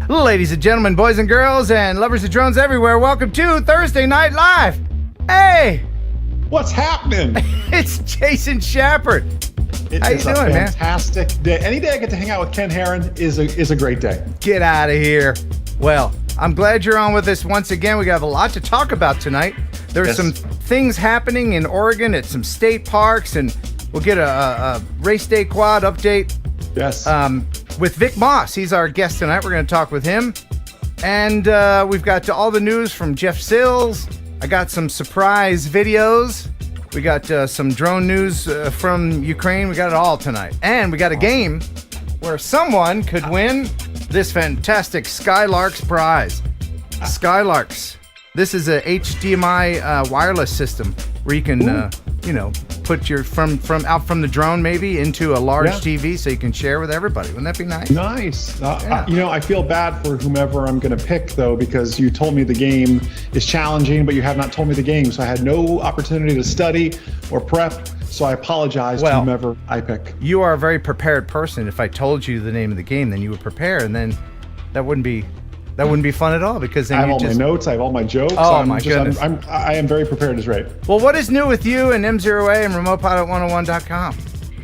Ladies and gentlemen, boys and girls, and lovers of drones everywhere, welcome to Thursday Night Live. Hey! What's happening? It's Jason Schappert. How you doing, man? Fantastic day. Any day I get to hang out with Ken Heron is a great day. Get out of here. Well, I'm glad you're on with us once again. We got a lot to talk about tonight. There's some things happening in Oregon at some state parks, and we'll get a race day quad update. Yes. With Vic Moss. He's our guest tonight. We're going to talk with him. And we've got all the news from Jeff Sills. I got some surprise videos. We got some drone news from Ukraine. We got it all tonight. And we got a game where someone could win this fantastic Skylarks prize. Skylarks. This is a HDMI wireless system where you can, put your from the drone maybe into a large TV so you can share with everybody. Wouldn't that be nice? Nice. I feel bad for whomever I'm going to pick, though, because you told me the game is challenging, but you have not told me the game. So I had no opportunity to study or prep. So I apologize to whomever I pick. You are a very prepared person. If I told you the name of the game, then you would prepare, and then that wouldn't be fun at all, because then I have all my notes, I have all my jokes. Oh, my goodness. I am very prepared as right. Well, what is new with you and M0A and RemotePilot101.com?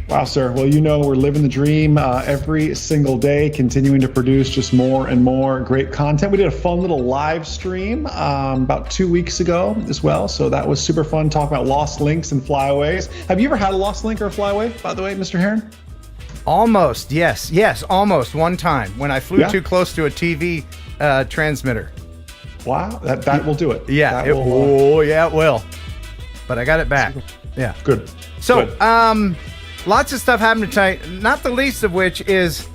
Wow, sir. Well, we're living the dream every single day, continuing to produce just more and more great content. We did a fun little live stream about 2 weeks ago as well, so that was super fun, talking about lost links and flyaways. Have you ever had a lost link or a flyaway, by the way, Mr. Heron? Almost, yes, almost one time when I flew too close to a TV transmitter. Wow, that will do it. Yeah, it will. But I got it back. Yeah. Good. So, lots of stuff happening tonight, not the least of which is,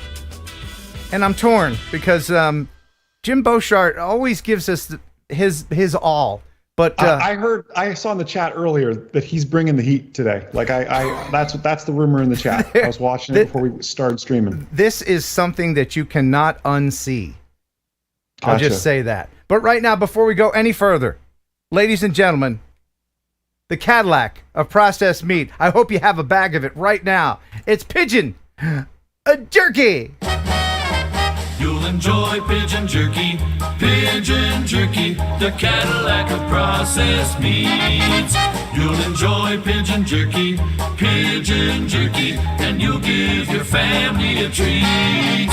and I'm torn, because Jim Boshart always gives us his all. But I saw in the chat earlier that he's bringing the heat today. Like that's the rumor in the chat. I was watching it before we started streaming. This is something that you cannot unsee. Gotcha. I'll just say that. But right now, before we go any further, ladies and gentlemen, the Cadillac of processed meat. I hope you have a bag of it right now. It's pigeon jerky. You'll enjoy pigeon jerky, the Cadillac of processed meats. You'll enjoy pigeon jerky, and you'll give your family a treat.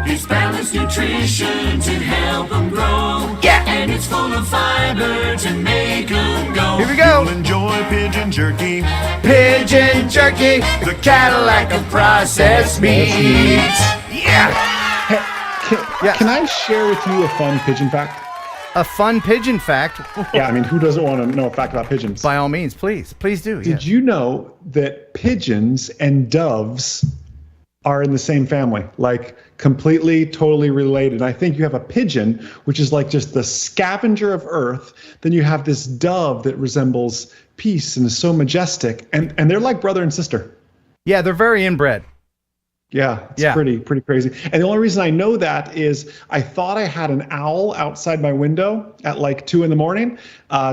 It's balanced nutrition to help them grow. Yeah. And it's full of fiber to make them go. Here we go. You'll enjoy pigeon jerky, the Cadillac of processed meats. Yeah. Can I share with you a fun pigeon fact? A fun pigeon fact? Yeah, I mean, who doesn't want to know a fact about pigeons? By all means, please do. Did you know that pigeons and doves are in the same family, like completely, totally related? I think you have a pigeon, which is like just the scavenger of Earth. Then you have this dove that resembles peace and is so majestic, and they're like brother and sister. Yeah, they're very inbred. Yeah, it's pretty crazy. And the only reason I know that is I thought I had an owl outside my window at like 2 a.m.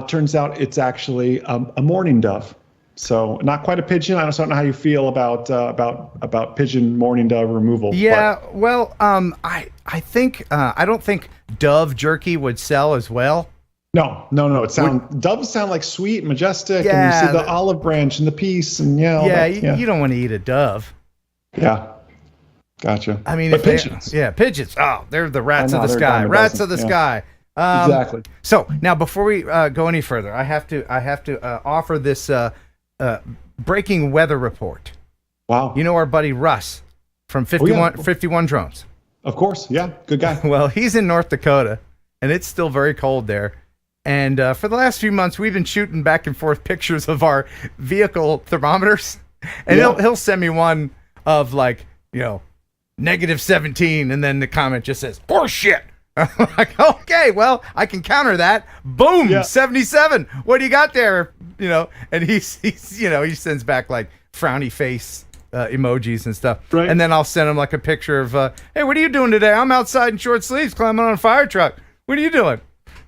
Turns out it's actually a mourning dove. So not quite a pigeon. I don't know how you feel about pigeon mourning dove removal. Yeah, well, I think I don't think dove jerky would sell as well. No. Doves sound like sweet, majestic, and you see the olive branch and the peace, and you don't want to eat a dove. Yeah. Gotcha. I mean, but pigeons. Pigeons. Oh, they're the rats of the sky. Rats of the sky. Exactly. So now, before we go any further, I have to offer this breaking weather report. Wow. You know our buddy Russ from 51 Drones. Of course. Yeah. Good guy. Well, he's in North Dakota, and it's still very cold there. And for the last few months, we've been shooting back and forth pictures of our vehicle thermometers, and he'll send me one of like -17, and then the comment just says horse shit. I'm like, okay, well, I can counter that. Boom, 77. What do you got there? And he sends back like frowny face emojis and stuff. Right. And then I'll send him like a picture of, hey, what are you doing today? I'm outside in short sleeves climbing on a fire truck. What are you doing?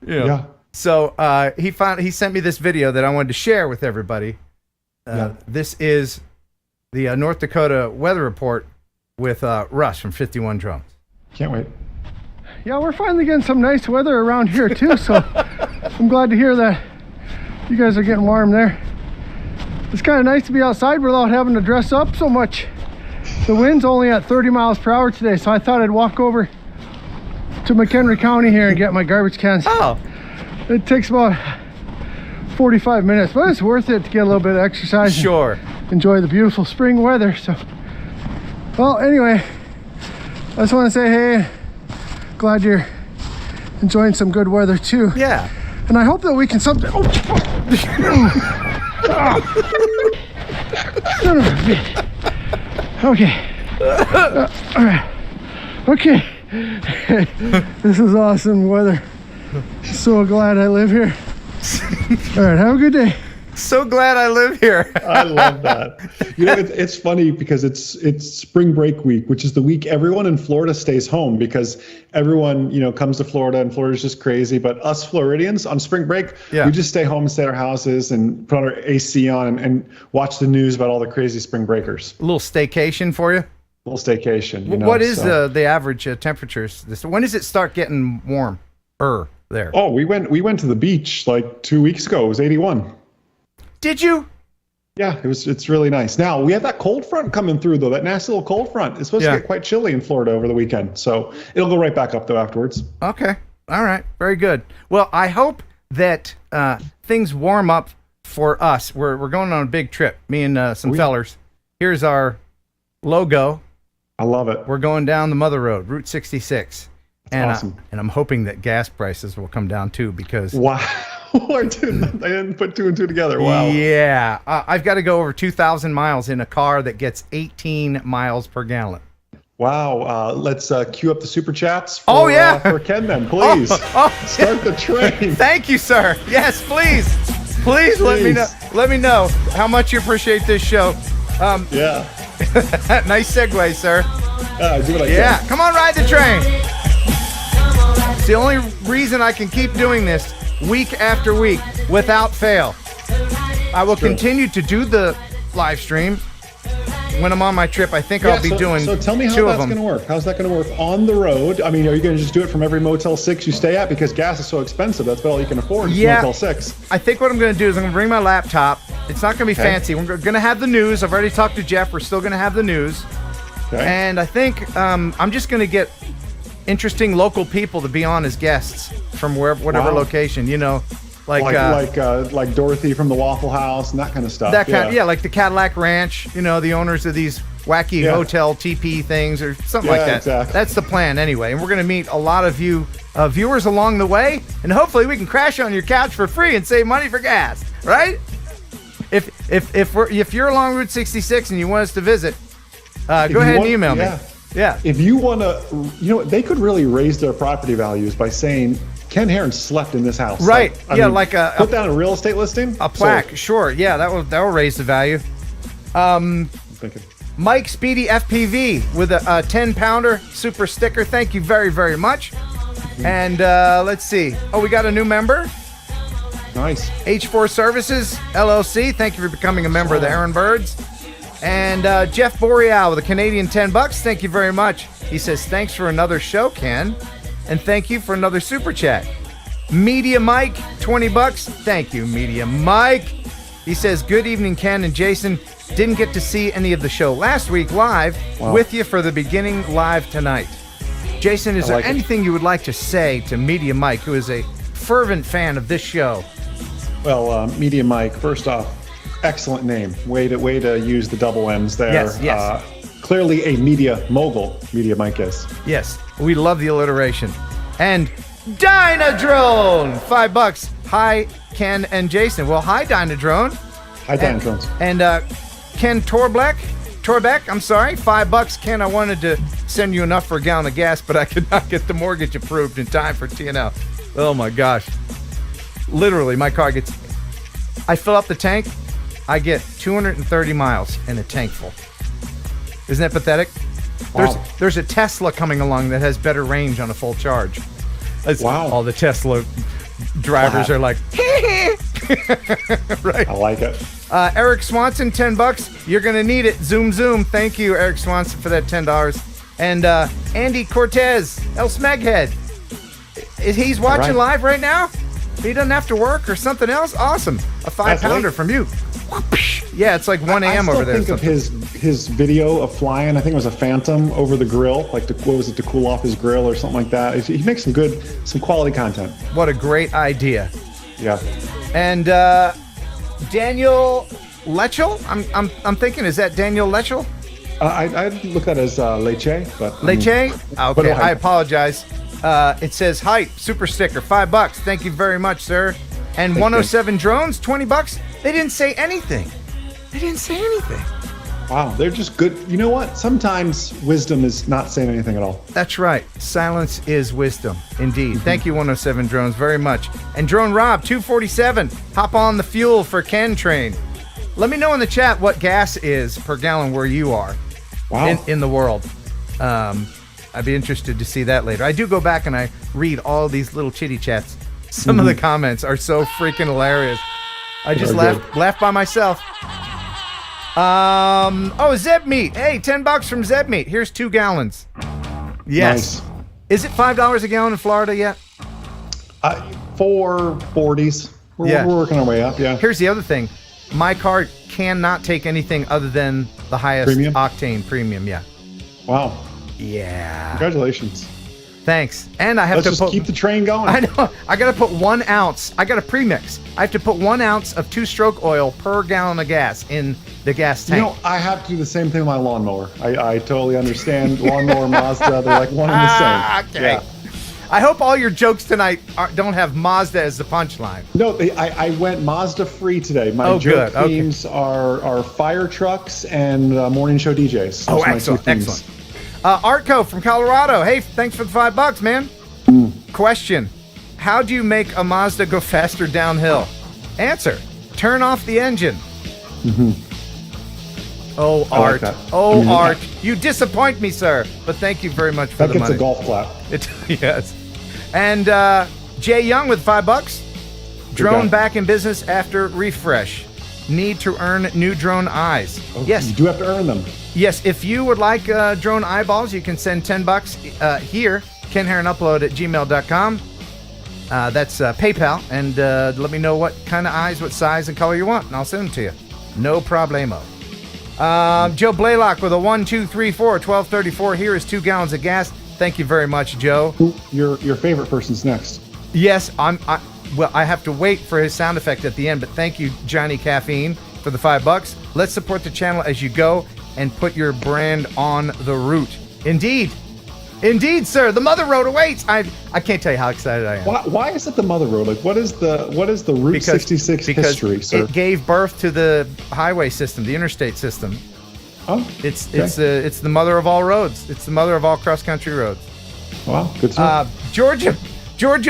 Yeah. So he sent me this video that I wanted to share with everybody. This is the North Dakota weather report with Russ from 51 Drones. Can't wait. Yeah, we're finally getting some nice weather around here too, so I'm glad to hear that you guys are getting warm there. It's kind of nice to be outside without having to dress up so much. The wind's only at 30 miles per hour today, so I thought I'd walk over to McHenry County here and get my garbage cans. Oh. It takes about 45 minutes, but it's worth it to get a little bit of exercise. Sure. Enjoy the beautiful spring weather. So, well, anyway, I just want to say, hey, glad you're enjoying some good weather too. Yeah. And I hope that we can someday. Oh, son of a bitch. Okay. All right. Okay. This is awesome weather. So glad I live here. All right. Have a good day. So glad I live here. I love that. You know, it's funny because it's spring break week, which is the week everyone in Florida stays home because everyone, you know, comes to Florida and Florida's just crazy. But us Floridians on spring break, we just stay home and stay at our houses and put our AC on and watch the news about all the crazy spring breakers. A little staycation for you? A little staycation. You know, what is the average temperatures? When does it start getting warm? There. Oh, we went to the beach like 2 weeks ago. It was 81. Did you? Yeah, it's really nice. Now, we have that cold front coming through, though. That nasty little cold front. It's supposed to get quite chilly in Florida over the weekend. So it'll go right back up, though, afterwards. Okay. All right. Very good. Well, I hope that things warm up for us. We're going on a big trip, me and some fellers. Here's our logo. I love it. We're going down the Mother Road, Route 66. And, awesome. And I'm hoping that gas prices will come down, too, because... Wow. I didn't put two and two together. Wow. Yeah. I've got to go over 2,000 miles in a car that gets 18 miles per gallon. Wow. Let's cue up the super chats for Ken then, please. Start the train. Thank you, sir. Yes, please. Please let me know how much you appreciate this show. Yeah. Nice segue, sir. Do what I can. Come on, ride the train. It's the only reason I can keep doing this week after week without fail. I will continue to do the live stream when I'm on my trip. I think I'll be doing So tell me how that's going to work. How's that going to work on the road? I mean, are you going to just do it from every Motel 6 you stay at? Because gas is so expensive. That's about all you can afford. Yeah. Motel 6. I think what I'm going to do is I'm going to bring my laptop. It's not going to be fancy. We're going to have the news. I've already talked to Jeff. We're still going to have the news. Okay. And I think I'm just going to get interesting local people to be on as guests from whatever location, you know, like Dorothy from the Waffle House and that kind of stuff. That kind, like the Cadillac Ranch, you know, the owners of these wacky hotel TP things or something like that. Exactly. That's the plan anyway. And we're going to meet a lot of you viewers along the way, and hopefully we can crash on your couch for free and save money for gas, right? If you're along Route 66 and you want us to visit, go ahead and email me. Yeah. If you want to, you know, they could really raise their property values by saying Ken Heron slept in this house. Right. Like put down a real estate listing. A plaque. Sure. Yeah, that will raise the value. I'm thinking. Mike Speedy FPV with a 10-pounder super sticker. Thank you very, very much. And let's see. Oh, we got a new member. Nice. H4 Services LLC. Thank you for becoming a member of the Aaron Birds. And Jeff Boreal with a Canadian $10. Thank you very much. He says, thanks for another show, Ken. And thank you for another super chat. Media Mike, $20. Thank you, Media Mike. He says, good evening, Ken and Jason. Didn't get to see any of the show last week live. With you for the beginning live tonight. Jason, is there anything you would like to say to Media Mike, who is a fervent fan of this show? Well, Media Mike, first off, excellent name. Way to use the double M's there. Yes. Clearly a media mogul, Media Mike is. Yes, we love the alliteration. And Dynadrone, $5. Hi, Ken and Jason. Well, hi, Dynadrone. Hi, Dynadrones. And Ken Torbeck, I'm sorry, $5. Ken, I wanted to send you enough for a gallon of gas, but I could not get the mortgage approved in time for TNL. Oh my gosh. Literally, my car I fill up the tank, I get 230 miles in a tank full. Isn't that pathetic? Wow. There's a Tesla coming along that has better range on a full charge. Wow. All the Tesla drivers are like, right. I like it. Eric Swanson, $10. You're going to need it. Zoom, zoom. Thank you, Eric Swanson, for that $10. And Andy Cortez, El Smeghead, He's watching right. live right now? He doesn't have to work or something else? Awesome. A 5-pounder from you. Yeah, it's like 1 a.m. over there. I still think of his video of flying. I think it was a Phantom over the grill, like what was it, to cool off his grill or something like that. He makes some quality content. What a great idea. Yeah. And Daniel Lechel? I'm thinking, is that Daniel Lechel? I'd look at it as Leche, but Leche? Okay, I I apologize. It says hype, super sticker, $5. Thank you very much, sir. And 107 drones, $20. They didn't say anything. Wow, they're just good. You know what? Sometimes wisdom is not saying anything at all. That's right. Silence is wisdom. Indeed. Thank you, 107 drones, very much. And Drone Rob, 247. Hop on the fuel for Ken train. Let me know in the chat what gas is per gallon where you are. Wow. In the world. I'd be interested to see that later. I do go back and I read all these little chitty chats. Some of the comments are so freaking hilarious. I just laugh by myself. Zeb Meat. Hey, $10 from Zeb Meat. Here's 2 gallons. Yes. Nice. Is it $5 a gallon in Florida yet? 440s. We're working our way up, yeah. Here's the other thing. My car cannot take anything other than the highest octane premium, yeah. Wow. Yeah. Congratulations. Thanks. And I have Let's just keep the train going. I know. I got to put 1 ounce. I got a premix. I have to put 1 ounce of 2-stroke oil per gallon of gas in the gas tank. You know, I have to do the same thing with my lawnmower. I totally understand. Lawnmower, Mazda, they're like one and the same. Okay. Yeah. I hope all your jokes tonight don't have Mazda as the punchline. No, I went Mazda free today. My joke themes are fire trucks and morning show DJs. Oh, excellent. Artco from Colorado. Hey, thanks for the $5, man. Question: how do you make a Mazda go faster downhill? Answer: turn off the engine. Oh, Art. Like Art. You disappoint me, sir. But thank you very much for the money. That gets a golf clap. Yes. And Jay Young with $5. Drone back in business after refresh. Need to earn new drone eyes. Oh, yes. You do have to earn them. Yes. If you would like drone eyeballs, you can send $10 here. KenHeronUpload@gmail.com. That's PayPal. And let me know what kind of eyes, what size and color you want, and I'll send them to you. No problemo. Joe Blaylock with a 1, 2, 3, 4, 1234. Here is 2 gallons of gas. Thank you very much, Joe. Your favorite person's next. Yes, I have to wait for his sound effect at the end, but thank you, Johnny Caffeine, for the $5. Let's support the channel as you go and put your brand on the route. Indeed, sir. The Mother Road awaits. I can't tell you how excited I am. Why is it the Mother Road? Like, what is the Route 66 history, sir? It gave birth to the highway system, the interstate system. Oh, it's the mother of all roads. It's the mother of all cross-country roads. Wow, good stuff. Georgia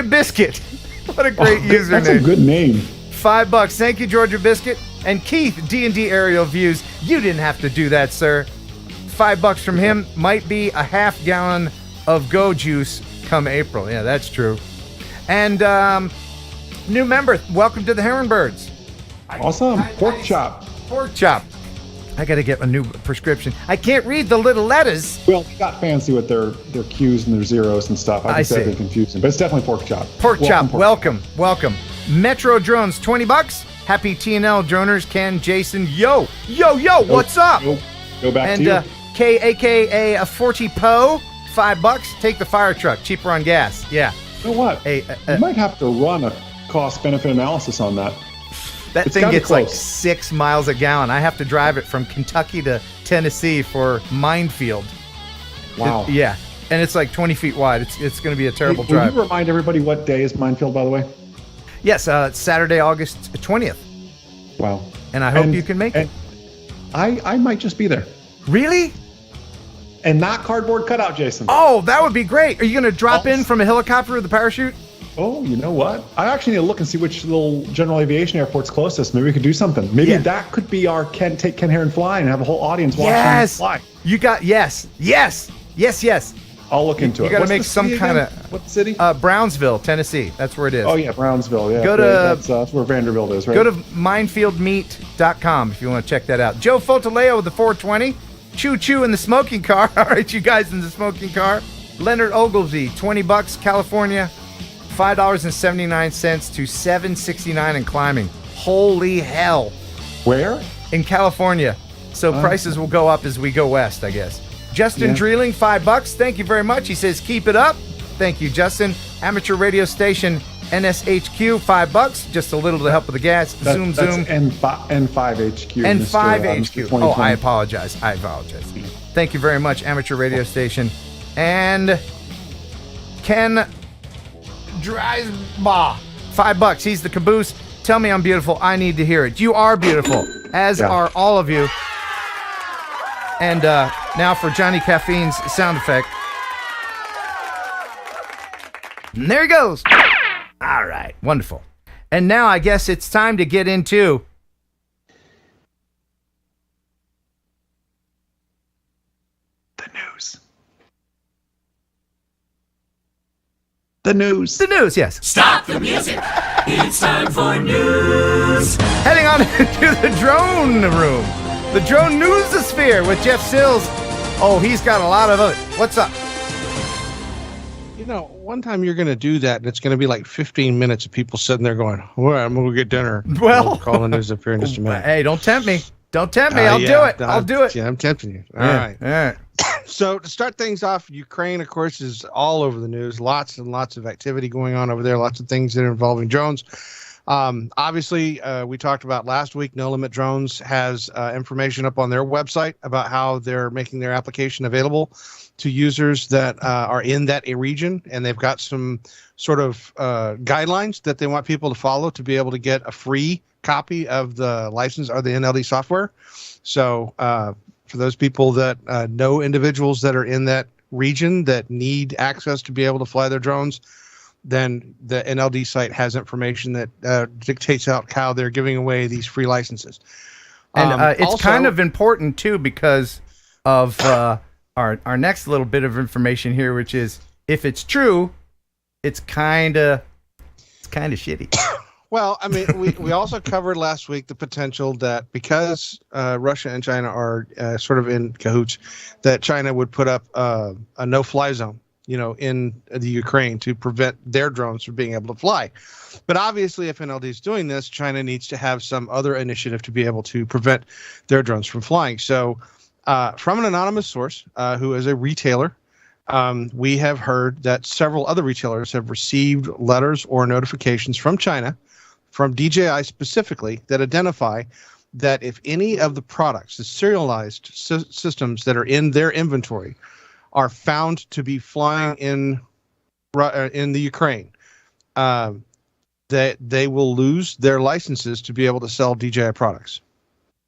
Biscuit. What a great username. That's a good name. $5. Thank you, Georgia Biscuit. And Keith, D&D Aerial Views. You didn't have to do that, sir. $5 from him. Might be a half gallon of Go Juice come April. Yeah, that's true. And new member, welcome to the Heron Birds. Awesome. Pork chop. I got to get a new prescription. I can't read the little letters. Well, they got fancy with their Q's and their zeros and stuff. I think that'd be confusing, but it's definitely pork chop. Welcome. Metro Drones, $20. Happy TNL droners, Ken, Jason. Yo, what's up? Go back to you. And aka a 40 Po, $5. Take the fire truck, cheaper on gas. Yeah. You know what? You might have to run a cost-benefit analysis on that. That thing gets like 6 miles a gallon. I have to drive it from Kentucky to Tennessee for Minefield. Wow. Yeah. And it's like 20 feet wide. It's going to be a terrible drive. Will you remind everybody what day is Minefield, by the way? Yes, it's Saturday, August 20th. Wow. And I hope you can make it. I might just be there. Really? And not cardboard cutout, Jason. Oh, that would be great. Are you going to drop in from a helicopter with a parachute? Oh, you know what? I actually need to look and see which little general aviation airport's closest. Maybe we could do something. Maybe that could be our Ken Heron fly and have a whole audience watching him fly. You got yes. I'll look into it. You got to make some kind of what city? Brownsville, Tennessee. That's where it is. Oh yeah, Brownsville. Yeah. Go to that's where Vanderbilt is, right? Go to minefieldmeat.com if you want to check that out. Joe Fotaleo with the 420. Choo in the smoking car. All right, you guys in the smoking car. Leonard Oglesby, $20, California. $5.79 to $7.69 and climbing. Holy hell. Where? In California. So prices will go up as we go west, I guess. Justin Dreeling, $5. Thank you very much. He says, keep it up. Thank you, Justin. Amateur radio station NSHQ, $5. Just a little to help with the gas. That's Zoom. N5HQ. N5HQ. Oh, I apologize. Thank you very much, amateur radio station. And Ken Dreisbach, $5. He's the caboose. Tell me I'm beautiful. I need to hear it. You are beautiful, as are all of you. And now for Johnny Caffeine's sound effect. And there he goes. All right, wonderful. And now I guess it's time to get into the news. The news. the news, yes. Stop the music. It's time for news. Heading on into the drone room. The drone newsosphere with Jeff Sills. Oh, he's got a lot of it. What's up? You know, one time you're going to do that, and it's going to be like 15 minutes of people sitting there going, well, I'm going to get dinner. Well, we'll call the news up here in just a minute. Hey, don't tempt me. Don't tempt me. I'll do it. I'll do it. Yeah, I'm tempting you. All Yeah, right. All right. So to start things off, Ukraine, of course, is all over the news. Lots and lots of activity going on over there. Lots of things that are involving drones. Obviously, we talked about last week, No Limit Drones has information up on their website about how they're making their application available to users that are in that region. And they've got some sort of guidelines that they want people to follow to be able to get a free copy of the license or the NLD software. So for those people that know individuals that are in that region that need access to be able to fly their drones, then the NLD site has information that dictates out how they're giving away these free licenses. And it's also, kind of important, too, because of our next little bit of information here, which is if it's true, it's kind of shitty. Well, I mean, we also covered last week the potential that because Russia and China are sort of in cahoots, that China would put up a no-fly zone, in the Ukraine to prevent their drones from being able to fly. But obviously, if NLD is doing this, China needs to have some other initiative to be able to prevent their drones from flying. So from an anonymous source who is a retailer, we have heard that several other retailers have received letters or notifications from China, from DJI specifically, that identify that if any of the products, the serialized systems that are in their inventory, are found to be flying in the Ukraine, that they will lose their licenses to be able to sell DJI products.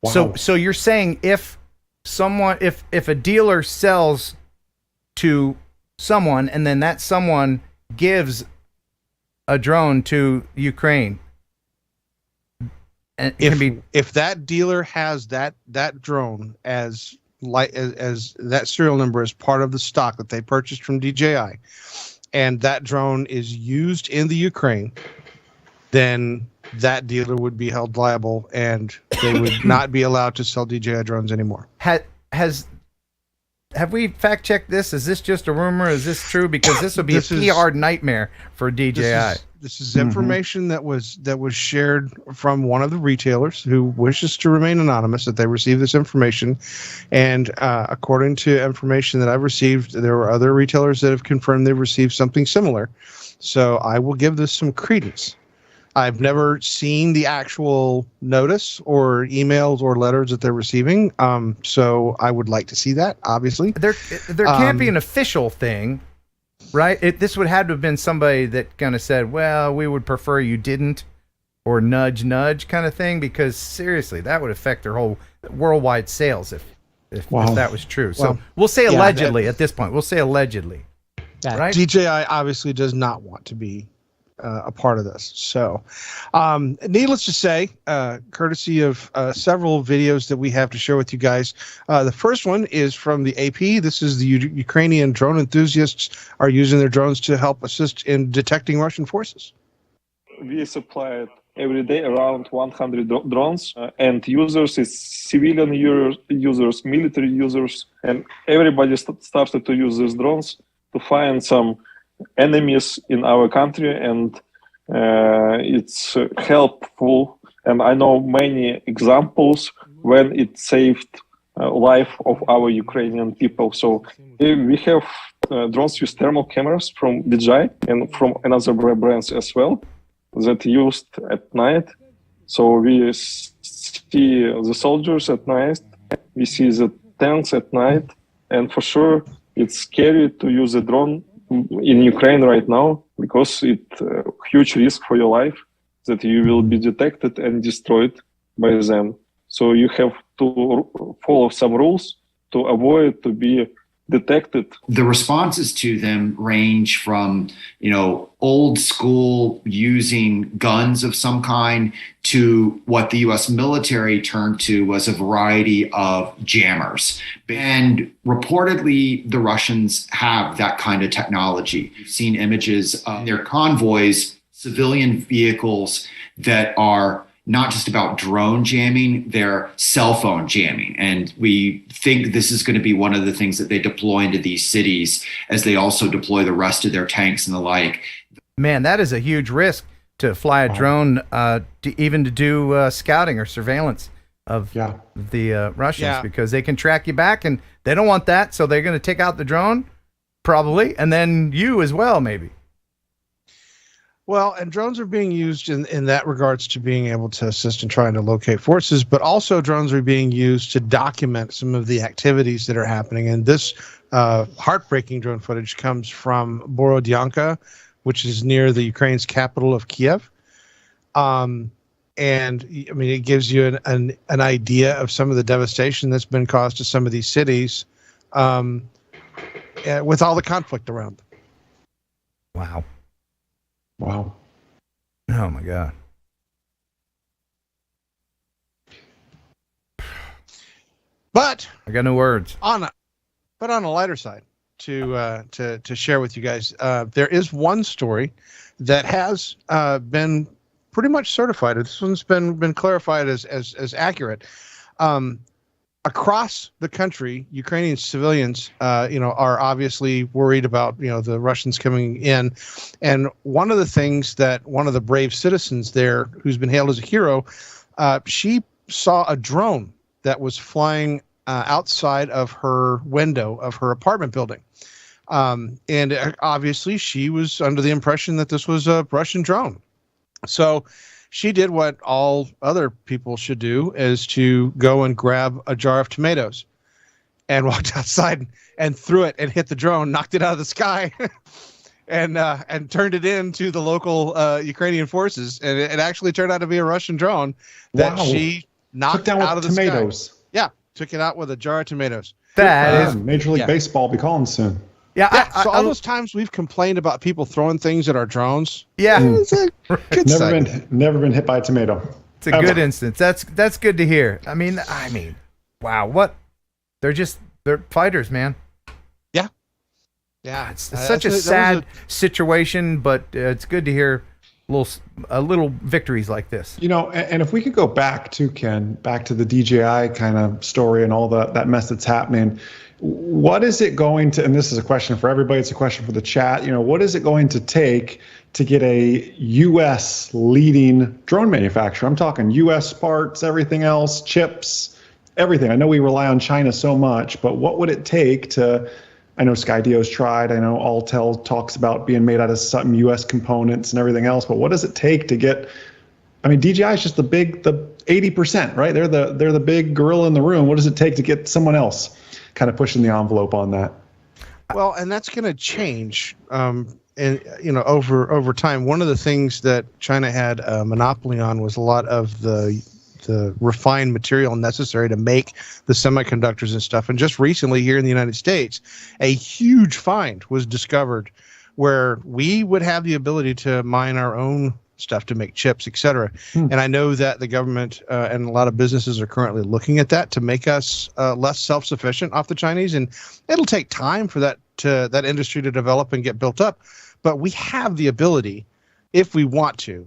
Wow. So you're saying if a dealer sells to someone and then that someone gives a drone to Ukraine, and if that dealer has that drone as that serial number as part of the stock that they purchased from DJI, and that drone is used in the Ukraine, then that dealer would be held liable and they would not be allowed to sell DJI drones anymore. Have we fact checked this? Is this just a rumor? Is this true? Because this would be a PR nightmare for DJI. This is information that was shared from one of the retailers who wishes to remain anonymous, that they received this information. And according to information that I've received, there were other retailers that have confirmed they've received something similar. So I will give this some credence. I've never seen the actual notice or emails or letters that they're receiving. So I would like to see that, obviously. There can't be an official thing, right? This would have to have been somebody that kind of said, well, we would prefer you didn't, or nudge kind of thing, because seriously, that would affect their whole worldwide sales if that was true. So we'll say allegedly at this point. We'll say allegedly, right? DJI obviously does not want to be a part of this. So needless to say, courtesy of several videos that we have to share with you guys, the first one is from the AP. This is the Ukrainian drone enthusiasts are using their drones to help assist in detecting Russian forces. We supplied every day around 100 drones and users, is civilian users, military users, and everybody started to use these drones to find some enemies in our country, and it's helpful. And I know many examples when it saved life of our Ukrainian people. So we have drones with thermal cameras from DJI and from another brands as well that used at night. So we see the soldiers at night, we see the tanks at night, and for sure it's scary to use a drone in Ukraine right now because it's a huge risk for your life that you will be detected and destroyed by them. So you have to follow some rules to avoid to be detected. The responses to them range from, old school using guns of some kind to what the US military turned to was a variety of jammers. And reportedly, the Russians have that kind of technology. We've seen images of their convoys, civilian vehicles that are not just about drone jamming, they're cell phone jamming. And we think this is going to be one of the things that they deploy into these cities as they also deploy the rest of their tanks and the like. Man, that is a huge risk to fly a drone, to do scouting or surveillance of the Russians, because they can track you back and they don't want that. So they're going to take out the drone probably, and then you as well, maybe. Well, and drones are being used in that regards to being able to assist in trying to locate forces, but also drones are being used to document some of the activities that are happening. And this heartbreaking drone footage comes from Borodyanka, which is near the Ukraine's capital of Kiev. And I mean, it gives you an idea of some of the devastation that's been caused to some of these cities with all the conflict around them. Wow. Wow. Oh my God. But I got no words. On a lighter side to share with you guys, there is one story that has been pretty much certified. This one's been clarified as accurate. Across the country, Ukrainian civilians, are obviously worried about, the Russians coming in. And one of the things that one of the brave citizens there, who's been hailed as a hero, she saw a drone that was flying outside of her window of her apartment building. And obviously she was under the impression that this was a Russian drone. So she did what all other people should do, is to go and grab a jar of tomatoes and walked outside and threw it and hit the drone, knocked it out of the sky and turned it into the local Ukrainian forces. And it actually turned out to be a Russian drone that she knocked out of the tomatoes. Sky. Yeah. Took it out with a jar of tomatoes. That is Major League Baseball be calling soon. Yeah. So all those times we've complained about people throwing things at our drones. Yeah. It's a good never been hit by a tomato. It's a good instance. That's good to hear. I mean, wow. What? They're fighters, man. Yeah. Yeah. It's such a sad situation, but it's good to hear little victories like this. And if we could go back to the DJI kind of story and all that mess that's happening, what is it going to, and this is a question for everybody, it's a question for the chat, what is it going to take to get a U.S. leading drone manufacturer? I'm talking U.S. parts, everything else, chips, everything. I know we rely on China so much, but what would it take to, I know Skydio's tried, I know Altel talks about being made out of some U.S. components and everything else, but what does it take to get, DJI is just the 80%, right? They're the big gorilla in the room. What does it take to get someone else kind of pushing the envelope on that? Well, and that's going to change, over time. One of the things that China had a monopoly on was a lot of the refined material necessary to make the semiconductors and stuff. And just recently here in the United States, a huge find was discovered where we would have the ability to mine our own stuff to make chips, et cetera. And I know that the government and a lot of businesses are currently looking at that to make us less self-sufficient off the Chinese. And it'll take time for that industry to develop and get built up. But we have the ability, if we want to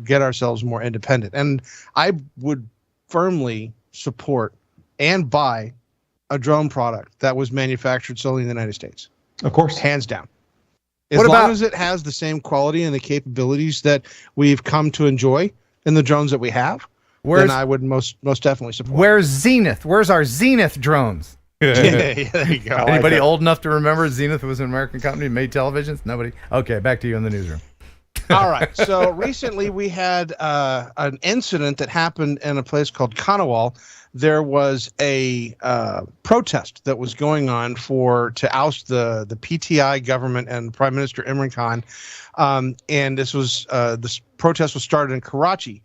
get ourselves more independent. And I would firmly support and buy a drone product that was manufactured solely in the United States. Of course. Hands down. As long as it has the same quality and the capabilities that we've come to enjoy in the drones that we have, then I would most definitely support. Where's Zenith? Where's our Zenith drones? Yeah, there you go. Anybody old enough to remember Zenith was an American company, made televisions? Nobody? Okay, back to you in the newsroom. All right. So recently we had an incident that happened in a place called Kanawal. There was a protest that was going on to oust the PTI government and Prime Minister Imran Khan. And this protest was started in Karachi.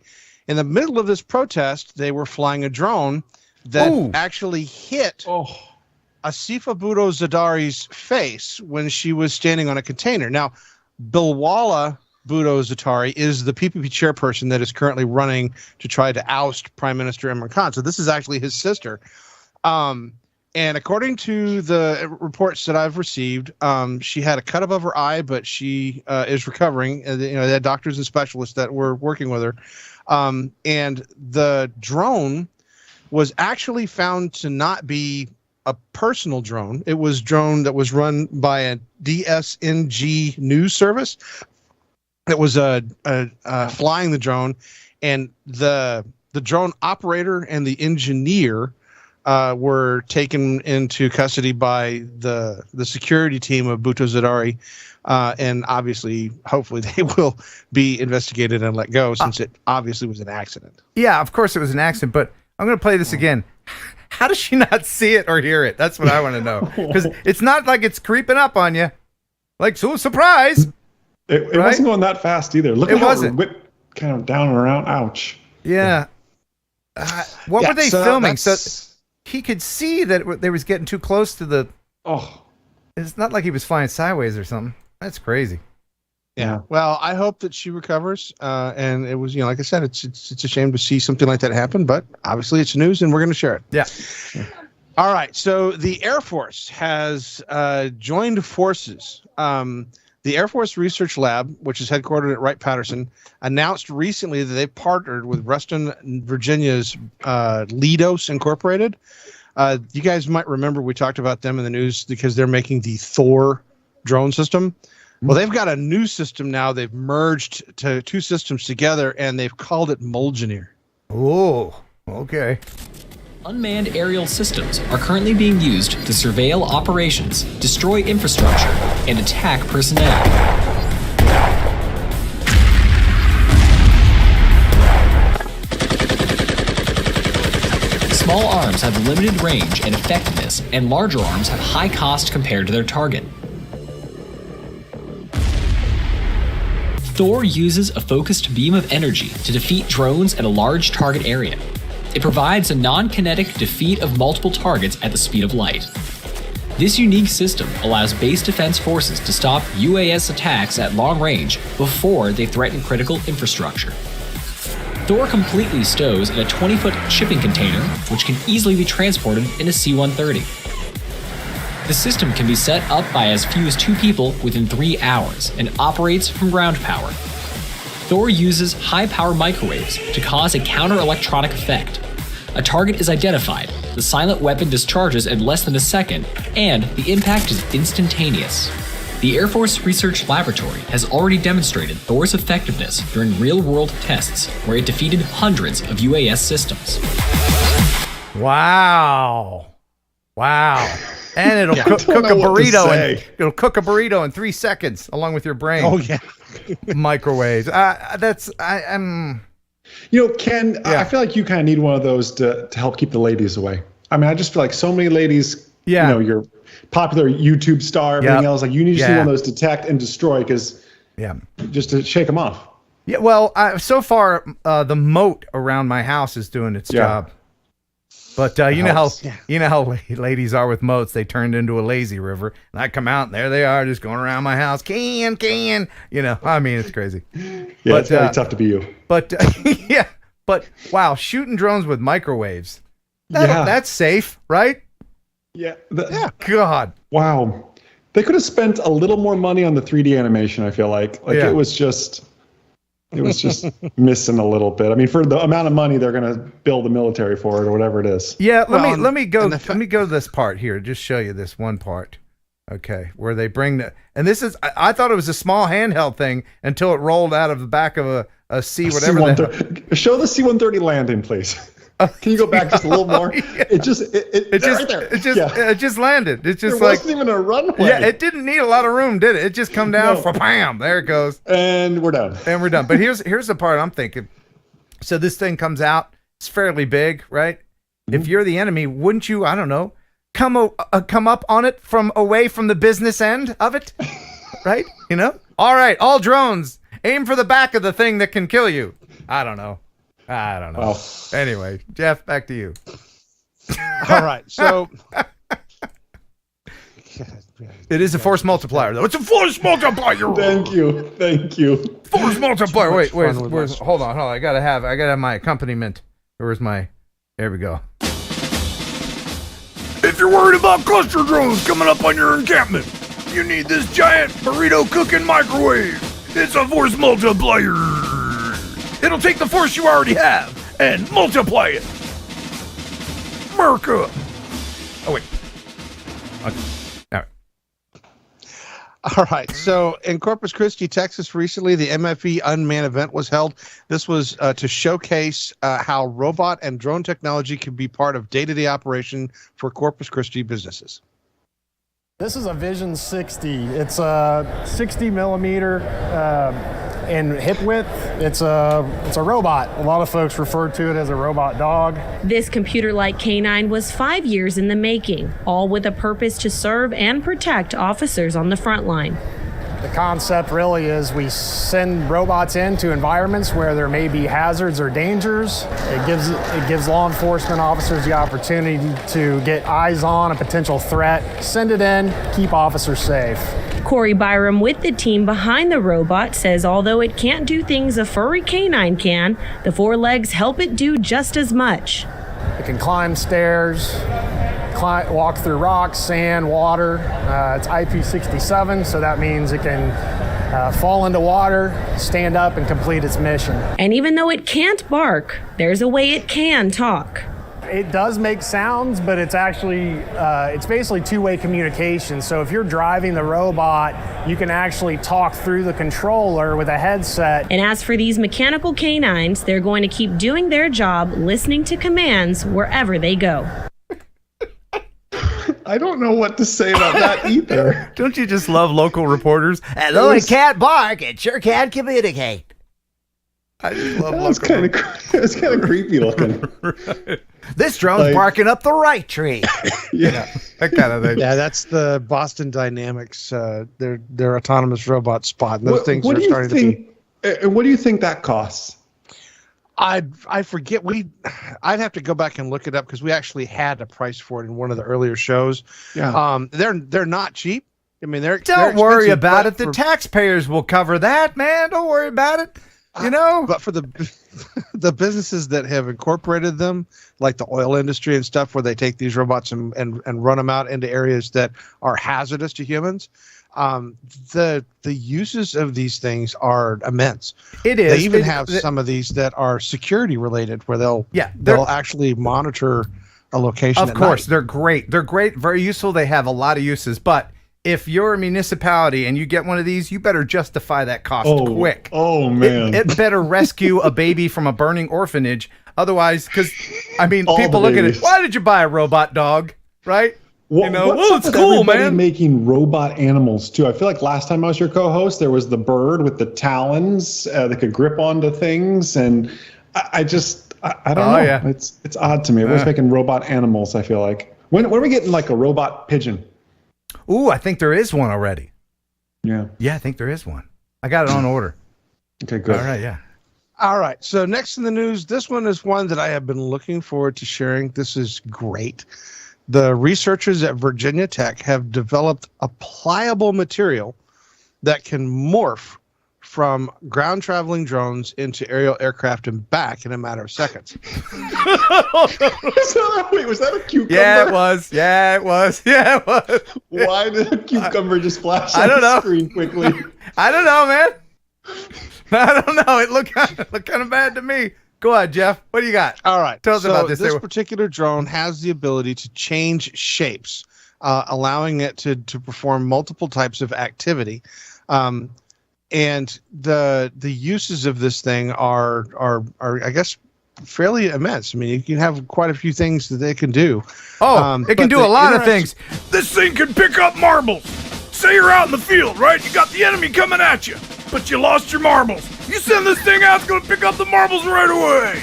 In the middle of this protest, they were flying a drone that actually hit Asifa Bhutto Zardari's face when she was standing on a container. Now, Bilwala Bhutto Zardari is the PPP chairperson that is currently running to try to oust Prime Minister Imran Khan. So this is actually his sister. And according to the reports that I've received, she had a cut above her eye, but she is recovering. They had doctors and specialists that were working with her. And the drone was actually found to not be a personal drone. It was drone that was run by a DSNG news service that was flying the drone, and the drone operator and the engineer were taken into custody by the security team of Bhutto Zardari, and obviously, hopefully, they will be investigated and let go, since it obviously was an accident. Yeah, of course it was an accident, but I'm going to play this again. How does she not see it or hear it? That's what I want to know. Because it's not like it's creeping up on you. Like, so surprise! It wasn't going that fast either. Look at how it whipped kind of down and around. Ouch. Yeah. What were they filming? So he could see that they was getting too close to the... Oh. It's not like he was flying sideways or something. That's crazy. Yeah. Well, I hope that she recovers. And it was, like I said, it's a shame to see something like that happen, but obviously it's news and we're going to share it. Yeah. All right. So the Air Force has joined forces. The Air Force Research Lab, which is headquartered at Wright-Patterson, announced recently that they partnered with Reston, Virginia's Leidos Incorporated. You guys might remember we talked about them in the news because they're making the Thor drone system. Well, they've got a new system now. They've merged two systems together, and they've called it Molgineer. Oh, okay. Unmanned aerial systems are currently being used to surveil operations, destroy infrastructure, and attack personnel. Small arms have limited range and effectiveness, and larger arms have high cost compared to their target. Thor uses a focused beam of energy to defeat drones at a large target area. It provides a non-kinetic defeat of multiple targets at the speed of light. This unique system allows base defense forces to stop UAS attacks at long range before they threaten critical infrastructure. Thor completely stows in a 20-foot shipping container, which can easily be transported in a C-130. The system can be set up by as few as 2 people within 3 hours and operates from ground power. Thor uses high-power microwaves to cause a counter-electronic effect. A target is identified, the silent weapon discharges in less than a second, and the impact is instantaneous. The Air Force Research Laboratory has already demonstrated Thor's effectiveness during real-world tests where it defeated hundreds of UAS systems. Wow. And it'll cook a burrito, and it'll cook a burrito in 3 seconds, along with your brain. Oh yeah, microwaves. I'm. Ken, I feel like you kind of need one of those to help keep the ladies away. I mean, I just feel like so many ladies. You're popular YouTube star, everything else. Like you need to see one of those detect and destroy, because just to shake them off. Yeah. Well, so far the moat around my house is doing its job. But you know how ladies are with moats. They turned into a lazy river, and I come out, and there they are, just going around my house. Can. I mean, it's crazy. Yeah, it's very tough to be you. But but wow, shooting drones with microwaves. That's safe, right? Yeah. God. Wow. They could have spent a little more money on the 3D animation. I feel like it was just missing a little bit. I mean, for the amount of money they're going to build the military for it or whatever it is. Yeah, let me go to this part here. Just show you this one part. Okay, where they bring and this is, I thought it was a small handheld thing until it rolled out of the back of a C, whatever. Show the C-130 landing, please. Can you go back just a little more? Yeah. It just landed. It's just there like, wasn't even a runway. yeah, it didn't need a lot of room, did it? It just come down, bam, there it goes. And we're done. But here's the part I'm thinking. So this thing comes out, it's fairly big, right? Mm-hmm. If you're the enemy, wouldn't you, I don't know, come up on it from away from the business end of it, right? You know? All right, all drones, aim for the back of the thing that can kill you. I don't know. Well, anyway, Jeff, back to you. All right, so it is a force multiplier, though. It's a force multiplier. Thank you. Force multiplier. Wait. Where's hold on. I gotta have my accompaniment. Where's my? There we go. If you're worried about cluster drones coming up on your encampment, you need this giant burrito cooking microwave. It's a force multiplier. It'll take the force you already have and multiply it. America. Oh, wait. Okay. All right. All right. So in Corpus Christi, Texas, recently, the MFE Unmanned event was held. This was to showcase how robot and drone technology can be part of day-to-day operation for Corpus Christi businesses. This is a Vision 60. It's a 60 millimeter in hip width. It's a robot. A lot of folks refer to it as a robot dog. This computer-like canine was 5 years in the making, all with a purpose to serve and protect officers on the front line. The concept really is we send robots into environments where there may be hazards or dangers. It gives law enforcement officers the opportunity to get eyes on a potential threat, send it in, keep officers safe. Corey Byram with the team behind the robot says although it can't do things a furry canine can, the four legs help it do just as much. It can climb stairs, walk through rocks, sand, water. It's IP67, so that means it can fall into water, stand up, and complete its mission. And even though it can't bark, there's a way it can talk. It does make sounds, but it's actually, it's basically two-way communication. So if you're driving the robot, you can actually talk through the controller with a headset. And as for these mechanical canines, they're going to keep doing their job, listening to commands wherever they go. I don't know what to say about that either. Don't you just love local reporters? Hello, it can't bark. It sure can communicate. I just love It's kind of creepy looking. Right. This drone's barking up the right tree. Yeah, that kind of thing. Yeah, that's the Boston Dynamics, their autonomous robot spot. And those things are starting to be. And what do you think that costs? I forget. I'd have to go back and look it up because we actually had a price for it in one of the earlier shows. Yeah. They're not cheap. I mean, Don't worry about it. The taxpayers will cover that, man. Don't worry about it. You know. But for the businesses that have incorporated them, like the oil industry and stuff, where they take these robots and run them out into areas that are hazardous to humans. The uses of these things are immense. It is. They even have some of these that are security related, where they'll actually monitor a location. Of course, they're great. They're great, very useful. They have a lot of uses. But if you're a municipality and you get one of these, you better justify that cost quick. Oh man, it better rescue a baby from a burning orphanage. Otherwise, because I mean, All people the look at it. babies. Why did you buy a robot dog? Right? What's up it's with cool, everybody man. making robot animals too? I feel like last time I was your co-host, there was the bird with the talons that could grip onto things, and I don't know. Yeah. It's odd to me. Everyone's making robot animals. I feel like when are we getting like a robot pigeon? Ooh, I think there is one already. Yeah. Yeah, I think there is one. I got it on order. Okay, good. All right, yeah. All right. So next in the news, this one is one that I have been looking forward to sharing. This is great. The researchers at Virginia Tech have developed a pliable material that can morph from ground traveling drones into aerial aircraft and back in a matter of seconds. Wait, was that a cucumber? Yeah, it was. Yeah, it was. Yeah, it was. Why did a cucumber just flash I on don't the know. screen quickly? I don't know, man. I don't know. It looked kind of bad to me. Go ahead, Jeff. What do you got? All right. Tell us about this. This particular drone has the ability to change shapes allowing it to perform multiple types of activity. And the uses of this thing are I guess fairly immense. I mean, you can have quite a few things that they can do. It can do a lot of things. This thing can pick up marbles. Say you're out in the field, right? You got the enemy coming at you, but you lost your marbles. You send this thing out, it's going to pick up the marbles right away.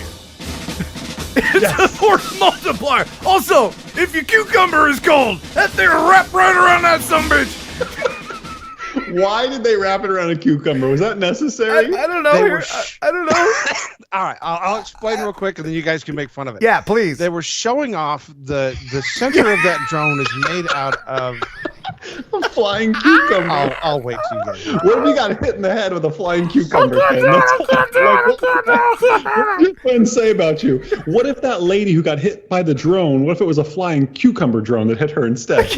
It's a force multiplier. Also, if your cucumber is cold, that thing will wrap right around that sumbitch. Why did they wrap it around a cucumber? Was that necessary? I don't know. I don't know. All right, I'll explain real quick, and then you guys can make fun of it. Yeah, please. They were showing off the center of that drone is made out of a flying cucumber. I'll wait till you guys. What if you got hit in the head with a flying cucumber? Ken? What did your friends say about you? What if that lady who got hit by the drone? What if it was a flying cucumber drone that hit her instead?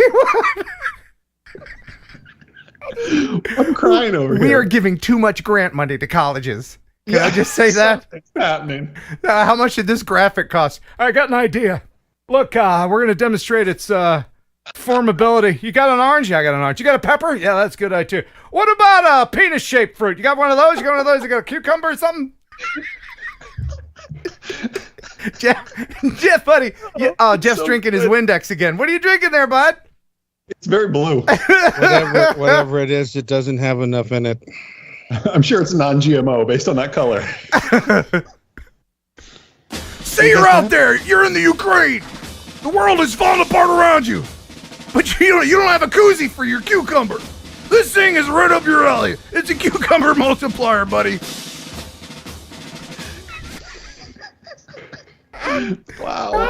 I'm crying over here. We are giving too much grant money to colleges. Can I just say that? Something's happening. How much did this graphic cost? I got an idea. Look, we're going to demonstrate its formability. You got an orange? Yeah, I got an orange. You got a pepper? Yeah, that's a good idea too. What about a penis-shaped fruit? You got one of those? You got one of those? You got a cucumber or something? Jeff, buddy. Jeff's so drinking his Windex again. What are you drinking there, bud? It's very blue. whatever it is, it doesn't have enough in it. I'm sure it's non-GMO based on that color. Say you're out there. You're in the Ukraine. The world is falling apart around you. But you don't have a koozie for your cucumber. This thing is right up your alley. It's a cucumber multiplier, buddy. Wow.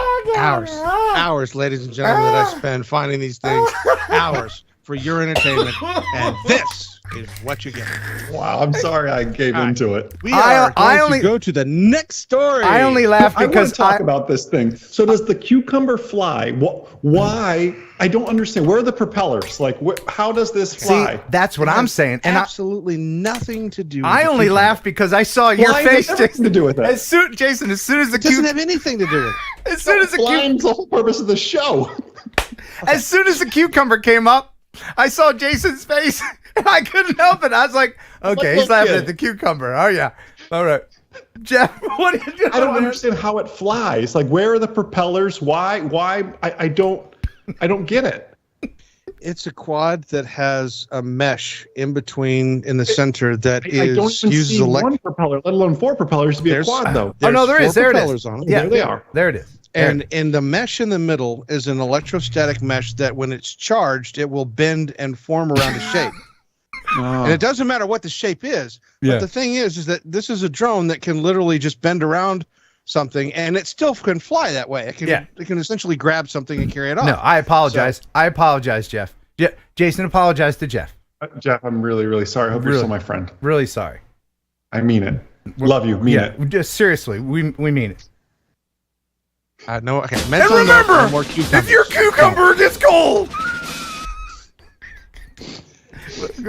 Hours, ladies and gentlemen, that I spend finding these things. Hours for your entertainment. And this is what you get. Wow, I'm sorry I gave into it. We are going to go to the next story. I only laugh because I want to talk about this thing. So does the cucumber fly? Why? I don't understand. Where are the propellers? Like, how does this fly? See, that's what I'm saying. And absolutely nothing to do with I only laugh because I saw your face. Jason, to do with that. Jason, as soon as the doesn't have anything to do with it. As soon as the flying's the whole purpose of the show. As soon as the cucumber came up, I saw Jason's face and I couldn't help it. I was like, okay, he's laughing at the cucumber. Oh yeah. All right. Jeff, what are you doing? I don't understand how it flies. Like, where are the propellers? Why? I don't get it. It's a quad that has a mesh in between in the center that uses one propeller, let alone four propellers to be a quad, though. Oh no, there is. There it is. On it. Yeah, there they are. There it is. And the mesh in the middle is an electrostatic mesh that when it's charged, it will bend and form around a shape. And it doesn't matter what the shape is. But the thing is that this is a drone that can literally just bend around something and it still can fly that way. It can essentially grab something and carry it off. No, I apologize. I apologize, Jeff. Jason, apologize to Jeff. Jeff, I'm really, really sorry. I hope you're still my friend. Really sorry. I mean it. Love you. Mean it. Just seriously, we mean it. No, okay. And remember, if your cucumber gets cold.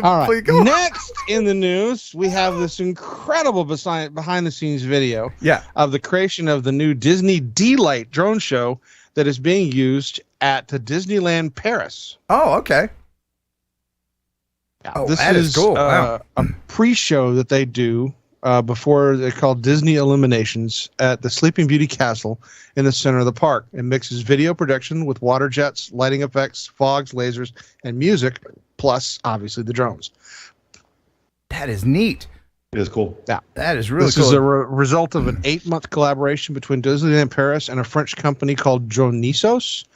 All right. Next in the news, we have this incredible behind-the-scenes video of the creation of the new Disney D-Light drone show that is being used at the Disneyland Paris. Oh, okay. This that is cool. A pre-show that they do before they're called Disney Illuminations at the Sleeping Beauty Castle in the center of the park. It mixes video production with water jets, lighting effects, fogs, lasers, and music, plus obviously the drones. That is neat. It is cool. Yeah, that is really cool. This is a result of an 8-month collaboration between Disneyland Paris and a French company called Dronisos.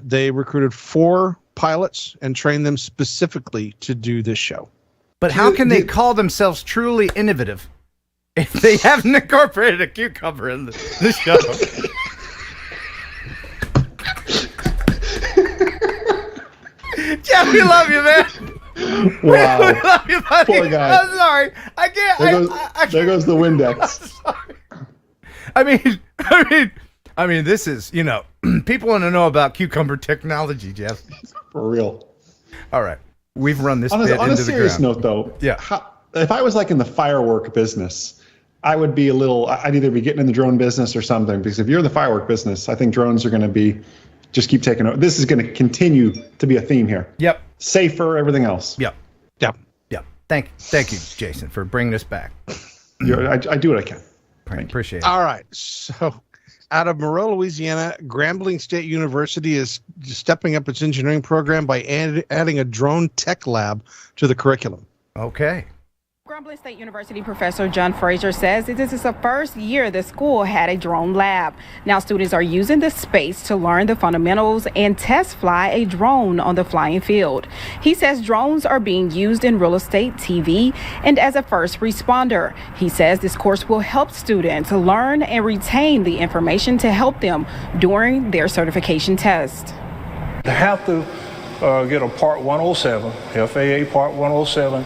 They recruited 4 pilots and trained them specifically to do this show. But how can they call themselves truly innovative if they haven't incorporated a cucumber in the show? Jeff, we love you, man. Wow. We love you, buddy. Poor guy. I'm sorry. I can't. There goes the Windex. I mean, this is, people want to know about cucumber technology, Jeff. For real. All right. We've run this bit on into the ground. On a serious note, though, if I was like in the firework business, I would be I'd either be getting in the drone business or something, because if you're in the firework business, I think drones are going to be just keep taking over. This is going to continue to be a theme here. Yep. Safer, everything else. Yep. Yep. Yep. Thank you, Jason, for bringing us back. I do what I can. Appreciate it. All right. So out of Monroe, Louisiana, Grambling State University is stepping up its engineering program by adding a drone tech lab to the curriculum. Okay. Grambling State University professor John Fraser says that this is the first year the school had a drone lab. Now students are using the space to learn the fundamentals and test fly a drone on the flying field. He says drones are being used in real estate, TV, and as a first responder. He says this course will help students learn and retain the information to help them during their certification test. They have to get a Part 107, FAA Part 107.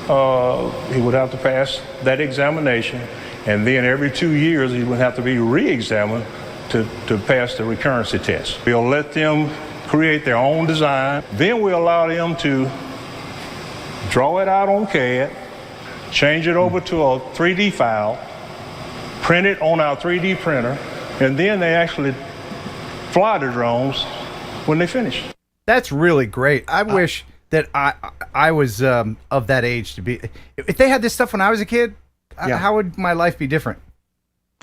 He would have to pass that examination, and then every 2 years he would have to be re-examined to pass the recurrency test. We'll let them create their own design. Then we allow them to draw it out on CAD, change it over to a 3D file, print it on our 3D printer, and then they actually fly the drones when they finish. That's really great. I wish that I was of that age to be. If they had this stuff when I was a kid, how would my life be different?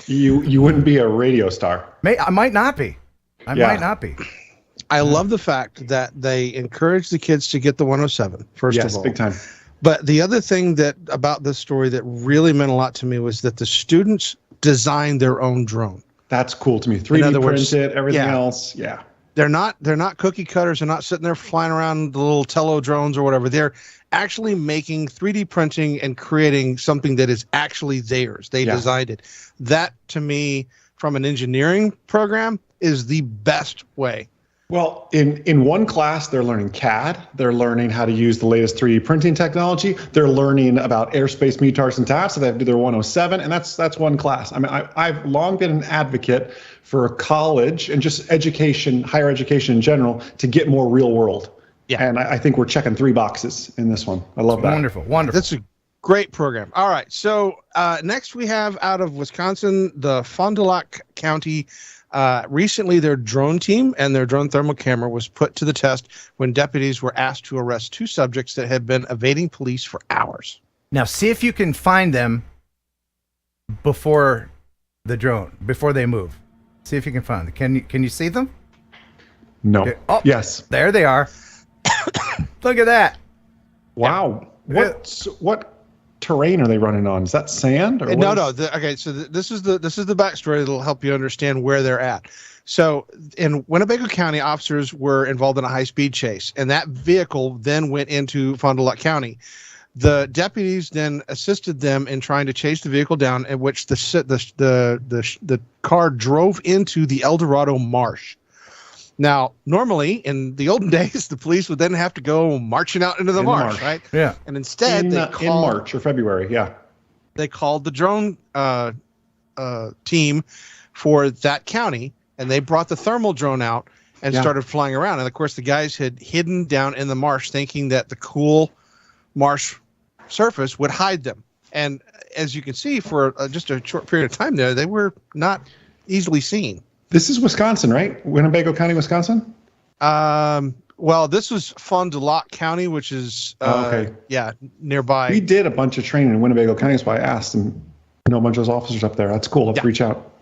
You wouldn't be a radio star. I might not be. I might not be. I love the fact that they encourage the kids to get the 107, first of all. Yes, big time. But the other thing that about this story that really meant a lot to me was that the students designed their own drone. That's cool to me. 3D printed, everything else. Yeah. They're not cookie cutters. They're not sitting there flying around the little Tello drones or whatever. They're actually making 3D printing and creating something that is actually theirs. They designed it. That, to me, from an engineering program, is the best way. Well, in one class, they're learning CAD. They're learning how to use the latest 3D printing technology. They're learning about airspace METARs and TAPs, so they have to do their 107, and that's one class. I mean, I've long been an advocate for college and just education, higher education in general, to get more real world. Yeah. And I think we're checking 3 boxes in this one. I love that. Wonderful. That's a great program. All right. So next we have out of Wisconsin, the Fond du Lac County. Recently, their drone team and their drone thermal camera was put to the test when deputies were asked to arrest 2 subjects that had been evading police for hours. Now, see if you can find them before they move. See if you can find them. Can you see them? No. Okay. Oh, yes. There they are. Look at that. Wow. What terrain are they running on? Is that sand or no? Okay, so this is the backstory that'll help you understand where they're at. So in Winnebago County, officers were involved in a high-speed chase, and that vehicle then went into Fond du Lac County. The deputies then assisted them in trying to chase the vehicle down, in which the car drove into the El Dorado Marsh. Now, normally in the olden days, the police would then have to go marching out into the marsh, right? Yeah. And instead, in March or February, they called the drone team for that county, and they brought the thermal drone out and started flying around. And of course, the guys had hidden down in the marsh, thinking that the cool marsh surface would hide them. And as you can see, for just a short period of time there, they were not easily seen. This is Wisconsin, right? Winnebago County, Wisconsin? Well, this was Fond du Lac County, which is nearby. We did a bunch of training in Winnebago County, so I asked, and a bunch of those officers up there. That's cool. Let's reach out.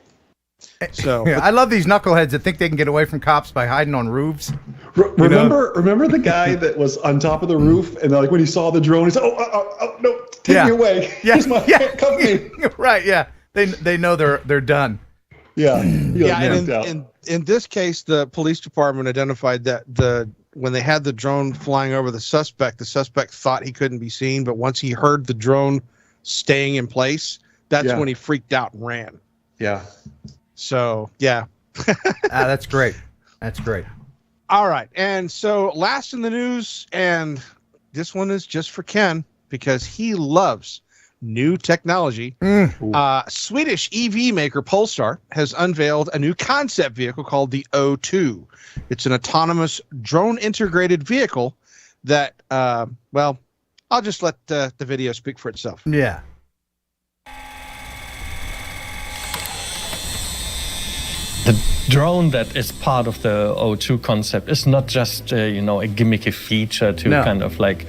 So I love these knuckleheads that think they can get away from cops by hiding on roofs. Remember the guy that was on top of the roof, and like when he saw the drone, he said, "Oh no, take me away! Here's my company." Right? Yeah, they know they're done. Yeah. And in this case, the police department identified that when they had the drone flying over the suspect thought he couldn't be seen, but once he heard the drone staying in place, that's when he freaked out and ran. Yeah. So, yeah. That's great. That's great. All right. And so last in the news, and this one is just for Ken because he loves new technology. Swedish EV maker Polestar has unveiled a new concept vehicle called the O2. It's an autonomous drone integrated vehicle that, I'll just let the video speak for itself. Yeah. the drone that is part of the O2 concept is not just a gimmicky feature to kind of like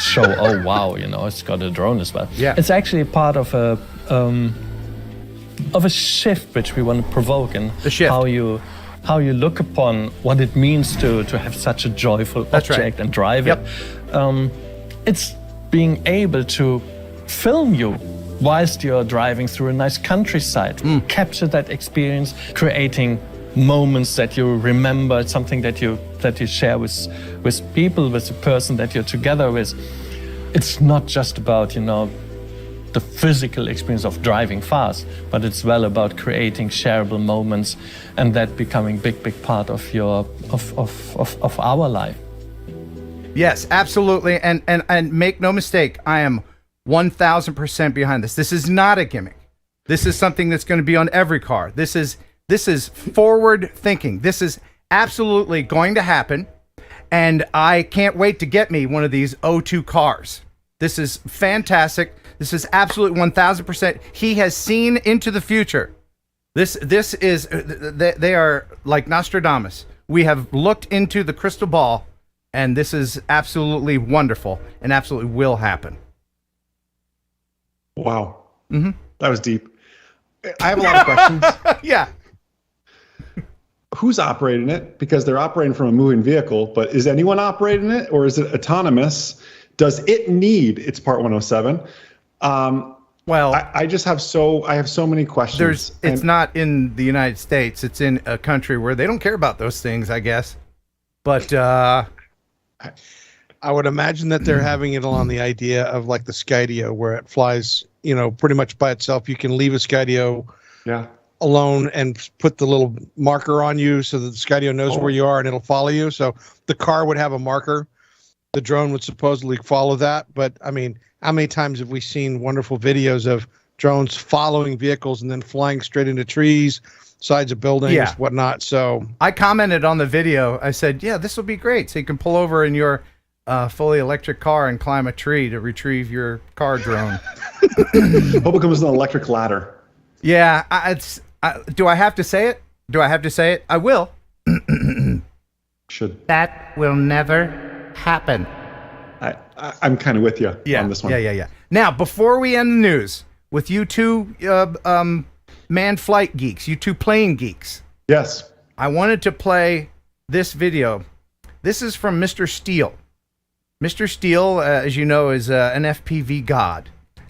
show, oh wow, it's got a drone as well. Yeah. It's actually part of a shift which we want to provoke in how you look upon what it means to have such a joyful object and drive it. It's being able to film you whilst you're driving through a nice countryside, capture that experience, creating moments that you remember, something that you share with people, with the person that you're together with. It's not just about, the physical experience of driving fast, but it's well about creating shareable moments and that becoming big part of of our life. Yes, absolutely. And make no mistake, I am 1,000% behind this. This is not a gimmick. This is something that's going to be on every car. This is forward thinking. This is absolutely going to happen. And I can't wait to get me one of these O2 cars. This is fantastic. This is absolutely 1,000%. He has seen into the future. This is, they are like Nostradamus. We have looked into the crystal ball, and this is absolutely wonderful and absolutely will happen. Wow. That was deep. I have a lot of questions. Yeah. Who's operating it? Because they're operating from a moving vehicle, but is anyone operating it, or is it autonomous? Does it need its Part 107? Well, I just have so many questions. It's not in the United States. It's in a country where they don't care about those things, I guess. But I would imagine that they're having it on the idea of like the Skydio, where it flies, pretty much by itself. You can leave a Skydio alone and put the little marker on you so that the Skydio knows where you are and it'll follow you. So the car would have a marker. The drone would supposedly follow that. But I mean, how many times have we seen wonderful videos of drones following vehicles and then flying straight into trees, sides of buildings, whatnot? So I commented on the video. I said, yeah, this will be great. So you can pull over in your fully electric car and climb a tree to retrieve your car drone. Hope it comes with an electric ladder. Yeah, do I have to say it? I will. Should. That will never happen. I'm kind of with you on this one. Yeah. Now, before we end the news, with you two manned flight geeks, you two plane geeks. Yes. I wanted to play this video. This is from Mr. Steele. Mr. Steele, as you know, is an FPV god.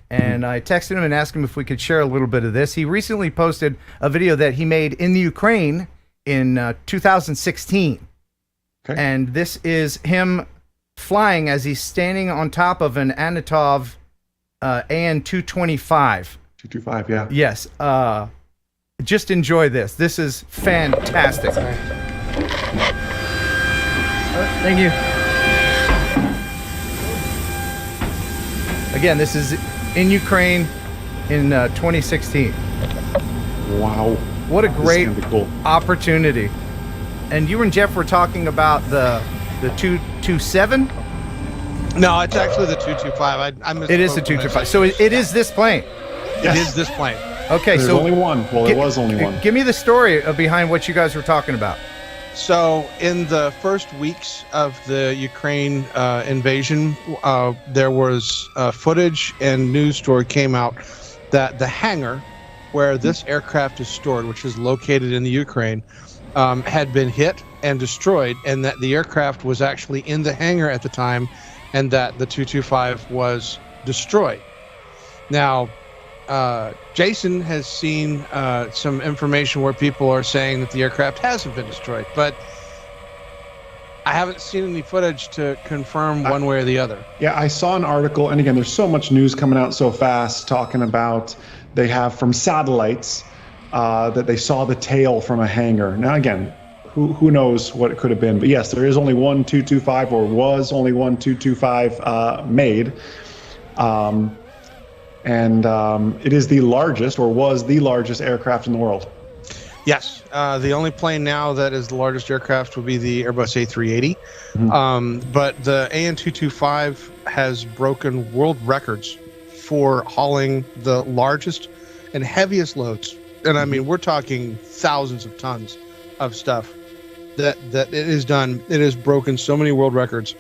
And I texted him and asked him if we could share a little bit of this. He recently posted a video that he made in the Ukraine in 2016. Okay. And this is him flying as he's standing on top of an Antonov AN-225. 225, yeah. Yes. Just enjoy this. This is fantastic. Thank you. Again, this is in Ukraine in 2016. Wow. What a great opportunity. And you and Jeff were talking about the 227? No, it's actually the 225. It is the 225. So it is this plane. Yes. It is this plane. Okay, There's only one. Well, there was only one. Give me the story behind what you guys were talking about. So in the first weeks of the Ukraine invasion, there was footage and news story came out that the hangar where this aircraft is stored, which is located in the Ukraine, had been hit and destroyed, and that the aircraft was actually in the hangar at the time, and that the 225 was destroyed. Now, Jason has seen some information where people are saying that the aircraft hasn't been destroyed, but I haven't seen any footage to confirm one way or the other. Yeah, I saw an article, and again, there's so much news coming out so fast talking about they have from satellites that they saw the tail from a hangar. Now, again, who knows what it could have been, but yes, there is only one 225, or was only one 225 made. And it is the largest, or was the largest aircraft in the world. Yes, the only plane now that is the largest aircraft would be the Airbus A380. But the AN-225 has broken world records for hauling the largest and heaviest loads and I mean we're talking thousands of tons of stuff that it has done. It has broken so many world records.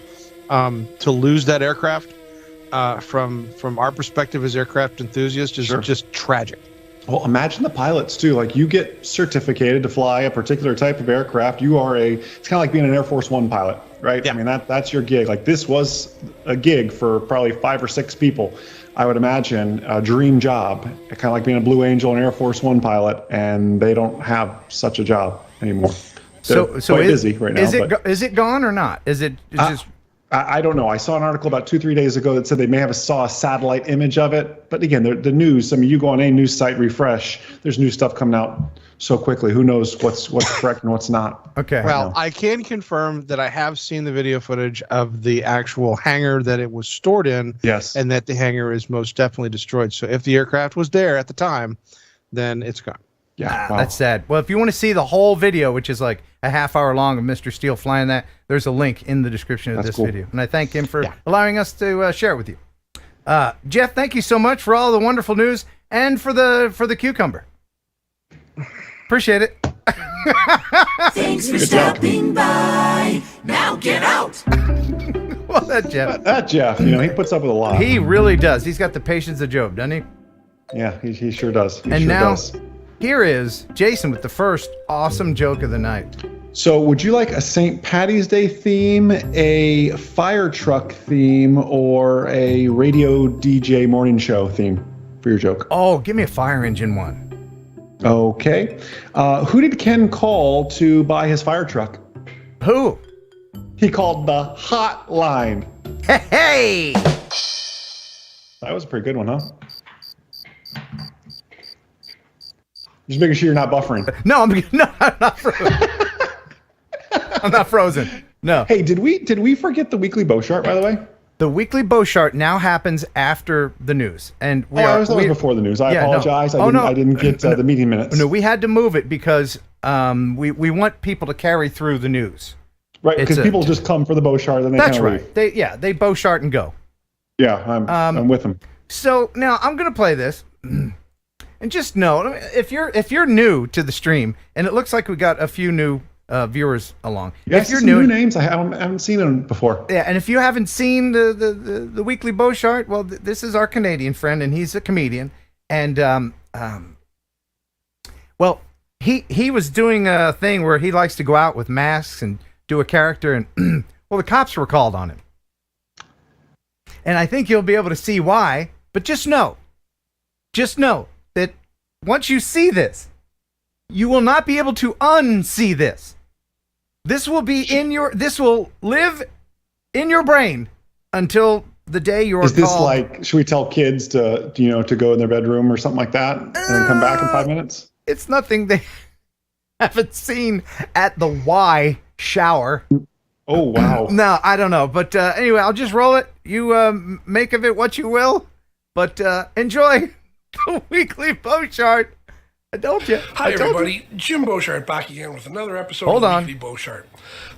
To lose that aircraft, from our perspective as aircraft enthusiasts, is just tragic. Well, imagine the pilots too. Like, you get certificated to fly a particular type of aircraft. You are it's kind of like being an Air Force One pilot, right? Yeah. I mean, that's your gig. Like, this was a gig for probably 5 or 6 people. I would imagine a dream job, kind of like being a Blue Angel and Air Force One pilot, and they don't have such a job anymore. So quite busy right now. Is it gone or not? Is it just? I don't know. I saw an article about 2-3 days ago that said they may have saw a satellite image of it. But again, the news, I mean, you go on a news site, refresh, there's new stuff coming out so quickly. Who knows what's correct and what's not. Okay. Well, I can confirm that I have seen the video footage of the actual hangar that it was stored in. Yes. And that the hangar is most definitely destroyed. So if the aircraft was there at the time, then it's gone. Yeah, That's sad. Well, if you want to see the whole video, which is like a half hour long of Mr. Steele flying that, there's a link in the description of this video. And I thank him for allowing us to share it with you. Jeff, thank you so much for all the wonderful news and for the cucumber. Appreciate it. Thanks for stopping by. Now get out. Well, that Jeff. That Jeff, he puts up with a lot. He really does. He's got the patience of Job, doesn't he? Yeah, he sure does. Here is Jason with the first awesome joke of the night. So would you like a St. Paddy's Day theme, a fire truck theme, or a radio DJ morning show theme for your joke? Oh, give me a fire engine one. Okay. Who did Ken call to buy his fire truck? Who? He called the hotline. Hey! That was a pretty good one, huh? Just making sure you're not buffering. No, I'm not frozen. I'm not frozen. No. Hey, did we forget the weekly Beauchart, by the way? The weekly Beauchart now happens after the news, and I was before the news. I apologize. I didn't get the meeting minutes. No, we had to move it because we want people to carry through the news. Right, because people just come for the Beauchart and they that's kind of right. leave. They Beauchart and go. Yeah, I'm with them. So now I'm gonna play this. And just know, if you're new to the stream, and it looks like we got a few new viewers along. Yeah, if you're new names, I haven't seen them before. Yeah, and if you haven't seen the weekly Beauchart, well, this is our Canadian friend, and he's a comedian. And well, he was doing a thing where he likes to go out with masks and do a character, and well, the cops were called on him. And I think you'll be able to see why. But just know that once you see this, you will not be able to unsee this. This will live in your brain until the day you're Is this called. like, should we tell kids to go in their bedroom or something like that and then come back in 5 minutes? It's nothing they haven't seen at the Y shower. Oh, wow. No, I don't know. But anyway, I'll just roll it. You make of it what you will. But enjoy the weekly Beauchart. Don't you? Hi, everybody. Jim Beauchart back again with another episode of the Weekly Beauchart.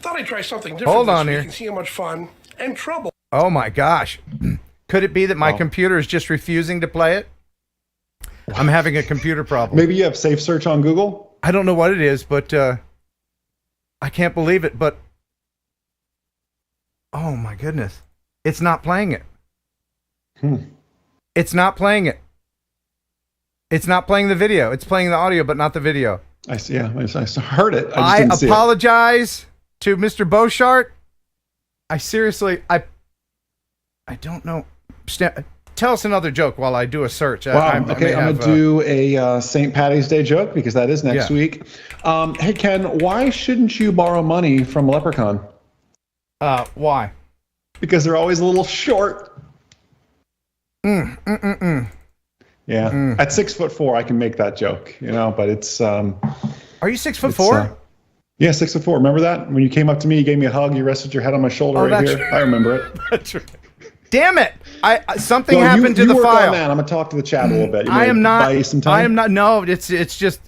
Thought I'd try something different this week and see how much fun and trouble. Oh, my gosh. Could it be that my computer is just refusing to play it? I'm having a computer problem. Maybe you have Safe Search on Google? I don't know what it is, but I can't believe it. But, oh, my goodness. It's not playing it. It's not playing it. It's not playing the video. It's playing the audio, but not the video. I see. Yeah, I heard it. I apologize to Mr. Beauchart. I seriously, I don't know. Tell us another joke while I do a search. Wow. I'm going to do a St. Paddy's Day joke because that is next week. Hey, Ken, why shouldn't you borrow money from a leprechaun? Why? Because they're always a little short. Yeah, at 6'4", I can make that joke, but it's. Are you 6'4"? Yeah, 6'4". Remember that when you came up to me, you gave me a hug, you rested your head on my shoulder right here. I remember it. That's right. Damn it! Something happened to the work file. On that. I'm gonna talk to the chat a little bit. I am not. Buy you some time? I am not. No, it's just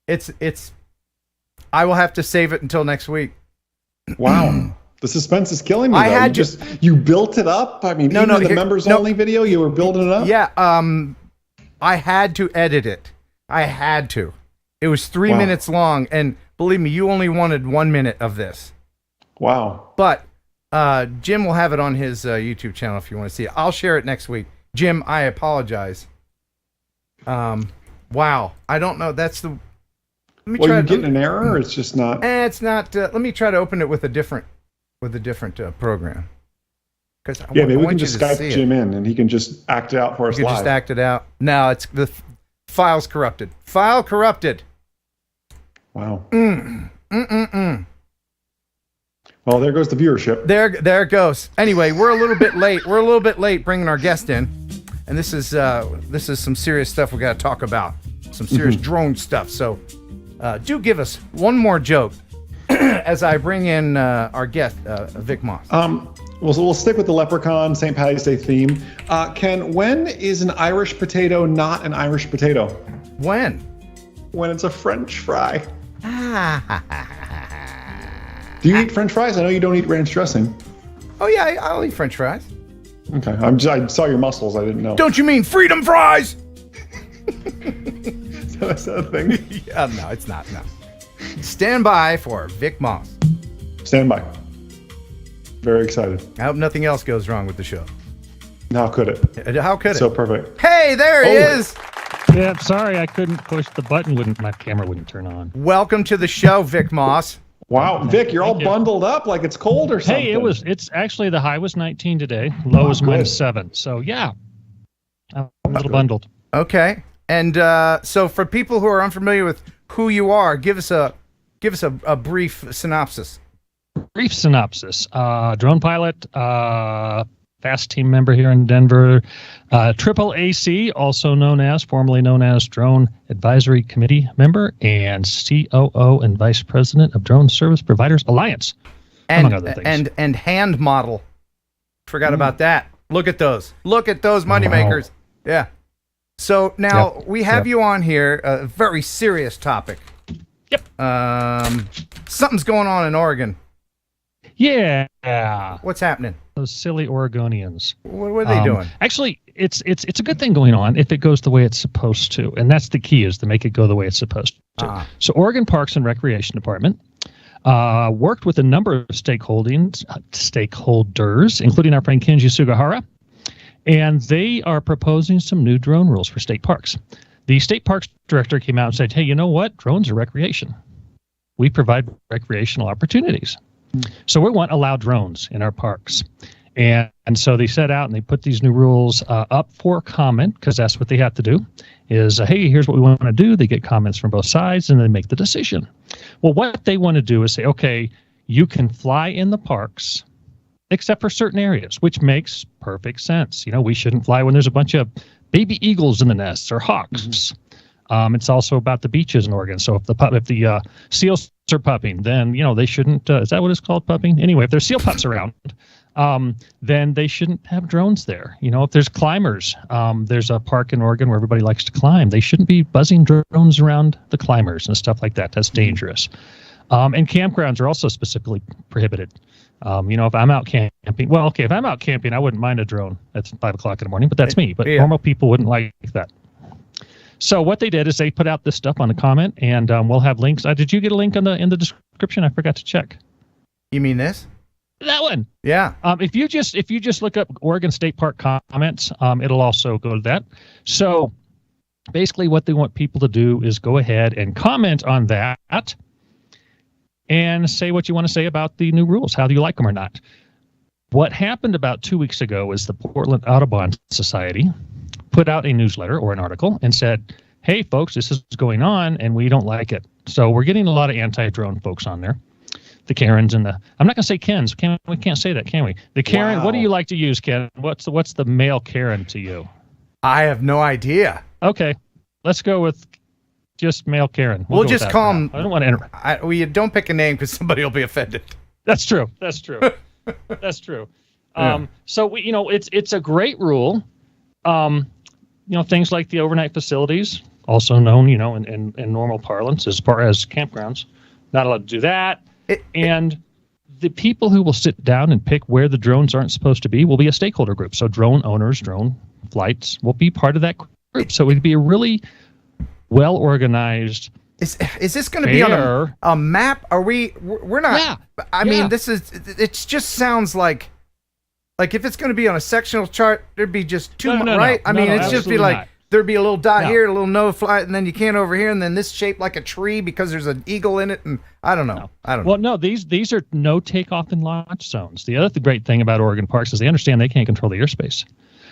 it's. I will have to save it until next week. Wow. The suspense is killing me. You built it up. I mean, even in the members only video, you were building it up. Yeah. I had to edit it. I had to. It was 3 minutes long, and believe me, you only wanted 1 minute of this. Wow. But Jim will have it on his YouTube channel if you want to see it. I'll share it next week. Jim, I apologize. Wow. I don't know. That's the... Well, you're getting an error, or it's just not... It's not... let me try to open it with a different program. Maybe we can just Skype Jim in, and he can just act it out for us live. Just act it out. No, it's the file's corrupted. File corrupted. Wow. Well, there goes the viewership. There it goes. Anyway, we're a little bit late. We're a little bit late bringing our guest in, and this is some serious stuff we got to talk about. Some serious drone stuff. So, do give us one more joke as I bring in our guest, Vic Moss. We'll stick with the Leprechaun St. Patty's Day theme. Ken, when is an Irish potato not an Irish potato? When? When it's a French fry. Do you eat French fries? I know you don't eat ranch dressing. Oh yeah, I'll eat French fries. Okay, I saw your muscles. I didn't know. Don't you mean freedom fries? That's that a thing? Yeah, no, it's not. No. Stand by for Vic Moss. Stand by. Very excited. I hope nothing else goes wrong with the show. How could it? How could it? So perfect. Hey, there he is. Yeah, sorry, I couldn't push the button. My camera wouldn't turn on. Welcome to the show, Vic Moss. Wow, Vic, you're all bundled up like it's cold or something. Hey, it's actually the high was 19 today, low was -7. So yeah, I'm a little bundled. Okay, and so for people who are unfamiliar with who you are, give us a brief synopsis. Brief synopsis. Drone pilot, FAST team member here in Denver, Triple AC, formerly known as Drone Advisory Committee member, and COO and Vice President of Drone Service Providers Alliance, among other things. And hand model. Forgot about that. Look at those. Look at those moneymakers. Wow. Yeah. So now we have you on here, a very serious topic. Yep. Something's going on in Oregon. Yeah. What's happening? Those silly Oregonians. What are they doing? Actually, it's a good thing going on if it goes the way it's supposed to, and that's the key, is to make it go the way it's supposed to. So Oregon Parks and Recreation Department worked with a number of stakeholders, including our friend Kenji Sugahara, and they are proposing some new drone rules for state parks. The state parks director came out and said, hey, you know what? Drones are recreation. We provide recreational opportunities. So we want to allow drones in our parks. And so they set out and they put these new rules up for comment, because that's what they have to do, is, hey, here's what we want to do. They get comments from both sides and then make the decision. Well, what they want to do is say, okay, you can fly in the parks, except for certain areas, which makes perfect sense. You know, we shouldn't fly when there's a bunch of baby eagles in the nests or hawks. It's also about the beaches in Oregon. So if the seals are pupping, then they shouldn't. Is that what it's called, pupping? Anyway, if there's seal pups around, then they shouldn't have drones there. If there's climbers, there's a park in Oregon where everybody likes to climb. They shouldn't be buzzing drones around the climbers and stuff like that. That's dangerous. And campgrounds are also specifically prohibited. If I'm out camping, if I'm out camping, I wouldn't mind a drone at 5 o'clock in the morning, but that's me. But normal people wouldn't like that. So what they did is they put out this stuff on the comment, and we'll have links. Did you get a link in the description? I forgot to check. You mean this? That one. Yeah. If you just look up Oregon State Park comments, it'll also go to that. So basically, what they want people to do is go ahead and comment on that, and say what you want to say about the new rules. How do you like them or not? What happened about 2 weeks ago is the Portland Audubon Society put out a newsletter or an article and said, hey, folks, this is going on, and we don't like it. So we're getting a lot of anti-drone folks on there. The Karens and I'm not going to say Kens. We can't say that, can we? The Karen, What do you like to use, Ken? What's the male Karen to you? I have no idea. Okay, let's go with just male Karen. We'll just call him. I don't want to we don't pick a name because somebody will be offended. That's true. That's true. That's true. So it's a great rule. Things like the overnight facilities, also known, in normal parlance as far as campgrounds, not allowed to do that. And the people who will sit down and pick where the drones aren't supposed to be will be a stakeholder group. So drone owners, drone flights will be part of that group. So it'd be a really well organized. Is this going to be on a map? Are we? We're not. Yeah. I mean, this is. It just sounds like if it's going to be on a sectional chart, there'd be just two, right? I mean, it's just be like not. There'd be a little dot here, a little no fly, and then you can't over here, and then this shaped like a tree because there's an eagle in it, and I don't know. Well, no, these are no takeoff and launch zones. The other great thing about Oregon parks is they understand they can't control the airspace.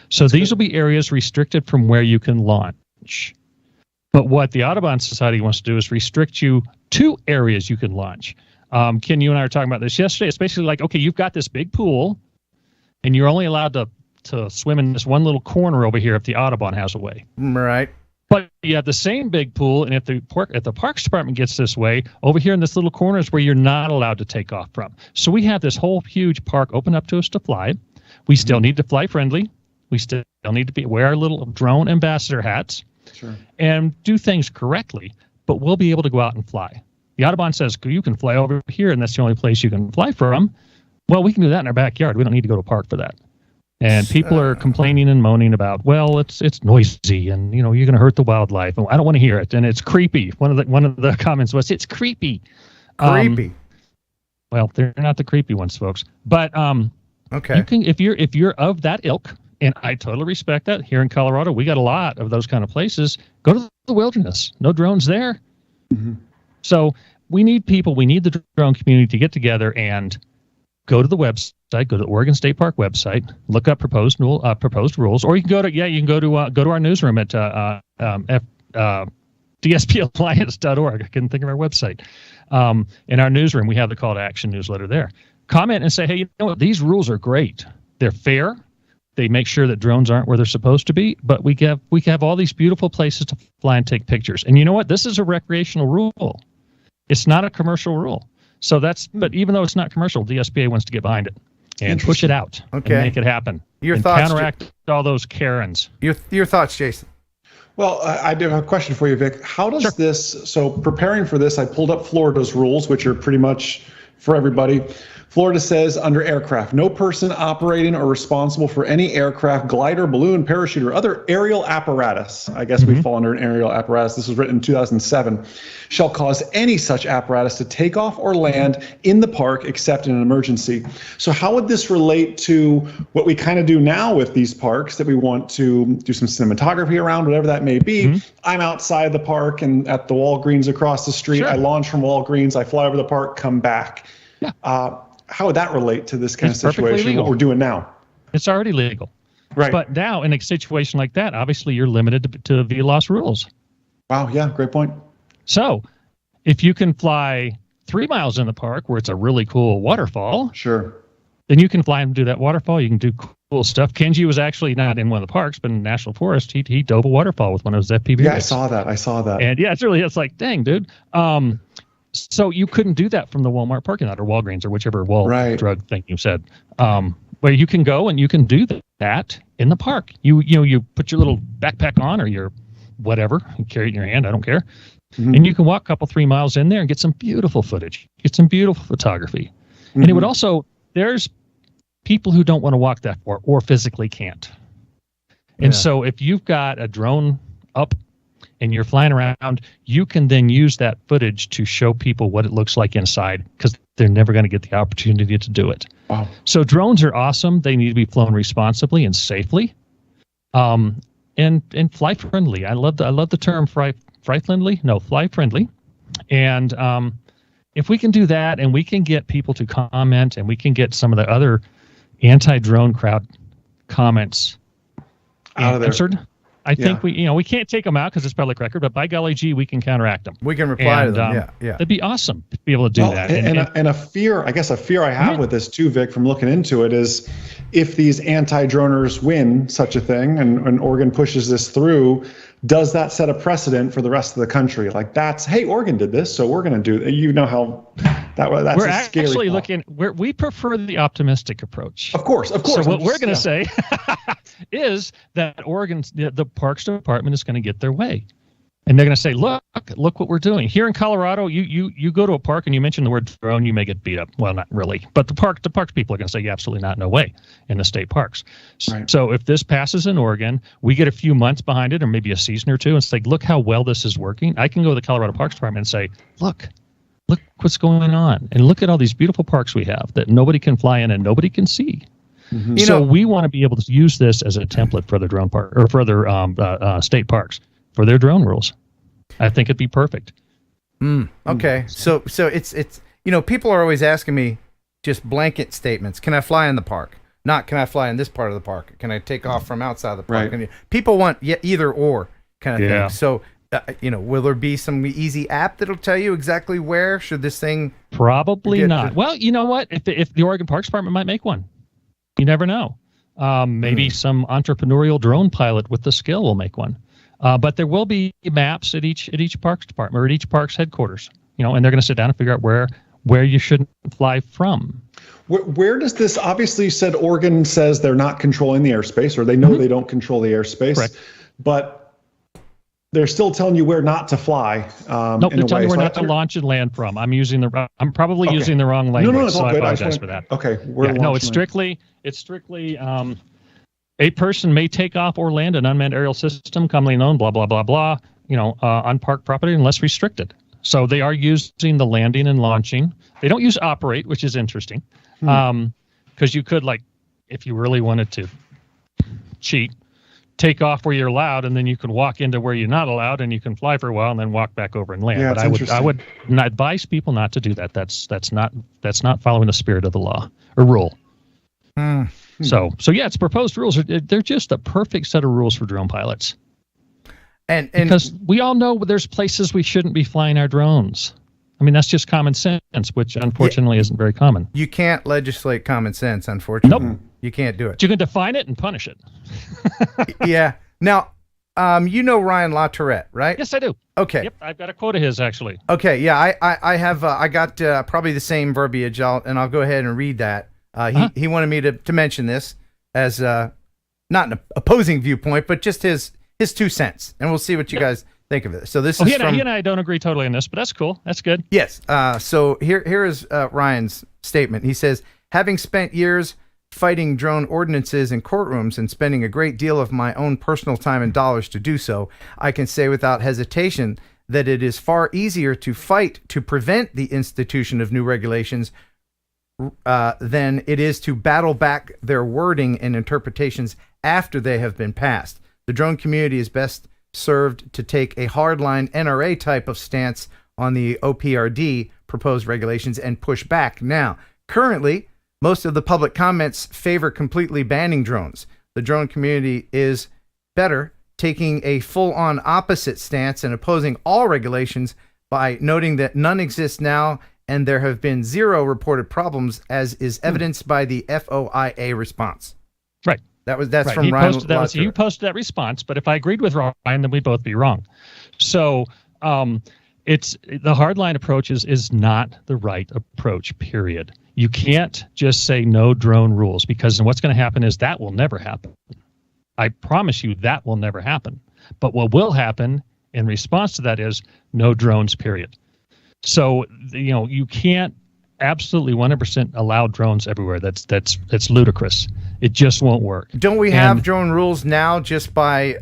So these will be areas restricted from where you can launch. But what the Audubon Society wants to do is restrict you to areas you can launch. Ken, you and I were talking about this yesterday. It's basically like, okay, you've got this big pool, and you're only allowed to swim in this one little corner over here if the Audubon has a way. Right. But you have the same big pool, and if the Parks Department gets this way, over here in this little corner is where you're not allowed to take off from. So we have this whole huge park open up to us to fly. We still need to fly friendly. We still need to wear our little drone ambassador hats and do things correctly, but we'll be able to go out and fly. The Audubon says you can fly over here, and that's the only place you can fly from. Well, we can do that in our backyard. We don't need to go to a park for that. And people are complaining and moaning about, well, it's noisy, and you're going to hurt the wildlife. And I don't want to hear it, and it's creepy. One of the comments was, it's creepy. Creepy. Well, they're not the creepy ones, folks. But okay, you can if you're of that ilk, and I totally respect that. Here in Colorado, we got a lot of those kind of places. Go to the wilderness. No drones there. Mm-hmm. So we need people. We need the drone community to get together and go to the website. Go to the Oregon State Park website. Look up proposed rules, or you can go to our newsroom at DSPalliance.org. I couldn't think of our website. In our newsroom, we have the call to action newsletter there. Comment and say, hey, you know what? These rules are great. They're fair. They make sure that drones aren't where they're supposed to be. But we have all these beautiful places to fly and take pictures. And you know what? This is a recreational rule. It's not a commercial rule. So but even though it's not commercial, DSPA wants to get behind it and push it out and make it happen. Your and thoughts, counteract all those Karens. Your thoughts, Jason. Well, I do have a question for you, Vic. How does this, so preparing for this, I pulled up Florida's rules, which are pretty much for everybody. Florida says under aircraft, no person operating or responsible for any aircraft, glider, balloon, parachute, or other aerial apparatus, I guess we fall under an aerial apparatus, this was written in 2007, shall cause any such apparatus to take off or land in the park except in an emergency. So how would this relate to what we kind of do now with these parks that we want to do some cinematography around, whatever that may be? I'm outside the park and at the Walgreens across the street. I launch from Walgreens, I fly over the park, come back. How would that relate to this kind of situation, what we're doing now? It's already legal. Right. But now, in a situation like that, obviously you're limited to VLOS rules. Wow, yeah, great point. So, if you can fly 3 miles in the park where it's a really cool waterfall, then you can fly and do that waterfall. You can do cool stuff. Kenji was actually not in one of the parks, but in the National Forest, he dove a waterfall with one of his FPV. Yeah, I saw that. And yeah, it's like, dang, dude. So you couldn't do that from the Walmart parking lot or Walgreens or whichever drug thing you said. But you can go and you can do that in the park. You put your little backpack on or your whatever, you carry it in your hand, I don't care. And you can walk a couple 3 miles in there and get some beautiful footage, get some beautiful photography. And it would also, there's people who don't want to walk that far or physically can't. And so if you've got a drone up and you're flying around, you can then use that footage to show people what it looks like inside because they're never going to get the opportunity to do it. Wow. So drones are awesome. They need to be flown responsibly and safely, and fly friendly. I love the term fly friendly. No, fly friendly. And if we can do that, and we can get people to comment, and we can get some of the other anti-drone crowd comments out of there. Answered, I think we can't take them out because it's public record, but by golly gee, we can counteract them. We can reply to them. Yeah. That'd be awesome to be able to do that. And a fear I have with this too, Vic, from looking into it is if these anti-droners win such a thing and Oregon pushes this through, does that set a precedent for the rest of the country? Like hey, Oregon did this, so we're going to do how that's we're a scary actually thought. we prefer the optimistic approach. Of course. So what we're going to say is that the Parks Department is going to get their way. And they're going to say, look what we're doing. Here in Colorado, you go to a park and you mention the word drone, you may get beat up. Well, not really. But the parks people are going to say, yeah, absolutely not, no way, in the state parks. Right. So if this passes in Oregon, we get a few months behind it or maybe a season or two and say, look how well this is working. I can go to the Colorado Parks Department and say, look what's going on. And look at all these beautiful parks we have that nobody can fly in and nobody can see. Mm-hmm. So we want to be able to use this as a template for other drone park or for other state parks for their drone rules. I think it'd be perfect. Okay. So it's people are always asking me just blanket statements. Can I fly in the park? Not can I fly in this part of the park? Can I take off from outside the park? Right. And people want either or kind of thing. So will there be some easy app that'll tell you exactly where should this thing? Probably not. Well, you know what? If the Oregon Parks Department might make one, you never know. Maybe some entrepreneurial drone pilot with the skill will make one. But there will be maps at each parks department or at each parks headquarters, and they're going to sit down and figure out where you shouldn't fly from. Where does this? Obviously, you said Oregon says they're not controlling the airspace, or they know they don't control the airspace. Correct. But they're still telling you where not to fly. Nope, they're telling you where not to launch and land from. I'm probably using the wrong language, no, so I apologize for that. Okay, it's strictly. A person may take off or land an unmanned aerial system, commonly known, blah, blah, blah, blah, on park property unless restricted. So they are using the landing and launching. They don't use operate, which is interesting. Because you could, if you really wanted to cheat, take off where you're allowed, and then you can walk into where you're not allowed, and you can fly for a while and then walk back over and land. Yeah, but I would not advise people not to do that. That's not following the spirit of the law or rule. So yeah, it's proposed rules. They're just a perfect set of rules for drone pilots. And because we all know there's places we shouldn't be flying our drones. I mean, that's just common sense, which unfortunately isn't very common. You can't legislate common sense, unfortunately. Nope. You can't do it. But you can define it and punish it. Yeah. Now, Ryan LaTourette, right? Yes, I do. Okay. Yep, I've got a quote of his, actually. Okay, yeah, I have, I got probably the same verbiage, and I'll go ahead and read that. He wanted me to mention this as not an opposing viewpoint, but just his 2 cents, and we'll see what you guys think of it. So this is he and I don't agree totally on this, but that's cool. That's good. Yes. So here is Ryan's statement. He says, having spent years fighting drone ordinances in courtrooms and spending a great deal of my own personal time and dollars to do so, I can say without hesitation that it is far easier to fight to prevent the institution of new regulations than it is to battle back their wording and interpretations after they have been passed. The drone community is best served to take a hardline NRA type of stance on the OPRD proposed regulations and push back. Now, currently, most of the public comments favor completely banning drones. The drone community is better taking a full-on opposite stance and opposing all regulations by noting that none exist now and there have been 0 reported problems, as is evidenced by the FOIA response. Right. That's right. from Ryan. You posted that response, but if I agreed with Ryan, then we'd both be wrong. So it's the hardline approach is not the right approach, period. You can't just say no drone rules, because what's going to happen is that will never happen. I promise you that will never happen. But what will happen in response to that is no drones, period. So, you can't absolutely 100% allow drones everywhere. That's ludicrous. It just won't work. Don't we have drone rules now just by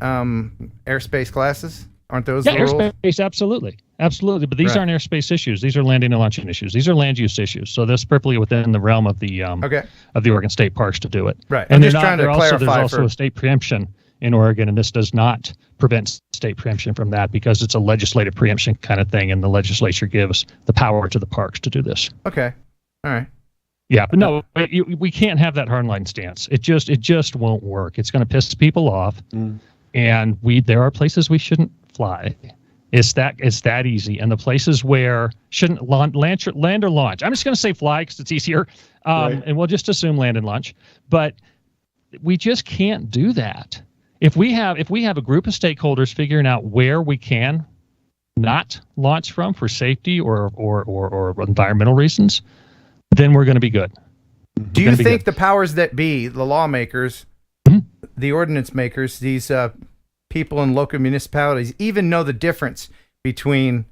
airspace classes? Aren't those the rules? Airspace, absolutely. But these aren't airspace issues. These are landing and launching issues. These are land use issues. So that's perfectly within the realm of the of the Oregon State Parks to do it. Right. And I'm just trying to clarify. There's also a state preemption in Oregon, and this does not prevent state preemption from that, because it's a legislative preemption kind of thing, and the legislature gives the power to the parks to do this. Okay. All right. Yeah, but no, we can't have that hardline stance. It just won't work. It's going to piss people off, and there are places we shouldn't fly. It's that easy. And the places where shouldn't land or launch. I'm just going to say fly because it's easier, and we'll just assume land and launch. But we just can't do that. If we have a group of stakeholders figuring out where we can not launch from for safety or environmental reasons, then we're going to be good. Do you think the powers that be, the lawmakers, the ordinance makers, these people in local municipalities even know the difference between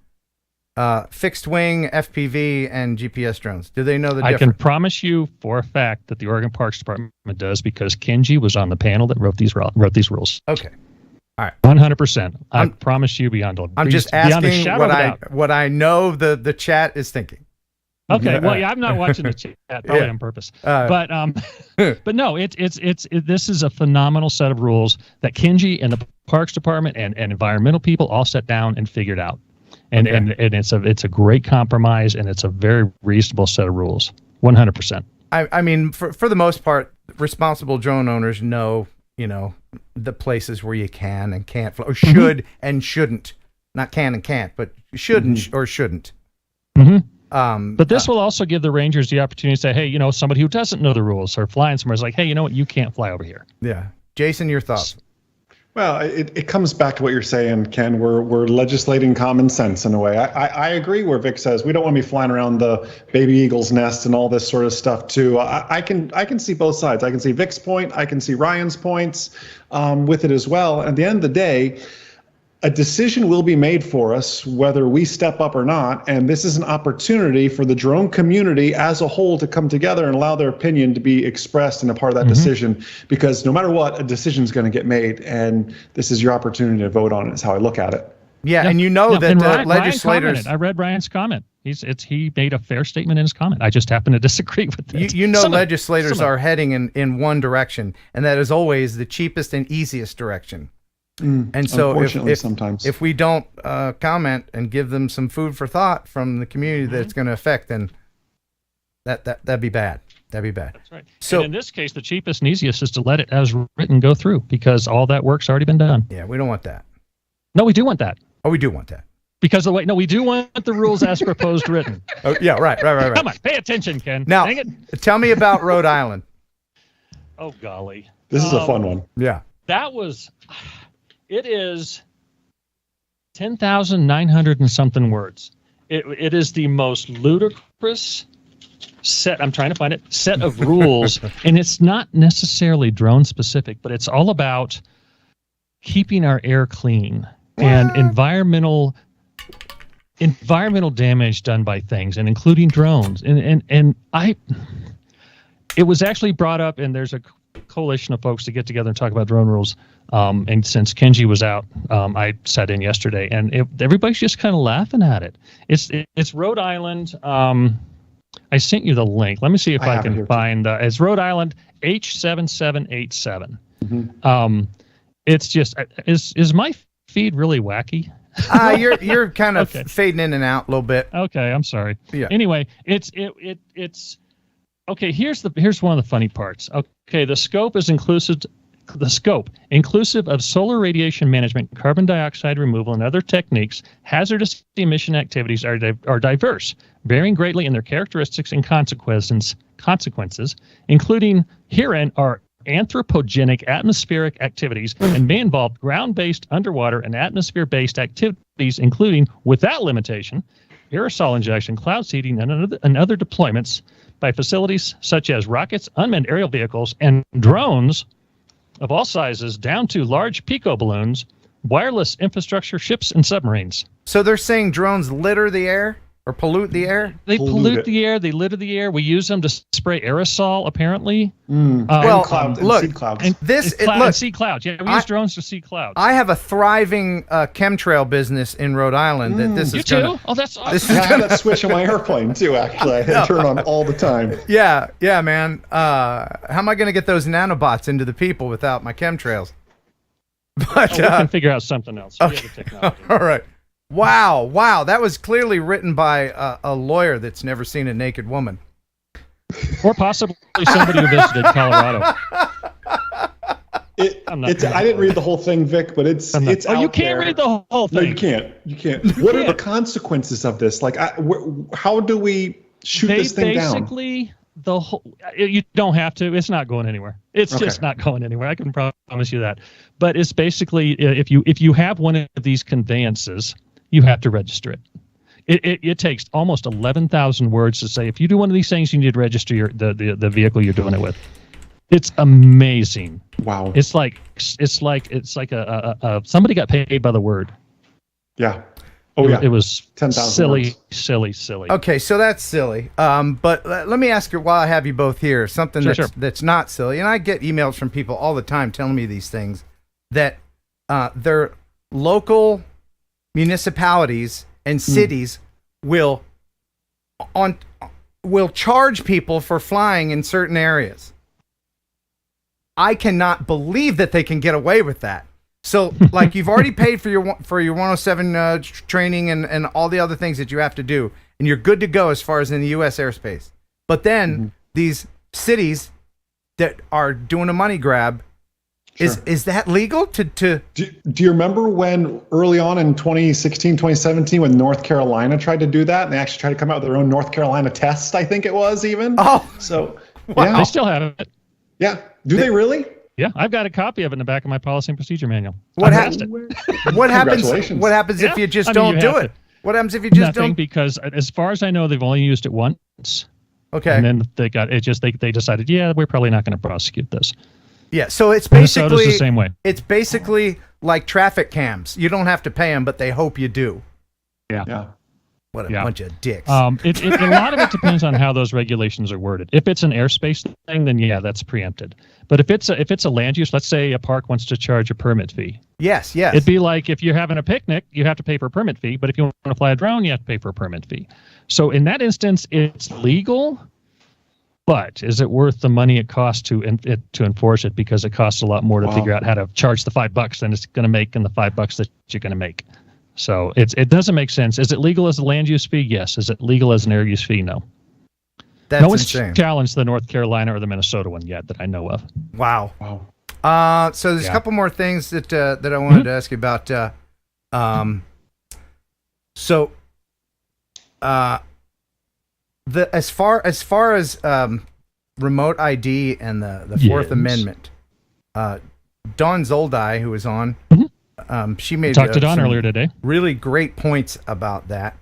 fixed wing, FPV, and GPS drones? Do they know the difference? I can promise you for a fact that the Oregon Parks Department does, because Kenji was on the panel that wrote these rules. Okay. All right. 100%. I promise you beyond a I'm just asking what I know the chat is thinking. Okay. Well, yeah, I'm not watching the chat probably on purpose. But no, this is a phenomenal set of rules that Kenji and the Parks Department and environmental people all sat down and figured out. And it's a great compromise, and it's a very reasonable set of rules. 100%. I mean, for the most part, responsible drone owners know, the places where you can and can't fly, or should and shouldn't. Not can and can't, but should or shouldn't. But this will also give the rangers the opportunity to say, hey, somebody who doesn't know the rules or flying somewhere is like, hey, you know what, you can't fly over here. Yeah. Jason, your thoughts? Well, it comes back to what you're saying, Ken. We're legislating common sense in a way. I agree where Vic says we don't want to be flying around the baby eagle's nest and all this sort of stuff too. I can see both sides. I can see Vic's point. I can see Ryan's points with it as well. At the end of the day, a decision will be made for us whether we step up or not, and this is an opportunity for the drone community as a whole to come together and allow their opinion to be expressed and a part of that decision, because no matter what, a decision is going to get made, and this is your opportunity to vote on it, is how I look at it. Yeah, and that legislators... I read Ryan's comment. He made a fair statement in his comment. I just happen to disagree with it. Legislators are heading in one direction, and that is always the cheapest and easiest direction. And so if we don't comment and give them some food for thought from the community that it's going to affect, then that'd be bad. That'd be bad. That's right. So and in this case, the cheapest and easiest is to let it as written go through, because all that work's already been done. Yeah, we don't want that. No, we do want that. Oh, we do want that. Because we do want the rules as proposed written. Oh, yeah, right. Come on, pay attention, Ken. Now, tell me about Rhode Island. Oh, golly. This is a fun one. Yeah. It is 10,900 and something words. It is the most ludicrous set. I'm trying to find it. Set of rules, and it's not necessarily drone specific, but it's all about keeping our air clean and environmental damage done by things, and including drones. It was actually brought up, and there's a coalition of folks to get together and talk about drone rules. And since Kenji was out, I sat in yesterday, and everybody's just kind of laughing at it. It's Rhode Island. I sent you the link. Let me see if I can find. It's Rhode Island H7787. It's just is my feed really wacky? You're kind of fading in and out a little bit. Okay, I'm sorry. Yeah. Anyway, it's okay. Here's one of the funny parts. Okay, the scope is inclusive of solar radiation management, carbon dioxide removal, and other techniques. Hazardous emission activities are diverse, varying greatly in their characteristics and consequences, including herein are anthropogenic atmospheric activities and may involve ground-based, underwater, and atmosphere-based activities, including, without limitation, aerosol injection, cloud seeding, and other deployments by facilities such as rockets, unmanned aerial vehicles, and drones of all sizes, down to large pico balloons, wireless infrastructure, ships, and submarines. So they're saying drones litter the air or pollute the air? They pollute the air. They litter the air. We use them to spray aerosol, apparently. Seed clouds. And sea clouds. Yeah, we use drones to see clouds. I have a thriving chemtrail business in Rhode Island. You too? Oh, that's awesome. I have that switch on my airplane too. Actually, I turn on all the time. Yeah, man. How am I going to get those nanobots into the people without my chemtrails? But we can figure out something else. Okay. All right. Wow. That was clearly written by a lawyer that's never seen a naked woman. Or possibly somebody who visited Colorado. I didn't read the whole thing, Vic, but it's out you can't read the whole thing. No, you can't. What are the consequences of this? Like, how do we shoot this thing down? Basically, you don't have to. It's not going anywhere. It's just not going anywhere. I can promise you that. But it's basically, if you have one of these conveyances, you have to register it. It takes almost 11,000 words to say, if you do one of these things, you need to register the vehicle you're doing it with. It's amazing. Wow. It's like a somebody got paid by the word. Yeah. Oh yeah. It was 10,000 silly. Okay, so that's silly. But let me ask you while I have you both here, something that's not silly. And I get emails from people all the time telling me these things, that their local municipalities and cities will charge people for flying in certain areas. I cannot believe that they can get away with that. So, like, you've already paid for your 107 training and all the other things that you have to do, and you're good to go as far as in the U.S. airspace. But then these cities that are doing a money grab, is that legal? Do you remember when early on in 2016, 2017, when North Carolina tried to do that, and they actually tried to come out with their own North Carolina test, I think it was even? Oh. So, wow. yeah. They still have it. Yeah. Do they really? Yeah, I've got a copy of it in the back of my policy and procedure manual. What happens if you just don't do it? What happens if you just don't? Because as far as I know, they've only used it once. Okay. And then they decided, we're probably not going to prosecute this. Yeah, so it's Minnesota's basically the same way. It's basically like traffic cams. You don't have to pay them, but they hope you do. Yeah. What a bunch of dicks. A lot of it depends on how those regulations are worded. If it's an airspace thing, then that's preempted. But if it's a land use, let's say a park wants to charge a permit fee. Yes. It'd be like if you're having a picnic, you have to pay for a permit fee. But if you want to fly a drone, you have to pay for a permit fee. So in that instance, it's legal. But is it worth the money it costs to enforce it? Because it costs a lot more to figure out how to charge the $5 than it's going to make in the $5 that you're going to make. So it doesn't make sense. Is it legal as a land use fee? Yes. Is it legal as an air use fee? No. That's one's insane. Challenged the North Carolina or the Minnesota one yet that I know of. Wow. So there's a couple more things that I wanted to ask you about. As far as remote ID and the Fourth Amendment, Dawn Zoldi, who was on, she made talked to Dawn earlier today. Really great points about that.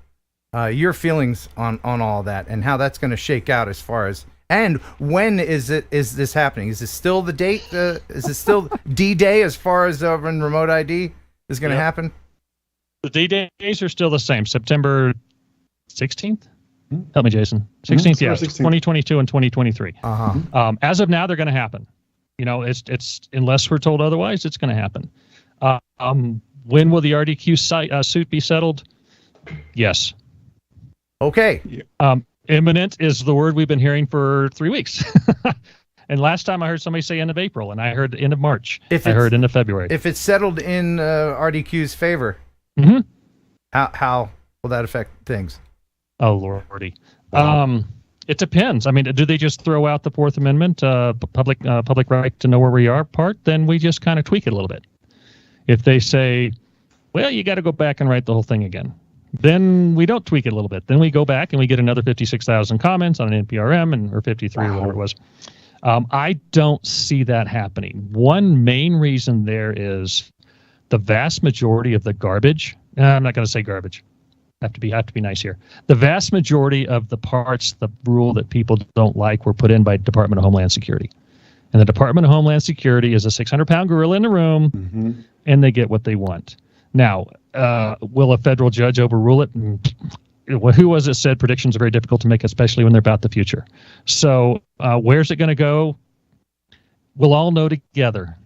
Your feelings on all that and how that's going to shake out as far as, and when is this happening? Is this still the date? Is it still D-Day as far as when remote ID is going to happen? The D-Days are still the same. September 16th? Help me, Jason. 16th, 2022 and 2023. As of now, they're going to happen. It's unless we're told otherwise, it's going to happen. When will the RDQ suit be settled? Yes. Okay. Imminent is the word we've been hearing for 3 weeks. And last time I heard somebody say end of April, and I heard end of March. I heard end of February. If it's settled in RDQ's favor, how will that affect things? Oh, Lordy. It depends. I mean, do they just throw out the Fourth Amendment, public right to know where we are part? Then we just kind of tweak it a little bit. If they say, well, you got to go back and write the whole thing again, then we don't tweak it a little bit. Then we go back and we get another 56,000 comments on an NPRM or 53 or whatever it was. I don't see that happening. One main reason there is the vast majority of the garbage. I'm not going to say garbage. I have to be nice here. The vast majority of the parts, the rule that people don't like, were put in by Department of Homeland Security. And the Department of Homeland Security is a 600-pound gorilla in the room, and they get what they want. Now, will a federal judge overrule it? Who was it said predictions are very difficult to make, especially when they're about the future? So where's it going to go? We'll all know together.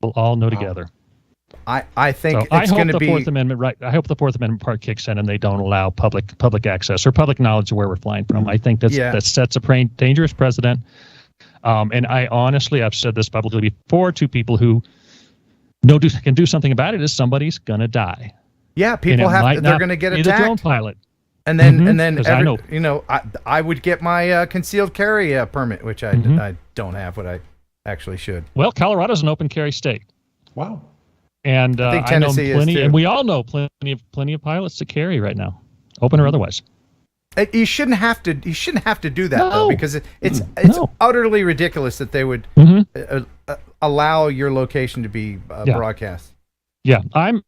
Together. I think so. I hope the Fourth Amendment I hope the Fourth Amendment part kicks in and they don't allow public access or public knowledge of where we're flying from. I think that sets a dangerous precedent. And I've said this publicly before to people who can do something about it, is somebody's gonna die. Yeah, people they're gonna get attacked. The drone pilot. And then I would get my concealed carry permit, which I don't have, what I actually should. Well, Colorado's an open carry state. Wow. And I think Tennessee I know plenty, is too. And we all know plenty of pilots to carry right now, open or otherwise. You shouldn't have to do that though, because it's utterly ridiculous that they would allow your location to be broadcast. Yeah, and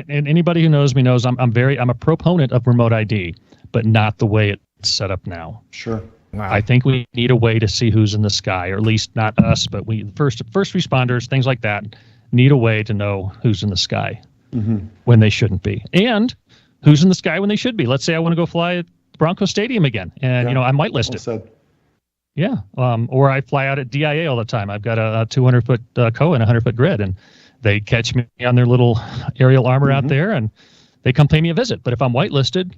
anybody who knows me knows I'm a proponent of remote ID, but not the way it's set up now. Sure. Wow. I think we need a way to see who's in the sky, or at least not us, but we first responders, things like that, need a way to know who's in the sky when they shouldn't be, and who's in the sky when they should be. Let's say I want to go fly at Bronco Stadium again, and I'm whitelisted. Yeah, or I fly out at DIA all the time. I've got a 200-foot COA and a 100-foot grid, and they catch me on their little aerial armor out there, and they come pay me a visit. But if I'm whitelisted,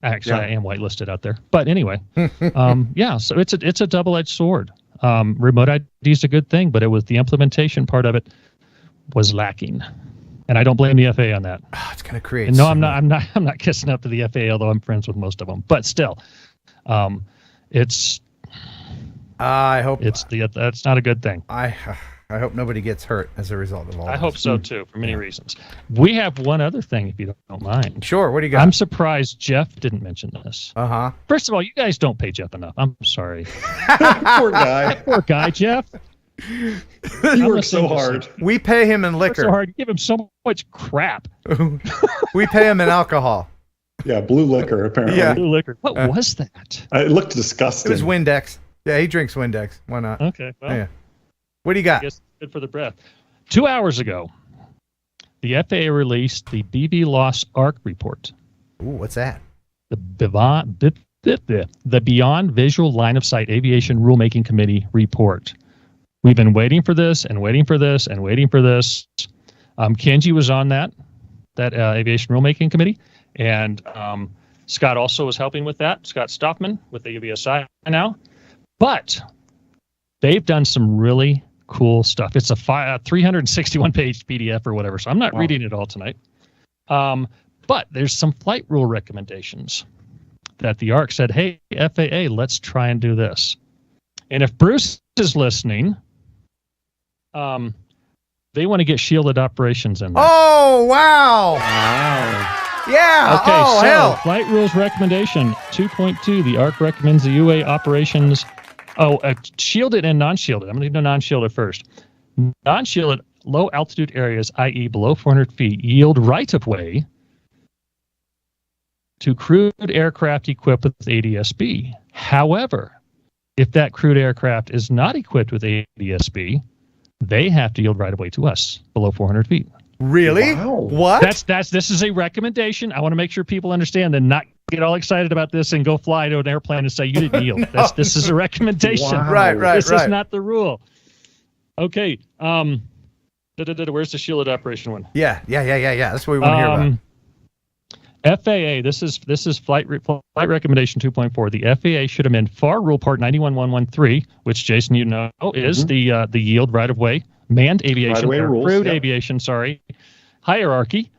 actually I am whitelisted out there. But anyway, so it's a double-edged sword. Remote ID is a good thing, but it was the implementation part of it was lacking, and I don't blame the FAA on that. It's going to create. And no, I'm not kissing up to the FAA, although I'm friends with most of them. But still, it's. I hope that's not a good thing. I hope nobody gets hurt as a result of all this. I hope so too, for many reasons. We have one other thing, if you don't mind. Sure. What do you got? I'm surprised Jeff didn't mention this. First of all, you guys don't pay Jeff enough. I'm sorry. Poor guy. Poor guy, Jeff. He works so hard. We pay him in liquor. So hard. You give him so much crap. We pay him in alcohol. Yeah, blue liquor apparently. Yeah. Blue liquor. What was that? It looked disgusting. It was Windex. Yeah, he drinks Windex. Why not? Okay. Well, yeah. What do you got? I guess it's good for the breath. 2 hours ago, the FAA released the BB loss ARC report. Ooh, what's that? The Beyond Visual Line of Sight Aviation Rulemaking Committee report. We've been waiting for this and waiting for this and waiting for this. Kenji was on that Aviation Rulemaking Committee, and Scott also was helping with that. Scott Stoffman with the UVSI now. But they've done some really cool stuff. It's a 361-page PDF or whatever, so I'm not reading it all tonight. But there's some flight rule recommendations that the ARC said, hey, FAA, let's try and do this. And if Bruce is listening, they want to get shielded operations in there. Oh, wow. Yeah. Okay, hell. Flight Rules Recommendation 2.2, the ARC recommends the UA operations. Shielded and non-shielded. I'm going to do non-shielded first. Non-shielded low-altitude areas, i.e. below 400 feet, yield right-of-way to crewed aircraft equipped with ADS-B. However, if that crewed aircraft is not equipped with ADS-B, they have to yield right-of-way to us below 400 feet. Really? Wow. What? This is a recommendation. I want to make sure people understand and not get all excited about this and go fly to an airplane and say you didn't yield. This is a recommendation. Wow. Right. This is not the rule. Okay. Where's the shielded operation one? Yeah. That's what we want to hear about. FAA, this is flight recommendation 2.4. The FAA should amend FAR Rule Part 91.113, which Jason, you know, is the yield right of way, manned aviation, crewed aviation, hierarchy.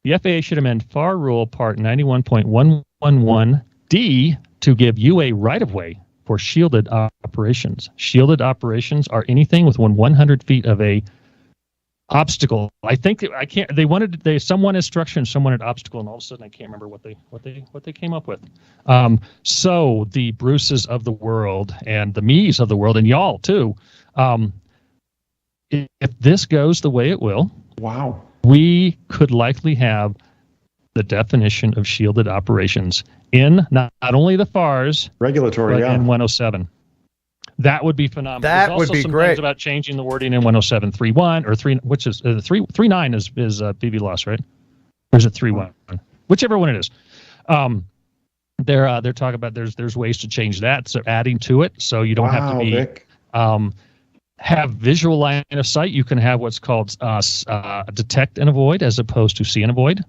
The FAA should amend FAR Rule Part 91.111D to give UA right of way for shielded operations. Shielded operations are anything with 100 feet of a obstacle. I think someone had structure and someone had obstacle, and all of a sudden I can't remember what they came up with. So the Bruces of the world and the me's of the world and y'all too. If this goes the way it will, wow, we could likely have the definition of shielded operations in not only the FARs regulatory, but in 107. That would be phenomenal. That would be some great. Things about changing the wording in 107.3.1 or 3, which is 3.9 is BB loss, right? Or is it 3.1? Whichever one it is. They're talking about there's ways to change that, so adding to it, so you don't have to be have visual line of sight. You can have what's called detect and avoid as opposed to see and avoid.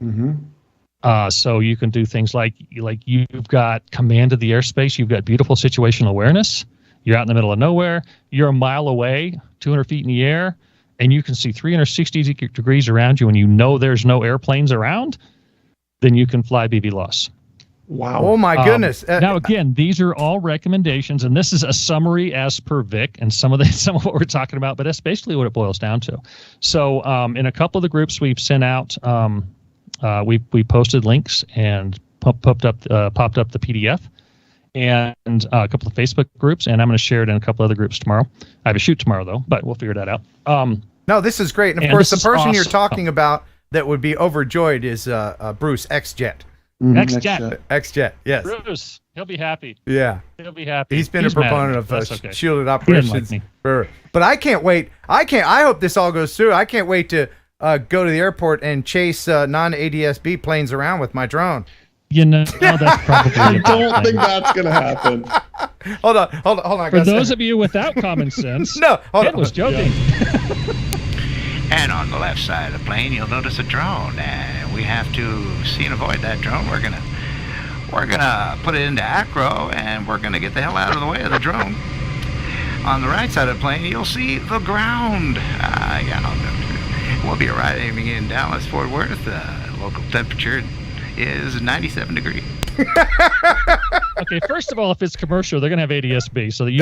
So you can do things like you've got command of the airspace, you've got beautiful situational awareness. You're out in the middle of nowhere. You're a mile away, 200 feet in the air, and you can see 360 degrees around you, and you know there's no airplanes around. Then you can fly BB loss. Wow! Oh my goodness! Now again, these are all recommendations, and this is a summary as per Vic and some of what we're talking about. But that's basically what it boils down to. So in a couple of the groups we've sent out, we posted links and popped up the PDF. And a couple of Facebook groups, and I'm going to share it in a couple other groups tomorrow. I have a shoot tomorrow, though, but we'll figure that out. No, this is great. And of course, the person you're talking about that would be overjoyed is Bruce XJet. X-Jet, yes. Bruce, he'll be happy. Yeah. He'll be happy. He's been a proponent of okay. shielded operations. But I can't wait. I hope this all goes through. I can't wait to go to the airport and chase non-ADS-B planes around with my drone. That's probably. I don't think that's going to happen. Hold on. For those of you without common sense, Ken was joking. And on the left side of the plane, you'll notice a drone, and we have to see and avoid that drone. We're gonna put it into acro, and we're gonna get the hell out of the way of the drone. On the right side of the plane, you'll see the ground. We'll be arriving in Dallas, Fort Worth. Local temperature is 97 degrees. Okay, first of all, if it's commercial, they're gonna have ADS-B, so the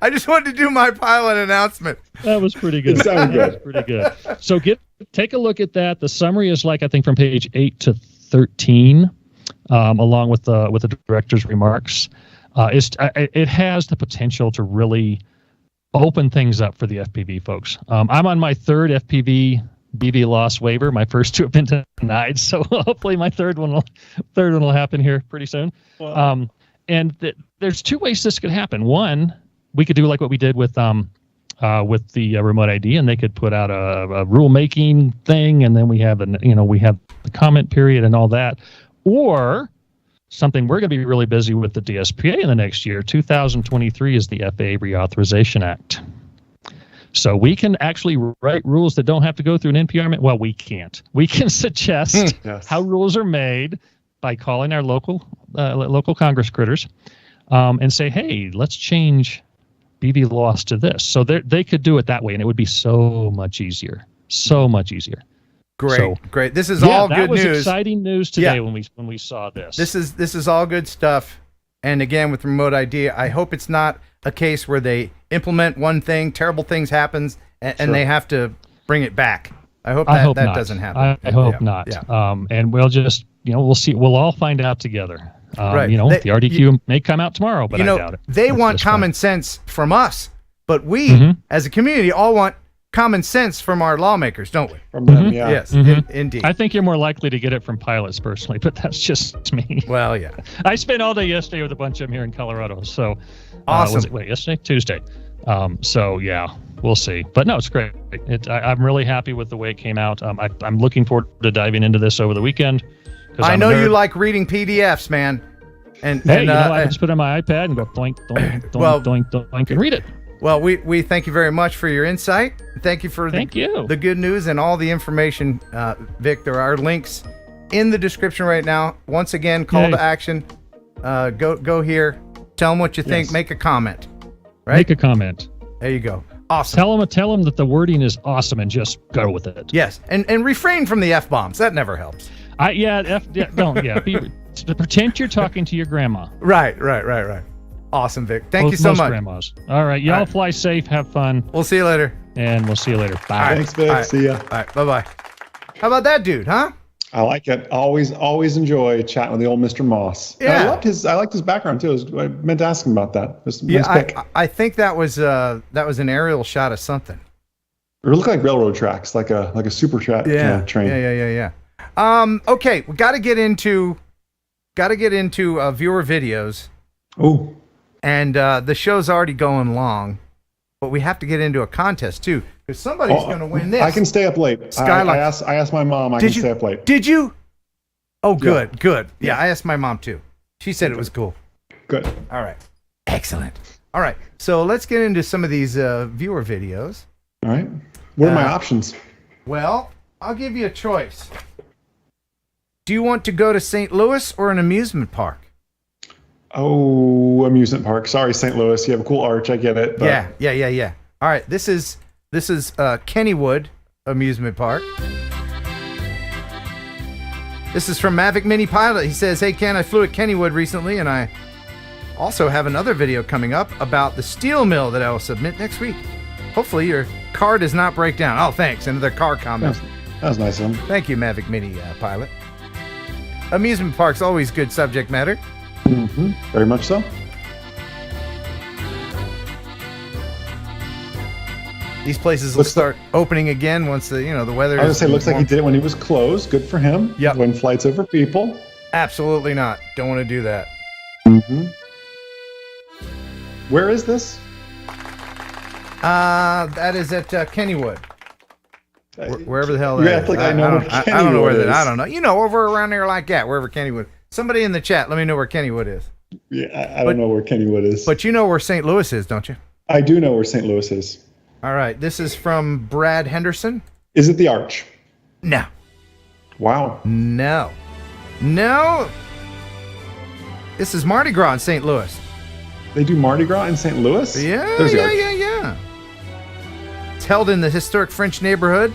I just wanted to do my pilot announcement. That was pretty good. It sounded good. That was pretty good. So take a look at that. The summary is I think from page 8 to 13, along with the director's remarks. It has the potential to really open things up for the FPV folks. I'm on my third FPV BV loss waiver. My first two have been denied, so hopefully my third one will happen here pretty soon. Wow. There's two ways this could happen. One, we could do like what we did with the remote ID, and they could put out a rulemaking thing, and then we have the comment period and all that. Or something we're going to be really busy with the DSPA in the next year. 2023 is the FAA Reauthorization Act. So we can actually write rules that don't have to go through an NPR. Well, we can't. We can suggest how rules are made by calling our local Congress critters and say, hey, let's change BV loss to this. So they could do it that way, and it would be so much easier. So much easier. Great. This is all good news. That was exciting news today when we saw this. This is all good stuff. And again, with remote ID, I hope it's not a case where they implement one thing, terrible things happens, and they have to bring it back. I hope that doesn't happen. I hope not. Yeah. And we'll just, we'll see. We'll all find out together. Right. The RDQ may come out tomorrow, but I doubt it. They want common sense from us, but we, as a community, all want common sense from our lawmakers, don't we? From them, yeah. Yes, indeed. I think you're more likely to get it from pilots personally, but that's just me. Well, yeah. I spent all day yesterday with a bunch of them here in Colorado. So, awesome. Yesterday? Tuesday. So yeah, we'll see. But no, it's great. I'm really happy with the way it came out. I'm looking forward to diving into this over the weekend. I know you like reading PDFs, man. And I can just put it on my iPad and go doink, doink, doink, doink, and read it. Well, we thank you very much for your insight. Thank you for the good news and all the information, Vic. There are links in the description right now. Once again, call to action. Go here. Tell them what you think. Make a comment. Right? Make a comment. There you go. Awesome. Tell them that the wording is awesome and just go with it. Yes, and refrain from the F-bombs. That never helps. Pretend you're talking to your grandma. Right. Awesome, Vic. Thank you so much. Grandmas. All right. Y'all fly safe. Have fun. We'll see you later. And we'll see you later. Bye. Thanks, Vic. Right. See ya. All right. Bye-bye. How about that dude, huh? I like it. Always enjoy chatting with the old Mr. Moss. Yeah. And I liked his background too. I meant to ask him about that. I think that was an aerial shot of something. It looked like railroad tracks, like a super train. Yeah. Okay, we got to get into viewer videos. Oh. And the show's already going long, but we have to get into a contest too, because somebody's going to win this. I can stay up late. I asked my mom. I can stay up late. Did you? Oh, good. Yeah, I asked my mom too. She said it was cool. Good. All right. Excellent. All right. So let's get into some of these viewer videos. All right. What are my options? Well, I'll give you a choice. Do you want to go to St. Louis or an amusement park? Oh, amusement park. Sorry, St. Louis. You have a cool arch. I get it. But... Yeah. All right. This is Kennywood Amusement Park. This is from Mavic Mini Pilot. He says, "Hey Ken, I flew at Kennywood recently, and I also have another video coming up about the steel mill that I will submit next week. Hopefully your car does not break down." Oh, thanks. Another car comment. That was nice of him. Thank you, Mavic Mini Pilot. Amusement park's always good subject matter. Mm-hmm. Very much so. These places will start opening again once the weather. I was gonna say, looks like he did it when he was closed. Good for him. Yep. When flights over people. Absolutely not. Don't want to do that. Mm-hmm. Where is this? That is at Kennywood. Wherever the hell that You is. act like I know where I don't know where Kennywood that. I is. don't know. Over around there like that, wherever Kennywood. Somebody in the chat, let me know where Kennywood is. Yeah, I don't know where Kennywood is. But you know where St. Louis is, don't you? I do know where St. Louis is. All right. This is from Brad Henderson. Is it the Arch? No. Wow. No. This is Mardi Gras in St. Louis. They do Mardi Gras in St. Louis? Yeah, There's the Arch. yeah. It's held in the historic French neighborhood.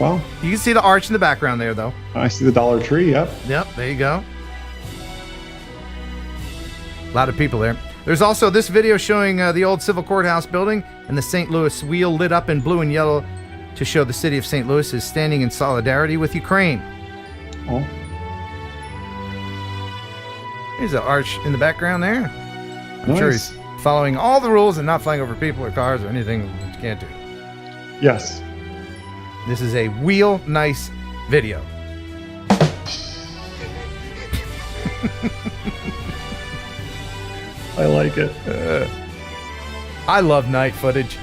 Wow. You can see the arch in the background there, though. I see the Dollar Tree, yep. Yep, there you go. A lot of people there. There's also this video showing the old civil courthouse building and the St. Louis wheel lit up in blue and yellow to show the city of St. Louis is standing in solidarity with Ukraine. Oh. There's an arch in the background there. I'm sure Nice. he's following all the rules and not flying over people or cars or anything that you can't do. Yes. This is a real nice video. I like it. I love night footage.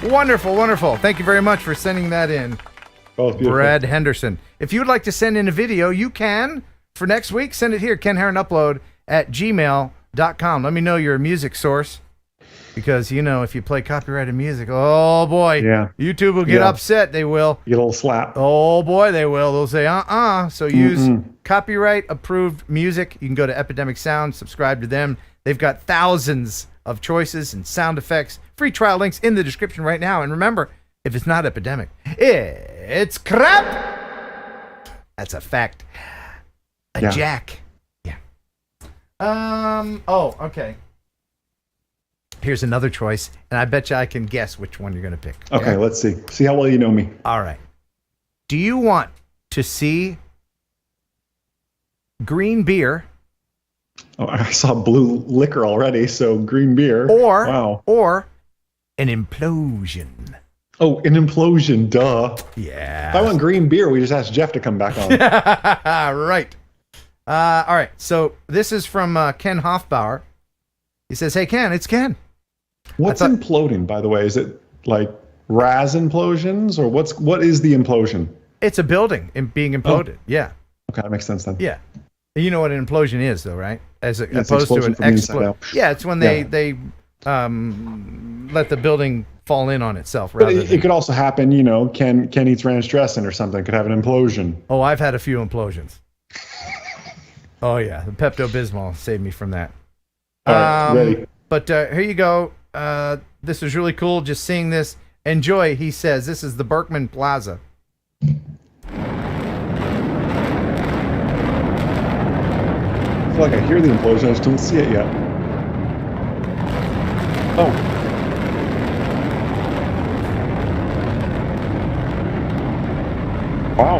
Wonderful, wonderful. Thank you very much for sending that in. Both beautiful. Brad Henderson. If you'd like to send in a video, you can. For next week, send it here, Ken Heron Upload at gmail.com. Let me know your music source. Because, if you play copyrighted music, oh boy, Yeah. YouTube will get upset. They will. You get a little slap. Oh boy, they will. They'll say, So use copyright approved music. You can go to Epidemic Sound, subscribe to them. They've got thousands of choices and sound effects. Free trial links in the description right now. And remember, if it's not Epidemic, it's crap. That's a fact. Yeah. Jack. Yeah. Oh, okay. Here's another choice, and I bet you I can guess which one you're going to pick. Okay, let's see. See how well you know me. All right. Do you want to see green beer? Oh, I saw blue liquor already, so green beer. Or an implosion? Oh, an implosion, duh. Yeah. If I want green beer, we just ask Jeff to come back on. Right. All right. So this is from Ken Hoffbauer. He says, "Hey, Ken, it's Ken. What's imploding, by the way? Is it like RAS implosions, or what is the implosion? It's a building being imploded. Yeah. Okay, that makes sense then. Yeah. You know what an implosion is, though, right? As It's opposed to explosion an from the inside explosion. out. Yeah, it's when they let the building fall in on itself. But Rather it could also happen, Ken eats ranch dressing or something. Could have an implosion. Oh, I've had a few implosions. Oh yeah, the Pepto-Bismol saved me from that. All right, ready. But here you go. This is really cool. Just seeing this. Enjoy, he says. This is the Berkman Plaza. I feel like I hear the implosion. I just don't see it yet. Oh. Wow.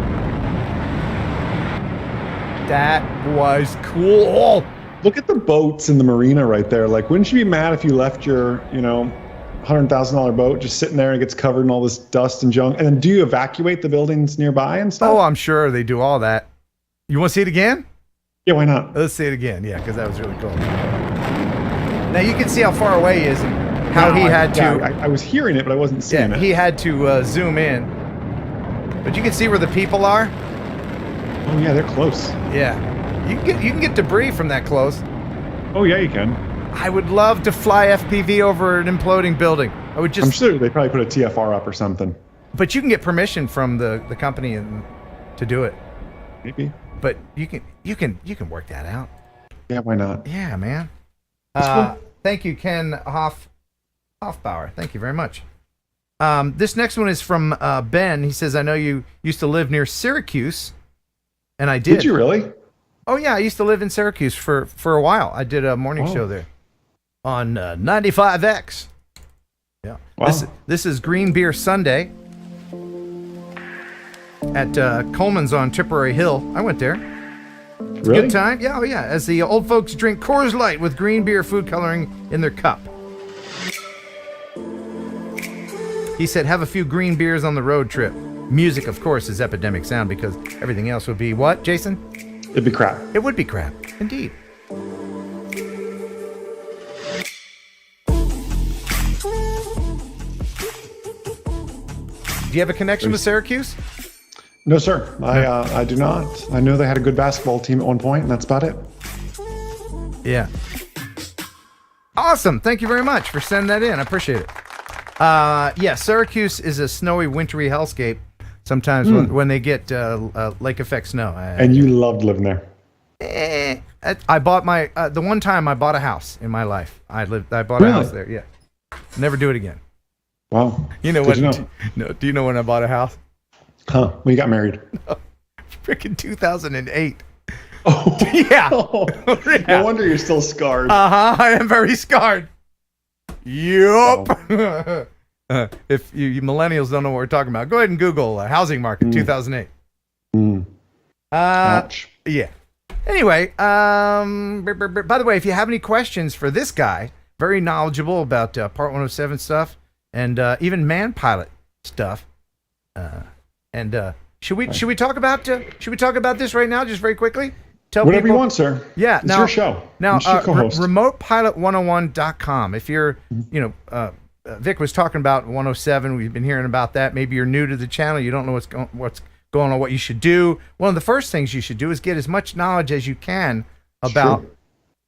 That was cool. Look at the boats in the marina right there. Like, wouldn't you be mad if you left your, $100,000 boat just sitting there and it gets covered in all this dust and junk? And then do you evacuate the buildings nearby and stuff? Oh, I'm sure they do all that. You want to see it again? Yeah, why not? Let's see it again. Yeah, because that was really cool. Now you can see how far away he is and how he had to. I was hearing it, but I wasn't seeing it. He had to zoom in. But you can see where the people are. Oh yeah, they're close. Yeah, you can get debris from that close. Oh yeah, you can. I would love to fly FPV over an imploding building. I would just. I'm sure they probably put a TFR up or something. But you can get permission from the company to do it. Maybe. But you can work that out. Yeah, why not? Yeah, man. Thank you, Ken Hoffbauer. Thank you very much. This next one is from Ben. He says, "I know you used to live near Syracuse." And I did. Did you really? Oh yeah, I used to live in Syracuse for a while. I did a morning show there on 95X. Yeah. Wow. This is Green Beer Sunday at Coleman's on Tipperary Hill. I went there. Really? Good time? Yeah, oh yeah. As the old folks drink Coors Light with green beer food coloring in their cup. He said, have a few green beers on the road trip. Music, of course, is epidemic sound because everything else would be what, Jason? It'd be crap. It would be crap, indeed. Do you have a connection with Syracuse? No, sir. I do not. I know they had a good basketball team at one point, and that's about it. Yeah. Awesome. Thank you very much for sending that in. I appreciate it. Yeah, Syracuse is a snowy, wintry hellscape sometimes when they get lake effect snow. And you loved living there. I bought the one time I bought a house in my life. I bought a house there. Yeah. Never do it again. Wow. You know what? No, do you know when I bought a house? Huh. When you got married? No. Freaking 2008. Oh. Yeah. Yeah. No wonder you're still scarred. I am very scarred. Yup. Oh. If you millennials don't know what we're talking about, go ahead and Google housing market 2008. Ouch. Yeah. Anyway, by the way, if you have any questions for this guy, very knowledgeable about Part 107 stuff and even man pilot stuff. Should we talk about this right now, just very quickly? Tell Whatever people, you want, sir. Yeah, it's your show. Now, co-host. remotepilot101.com. If you're, Vic was talking about 107. We've been hearing about that. Maybe you're new to the channel. You don't know what's going on, what you should do. One of the first things you should do is get as much knowledge as you can about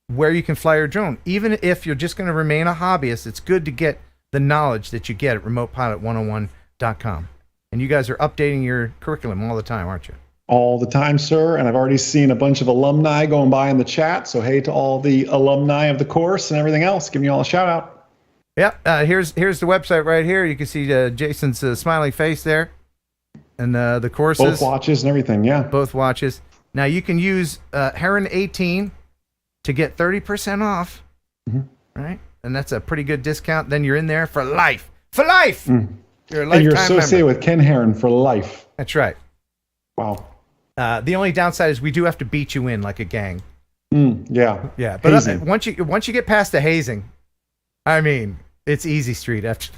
where you can fly your drone. Even if you're just going to remain a hobbyist, it's good to get the knowledge that you get at remotepilot101.com. And you guys are updating your curriculum all the time, aren't you? All the time, sir. And I've already seen a bunch of alumni going by in the chat. So hey to all the alumni of the course and everything else. Giving you all a shout out. Yeah. Here's the website right here. You can see Jason's smiling face there. And the courses. Both watches and everything, yeah. Both watches. Now you can use Heron 18 to get 30% off. Right? And that's a pretty good discount. Then you're in there for life. For life! You're a lifetime and you're associated member with Ken Heron for life. That's right. Wow. The only downside is we do have to beat you in like a gang. Yeah. Yeah. But once you get past the hazing, I mean, it's easy street after.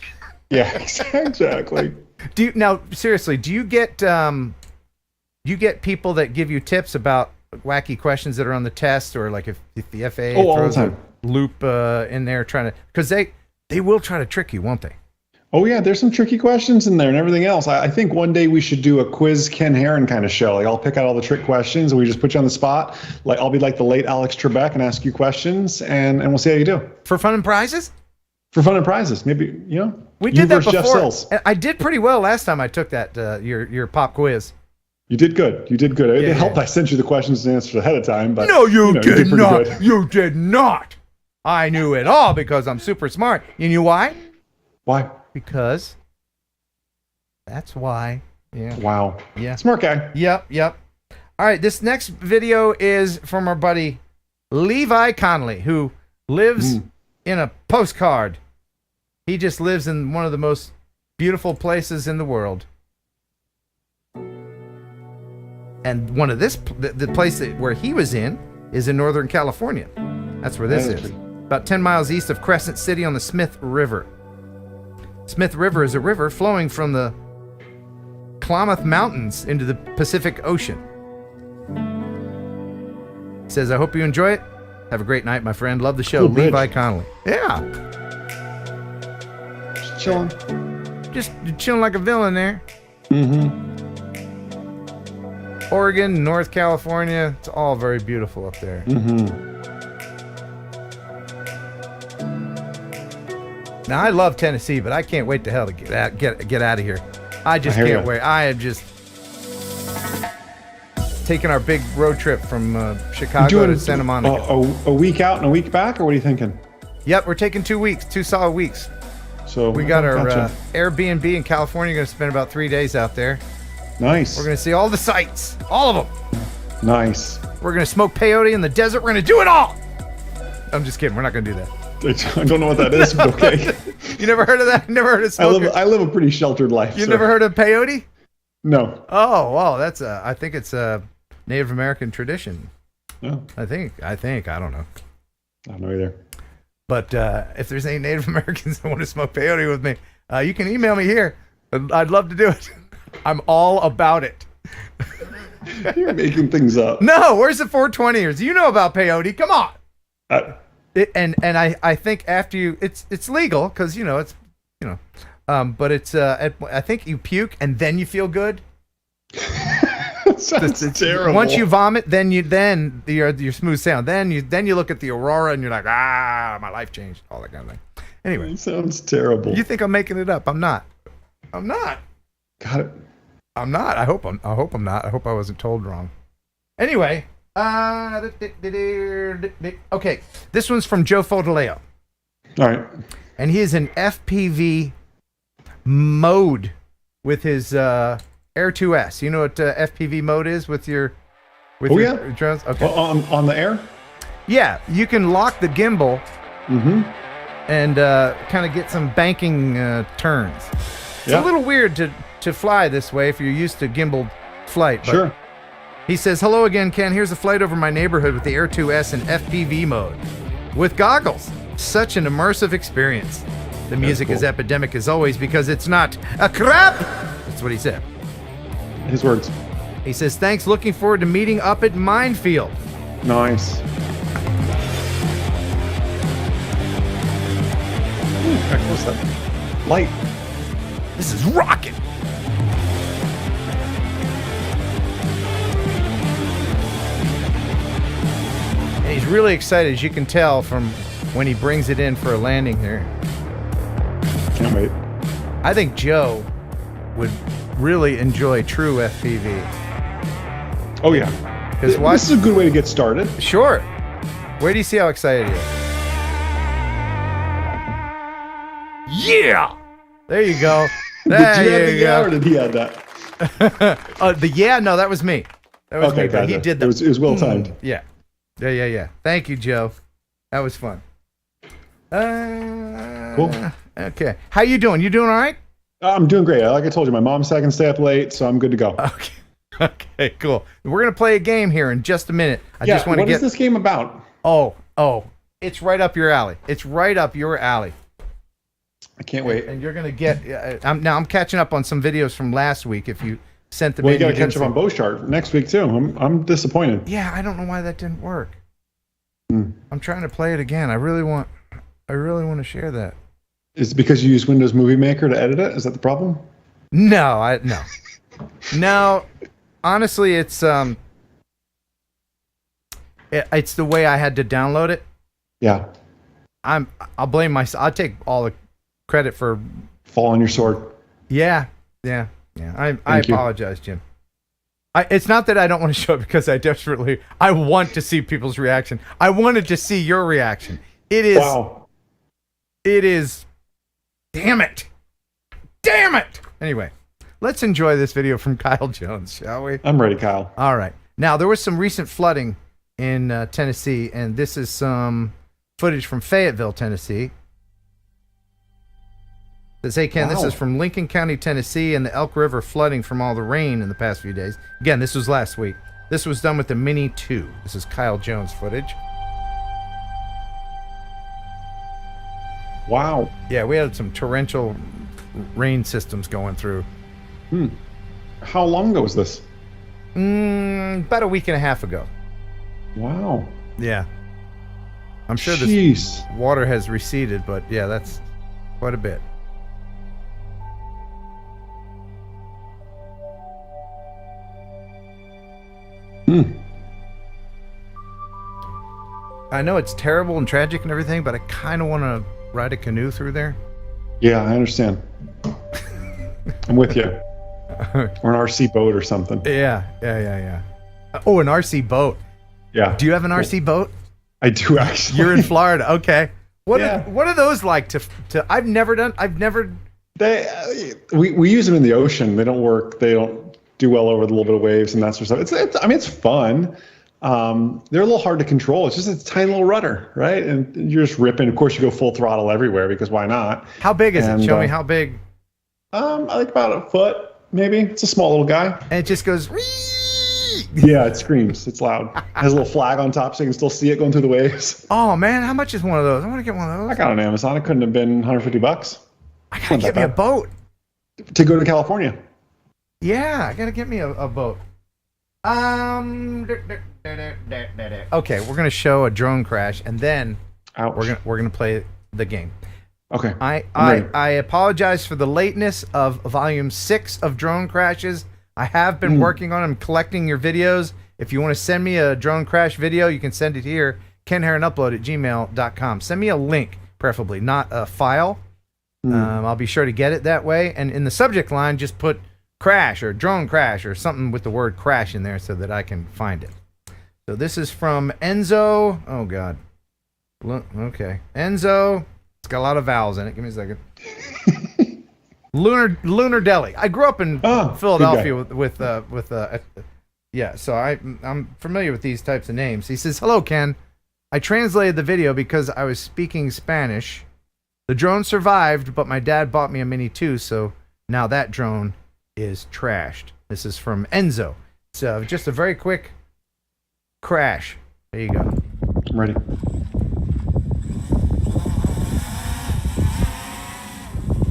Yeah, exactly. Seriously, do you get people that give you tips about wacky questions that are on the test, or like if the FAA throws a loop in there trying to, because they will try to trick you, won't they? Oh yeah, there's some tricky questions in there and everything else. I think one day we should do a quiz Ken Heron kind of show. Like I'll pick out all the trick questions and we just put you on the spot. Like I'll be like the late Alex Trebek and ask you questions and we'll see how you do. For fun and prizes? For fun and prizes. Maybe, we did that before. Jeff Sills. I did pretty well last time I took that your pop quiz. You did good. It helped I sent you the questions and answers ahead of time, but no, you did not. Good. You did not. I knew it all because I'm super smart. You knew why? Why? Because that's why. Yeah. Wow. Yeah. Smart guy. Yep. All right. This next video is from our buddy Levi Connolly, who lives in a postcard. He just lives in one of the most beautiful places in the world. And one of the place where he was in is in Northern California. That's where this is. About 10 miles east of Crescent City on the Smith River. Smith River is a river flowing from the Klamath Mountains into the Pacific Ocean. It says, I hope you enjoy it. Have a great night, my friend. Love the show. Cool Levi Connolly. Yeah. Just chilling. Just chilling like a villain there. Oregon, North California. It's all very beautiful up there. Now, I love Tennessee, but I can't wait to hell to get out of here. I just can't wait. I am just taking our big road trip from Chicago to Santa Monica. A week out and a week back, or what are you thinking? Yep, we're taking 2 weeks, 2 solid weeks. So we got our Airbnb in California. Going to spend about 3 days out there. Nice. We're going to see all the sights, all of them. Nice. We're going to smoke peyote in the desert. We're going to do it all. I'm just kidding. We're not going to do that. I don't know what that is, but okay. You never heard of that? Never heard of smoking? I live a pretty sheltered life. You never heard of peyote? No. Oh, well, that's I think it's a Native American tradition. No. I think. I don't know. I don't know either. But if there's any Native Americans that want to smoke peyote with me, you can email me here. I'd love to do it. I'm all about it. You're making things up. No, where's the 420ers? You know about peyote. Come on. I think after you, it's legal because it's but it's I think you puke and then you feel good. Sounds terrible. Once you vomit, then your smooth sound. Then you look at the aurora and you're like, my life changed. All that kind of thing. Anyway, it sounds terrible. You think I'm making it up? I'm not. Got it. I'm not. I hope I'm not. I hope I wasn't told wrong. Anyway, okay. This one's from Joe Fodoleo. All right. And he is in FPV mode with his Air 2S. You know what FPV mode is with your drones? Okay. On the air? Yeah, you can lock the gimbal and kind of get some banking turns. It's a little weird to fly this way if you're used to gimbal flight. But sure. He says, hello again, Ken. Here's a flight over my neighborhood with the Air 2S in FPV mode with goggles. Such an immersive experience. The music is epidemic as always because it's not a crap. That's what he said. His words. He says, thanks. Looking forward to meeting up at Minefield. Nice. What's that? Light. This is rocking. And he's really excited, as you can tell from when he brings it in for a landing here. Can't wait. I think Joe would really enjoy true FPV. Oh, yeah. This is a good way to get started. Sure. Wait do you see how excited he is? Yeah! There you go. There you go. Or did he have that? No, that was me. That was me. But he did that. It was well timed. Yeah. Thank you, Joe. That was fun. Cool. Okay. How you doing? You doing all right? I'm doing great. Like I told you, my mom said I can stay up late, so I'm good to go. Okay, cool. We're going to play a game here in just a minute. I just want to What is this game about? Oh, it's right up your alley. It's right up your alley. I can't wait. And you're going to get... I'm catching up on some videos from last week if you sent them in. Well, you got to didn't catch up on Beauchart next week, too. I'm disappointed. Yeah, I don't know why that didn't work. I'm trying to play it again. I really want to share that. Is it because you use Windows Movie Maker to edit it? Is that the problem? No. No. Honestly, it's the way I had to download it. Yeah. I'll blame myself. I'll take all the credit for fall on your sword. Yeah. I apologize, Jim. It's not that I don't want to show it because I want to see people's reaction. I wanted to see your reaction. It is. Wow. It is. Damn it. Anyway, let's enjoy this video from Kyle Jones, shall we? I'm ready, Kyle. All right. Now, there was some recent flooding in Tennessee, and this is some footage from Fayetteville, Tennessee. It says, hey, Ken, This is from Lincoln County, Tennessee, and the Elk River flooding from all the rain in the past few days. Again, this was last week. This was done with the Mini 2. This is Kyle Jones footage. Wow. Yeah, we had some torrential rain systems going through. How long ago was this? About a week and a half ago. Wow. Yeah. I'm sure this water has receded, but yeah, that's quite a bit. I know it's terrible and tragic and everything, but I kind of want to ride a canoe through there. Yeah, I understand. I'm with you. Or an RC boat or something. Yeah. Oh, an RC boat. Yeah. Do you have an RC boat? I do, actually. You're in Florida. Okay. What are those like to I've never. We use them in the ocean. They don't work. They don't do well over the little bit of waves and that sort of stuff. It's fun. They're a little hard to control. It's just a tiny little rudder, right? And you're just ripping. Of course, you go full throttle everywhere because why not? How big is it? Show me how big. I think about a foot, maybe. It's a small little guy. And it just goes. Yeah, it screams. It's loud. It has a little flag on top so you can still see it going through the waves. Oh man, how much is one of those? I want to get one of those. I got on Amazon. It couldn't have been $150. I gotta get me a boat to go to California. Yeah, I gotta get me a boat. Okay, we're gonna show a drone crash, and then we're gonna play the game. Okay. I apologize for the lateness of volume 6 of drone crashes. I have been working on them, collecting your videos. If you want to send me a drone crash video, you can send it here, kenheronupload@gmail.com. Send me a link, preferably, not a file. I'll be sure to get it that way. And in the subject line, just put crash or drone crash or something with the word crash in there so that I can find it. So this is from Enzo. Oh, God. Okay. Enzo. It's got a lot of vowels in it. Give me a second. Lunar Deli. I grew up in Philadelphia with yeah, so I'm familiar with these types of names. He says, "Hello, Ken. I translated the video because I was speaking Spanish. The drone survived, but my dad bought me a Mini 2, so now that drone is trashed." This is from Enzo. So just a very quick crash. There you go. I'm ready.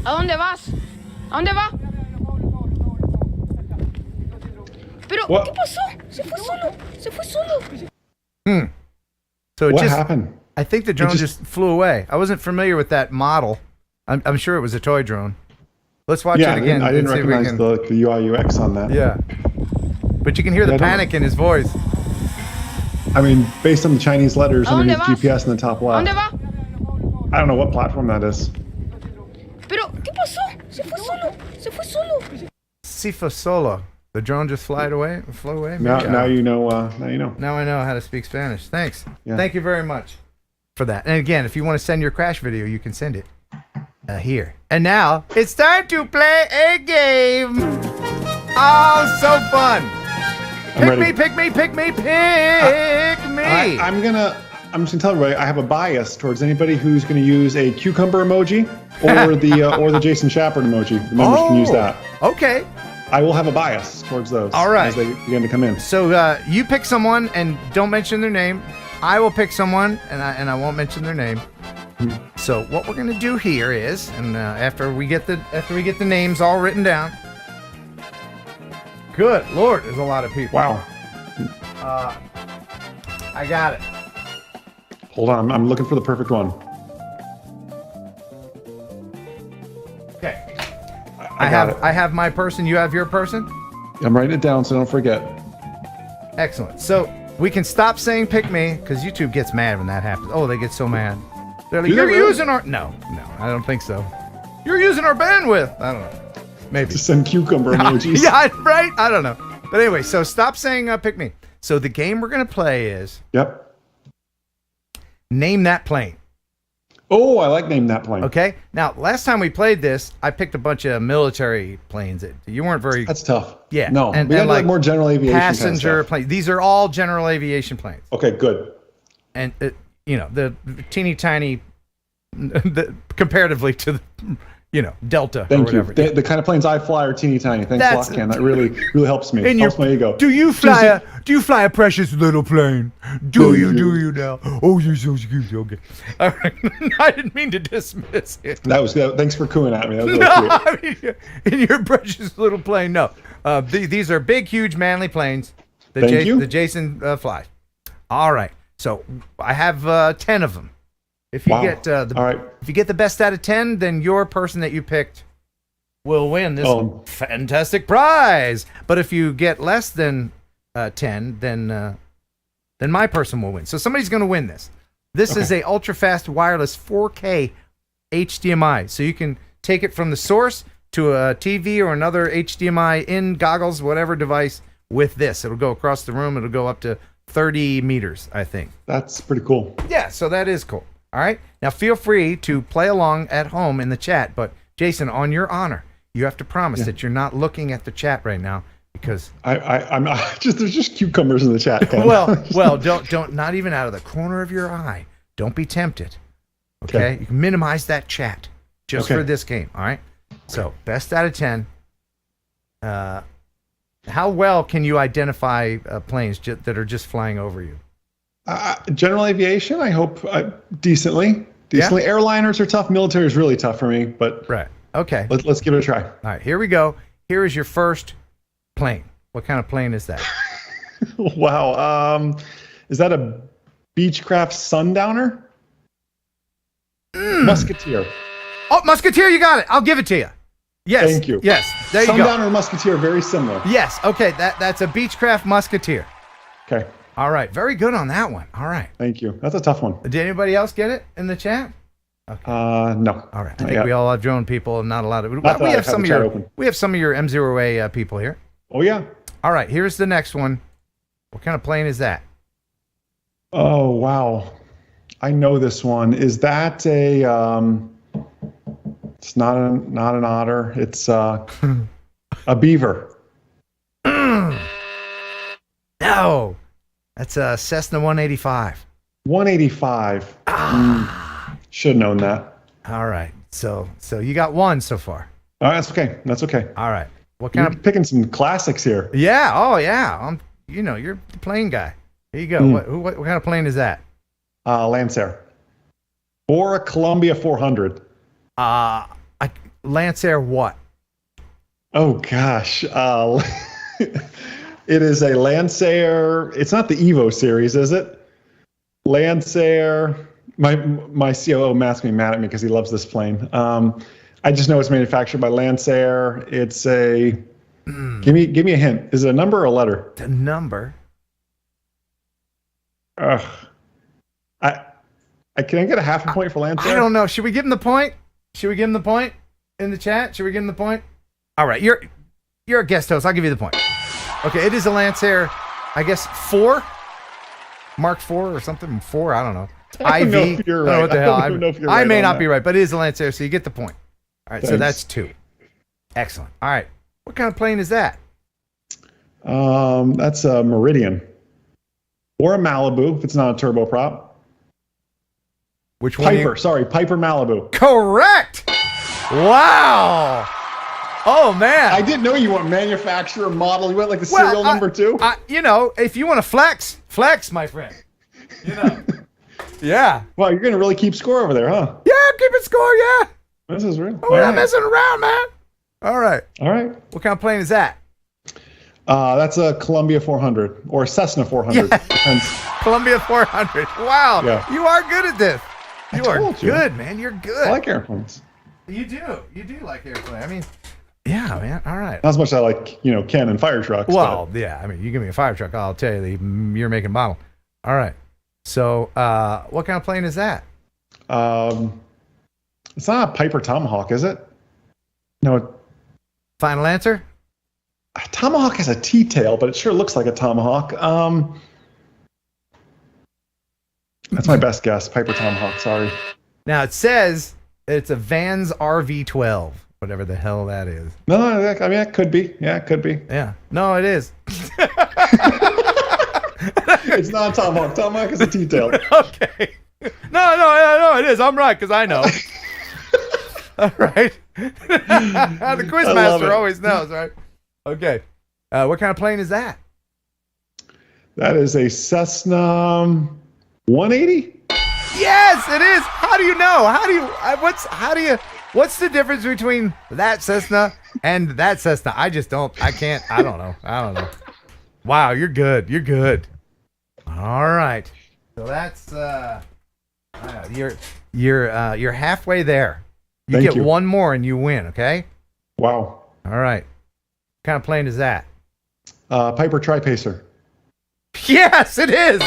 ¿A dónde vas? ¿A dónde va? Pero, ¿qué pasó? Se fue solo. Se fue solo. So what happened? I think the drone just flew away. I wasn't familiar with that model. I'm sure it was a toy drone. Let's watch it again. I didn't recognize the UI UX on that. Yeah. But you can hear the panic in his voice. I mean, based on the Chinese letters underneath GPS in the top left. I don't know what platform that is. Pero, ¿qué pasó? Se fue solo. Se fue solo. Se fue solo. The drone just flew away. Now you know. Now you know. Now I know how to speak Spanish. Thanks. Yeah. Thank you very much for that. And again, if you want to send your crash video, you can send it here. And now it's time to play a game. Oh, so fun! Pick me. I'm just gonna tell everybody I have a bias towards anybody who's gonna use a cucumber emoji or the Jason Schappert emoji. The members can use that. Okay. I will have a bias towards those. All right. As they begin to come in. So you pick someone and don't mention their name. I will pick someone and I won't mention their name. So what we're gonna do here is, and after we get the names all written down. Good Lord, there's a lot of people. Wow. I got it. Hold on, I'm looking for the perfect one. Okay. I have my person. You have your person. I'm writing it down so don't forget. Excellent. So we can stop saying "pick me" because YouTube gets mad when that happens. Oh, they get so mad. They're like, "You're using our..." No, I don't think so. You're using our bandwidth. I don't know. Maybe. Just send cucumber emojis. Yeah, right. I don't know. But anyway, so stop saying "pick me." So the game we're gonna play is. Yep. Name that plane. Oh, I like name that plane. Okay. Now, last time we played this, I picked a bunch of military planes. You weren't very. That's tough. Yeah. No. And we got like more general aviation passenger kind of planes. These are all general aviation planes. Okay. Good. And the teeny tiny, comparatively to the, Delta. Thank or you. whatever. The kind of planes I fly are teeny tiny. Thanks a lot, Ken. That really helps me. Helps my ego. Do you fly a precious little plane? Do you now? Oh, you're so cute. Okay. All right. I didn't mean to dismiss it. That was good. Thanks for cooing at me. That was really cute. In your precious little plane. No. These are big, huge, manly planes. The Jason flies. All right. So I have 10 of them. If you get if you get the best out of 10, then your person that you picked will win this fantastic prize. But if you get less than 10, then my person will win. So somebody's going to win this. This is a ultra fast wireless 4K HDMI. So you can take it from the source to a TV or another HDMI in goggles, whatever device with this. It'll go across the room. It'll go up to 30 meters, I think. That's pretty cool. Yeah, so that is cool. All right. Now feel free to play along at home in the chat, but Jason, on your honor, you have to promise that you're not looking at the chat right now because I'm not, there's just cucumbers in the chat. well, don't not even out of the corner of your eye. Don't be tempted. Okay? You can minimize that chat just for this game. All right. So best out of 10. How well can you identify planes that are just flying over you? General aviation, I hope decently. Decently. Yeah. Airliners are tough. Military is really tough for me, but right. Okay. Let's give it a try. All right, here we go. Here is your first plane. What kind of plane is that? Wow. Is that a Beechcraft Sundowner? Musketeer. Oh, Musketeer, you got it. I'll give it to you. Yes. Thank you. Yes. There you go. Sundowner and Musketeer are very similar. Yes. Okay. That's a Beechcraft Musketeer. Okay. All right. Very good on that one. All right. Thank you. That's a tough one. Did anybody else get it in the chat? Okay. No. All right. I think we all have drone people and not a lot of. We have some of your. We have some of your M0A people here. Oh yeah. All right. Here's the next one. What kind of plane is that? Oh wow. I know this one. Is that a? It's not an otter. It's a beaver. No. That's a Cessna 185. 185. Should have known that. All right. So you got one so far. Oh, that's okay. That's okay. All right. What kind of picking some classics here? Yeah. Oh yeah. You're the plane guy. Here you go. What kind of plane is that? Lancer. Or a Columbia 400. Lancer what? Oh gosh. It is a Lancer. It's not the Evo series, is it? Lancer. My COO Matt's gonna be mad at me because he loves this plane. I just know it's manufactured by Lancer. It's a. Give me a hint. Is it a number or a letter? The number. Ugh. Can I get a half a point for Lancer? I don't know. Should we give him the point? Should we give him the point in the chat? Should we give him the point? All right, you're a guest host. I'll give you the point. Okay, it is a Lancer, I guess 4, Mark 4 or something. 4, I don't know. I don't know IV. if you're I don't know what the hell. I may not that. be right, but it is a Lancer, so you get the point. All right, Thanks. so that's 2. Excellent. All right, what kind of plane is that? That's a Meridian or a Malibu if it's not a turboprop. Which one? Piper Malibu. Correct. Wow. Oh man. I didn't know you went manufacturer model. You went like the serial number too. If you want to flex, my friend. Yeah. Well, you're gonna really keep score over there, huh? Yeah, I'm keeping score. Yeah. This is real. We're not messing around, man. All right. All right. What kind of plane is that? That's a Columbia 400 or a Cessna 400. Yeah. Columbia 400. Wow. Yeah. You are good at this. You are good, man. You're good. I like airplanes. You do like airplanes. I mean, yeah, man. All right. Not as much as I like, Ken and fire trucks. Well, yeah. I mean, you give me a fire truck, I'll tell you you're making model. All right. So, what kind of plane is that? It's not a Piper Tomahawk, is it? No. Final answer? Tomahawk has a T-tail, but it sure looks like a Tomahawk. That's my best guess. Piper Tomahawk. Sorry. Now it says it's a Vans RV12, whatever the hell that is. No, I mean it could be. Yeah, it could be. Yeah. No, it is. It's not a Tomahawk. Tomahawk is a T-tail. Okay. No, it is. I'm right because I know. All right. The quiz master always knows, right? Okay. What kind of plane is that? That is a Cessna 180. Yes, it is. How do you know? What's the difference between that Cessna and that Cessna? I don't know. Wow, you're good. All right. So that's you're halfway there. You get one more and you win, okay? Wow. All right. What kind of plane is that? Piper Tri-Pacer. Yes, it is.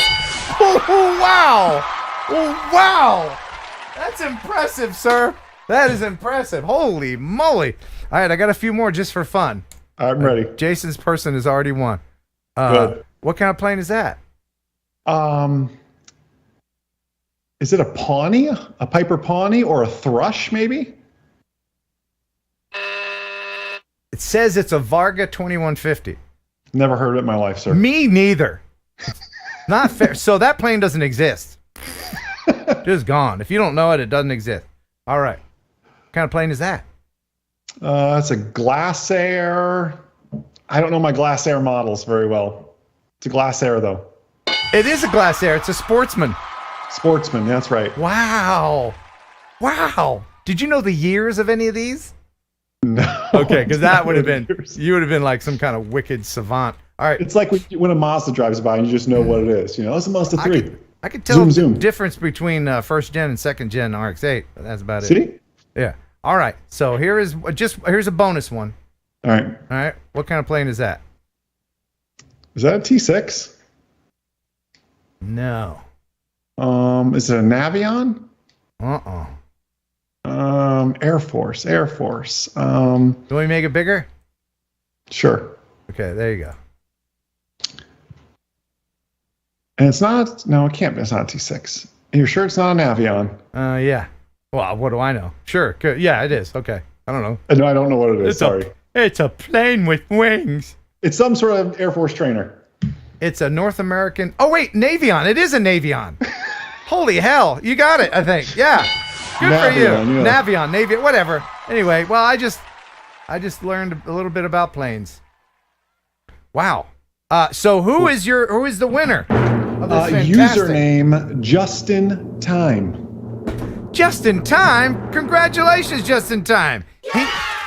Oh, wow. Oh, wow. That's impressive, sir. That is impressive. Holy moly. All right, I got a few more just for fun. I'm ready. Jason's person has already won. Good. What kind of plane is that? Is it a Pawnee? A Piper Pawnee or a Thrush, maybe? It says it's a Varga 2150. Never heard of it in my life, sir. Me neither. Not fair. So that plane doesn't exist. Just gone. If you don't know it, it doesn't exist. All right. What kind of plane is that? It's a Glass Air. I don't know my Glass Air models very well. It's a Glass Air, though. It is a Glass Air. It's a Sportsman. Sportsman, that's right. Wow. Did you know the years of any of these? No. Okay, because that would have been, you would have been like some kind of wicked savant. All right. It's like when a Mazda drives by and you just know what it is. You know, it's a Mazda 3. I could tell the difference between first gen and second gen RX-8. But that's about it. See? Yeah. All right. So here's a bonus one. All right. All right. What kind of plane is that? Is that a T6? No. Is it a Navion? Air Force. Do we make it bigger? Sure. Okay, there you go. And it's not. No, it can't be. It's not a T6. You're sure it's not an Navion? Yeah. Well, what do I know? Sure. Good. Yeah, it is. Okay. I don't know. No, I don't know what it is. Sorry. It's a plane with wings. It's some sort of Air Force trainer. It's a North American. Oh wait, Navion. It is a Navion. Holy hell! You got it. I think. Yeah. Good Navion, for you. yeah. Navion, whatever. Anyway, well, I just learned a little bit about planes. Wow. So who is the winner of this fantastic username Justin Time? Justin Time? Congratulations, Justin Time.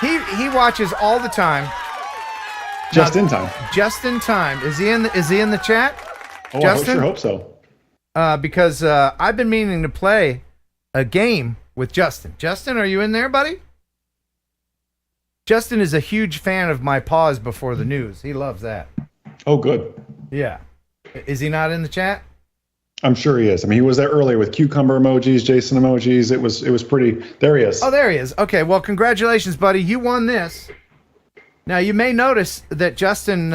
He watches all the time. Just in time. Just in time. Is he in the chat? Oh, Justin? I sure hope so. Because I've been meaning to play a game with Justin. Justin, are you in there, buddy? Justin is a huge fan of my pause before the news. He loves that. Oh, good. Yeah. Is he not in the chat? I'm sure he is. I mean, he was there earlier with cucumber emojis, Jason emojis. It was pretty. There he is. Oh, there he is. Okay, well, congratulations, buddy. You won this. Now, you may notice that Justin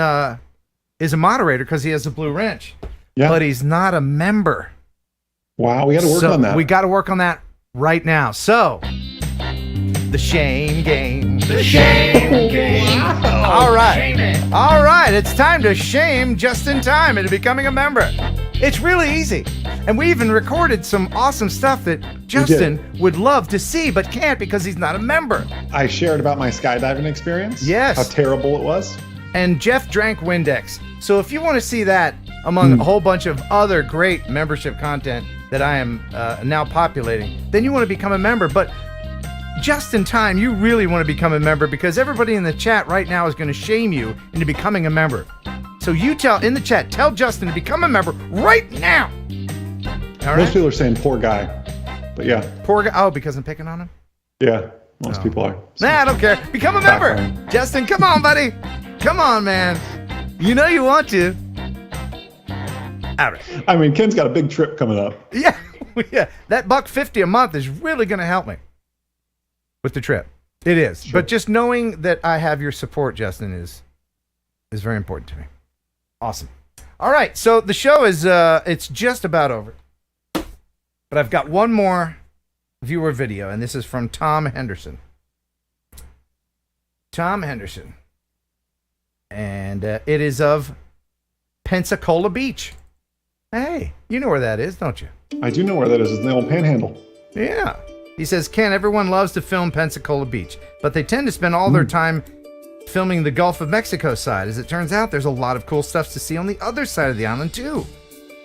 is a moderator because he has a blue wrench. Yeah. But he's not a member. Wow, we got to work on that. We got to work on that right now. So, the shame game. The shame game. All right. Shame it. All right. It's time to shame Justin Time into becoming a member. It's really easy. And we even recorded some awesome stuff that Justin would love to see, but can't because he's not a member. I shared about my skydiving experience. Yes. How terrible it was. And Jeff drank Windex. So if you want to see that among a whole bunch of other great membership content that I am now populating, then you want to become a member. But just in time, you really want to become a member because everybody in the chat right now is going to shame you into becoming a member. So you tell Justin to become a member right now. All right? Most people are saying poor guy, but yeah. Poor guy. Oh, because I'm picking on him? Yeah, most people are. Nah, I don't care. Become a member. Justin, come on, buddy. Come on, man. You know you want to. All right. I mean, Ken's got a big trip coming up. Yeah. That $150 a month is really going to help me with the trip. It is. Sure. But just knowing that I have your support, Justin, is very important to me. Awesome. All right. So the show is it's just about over. But I've got one more viewer video, and this is from Tom Henderson. Tom Henderson. And it is of Pensacola Beach. Hey, you know where that is, don't you? I do know where that is. It's the old Panhandle. Yeah. He says, Ken, everyone loves to film Pensacola Beach, but they tend to spend all their time filming the Gulf of Mexico side. As it turns out, there's a lot of cool stuff to see on the other side of the island, too.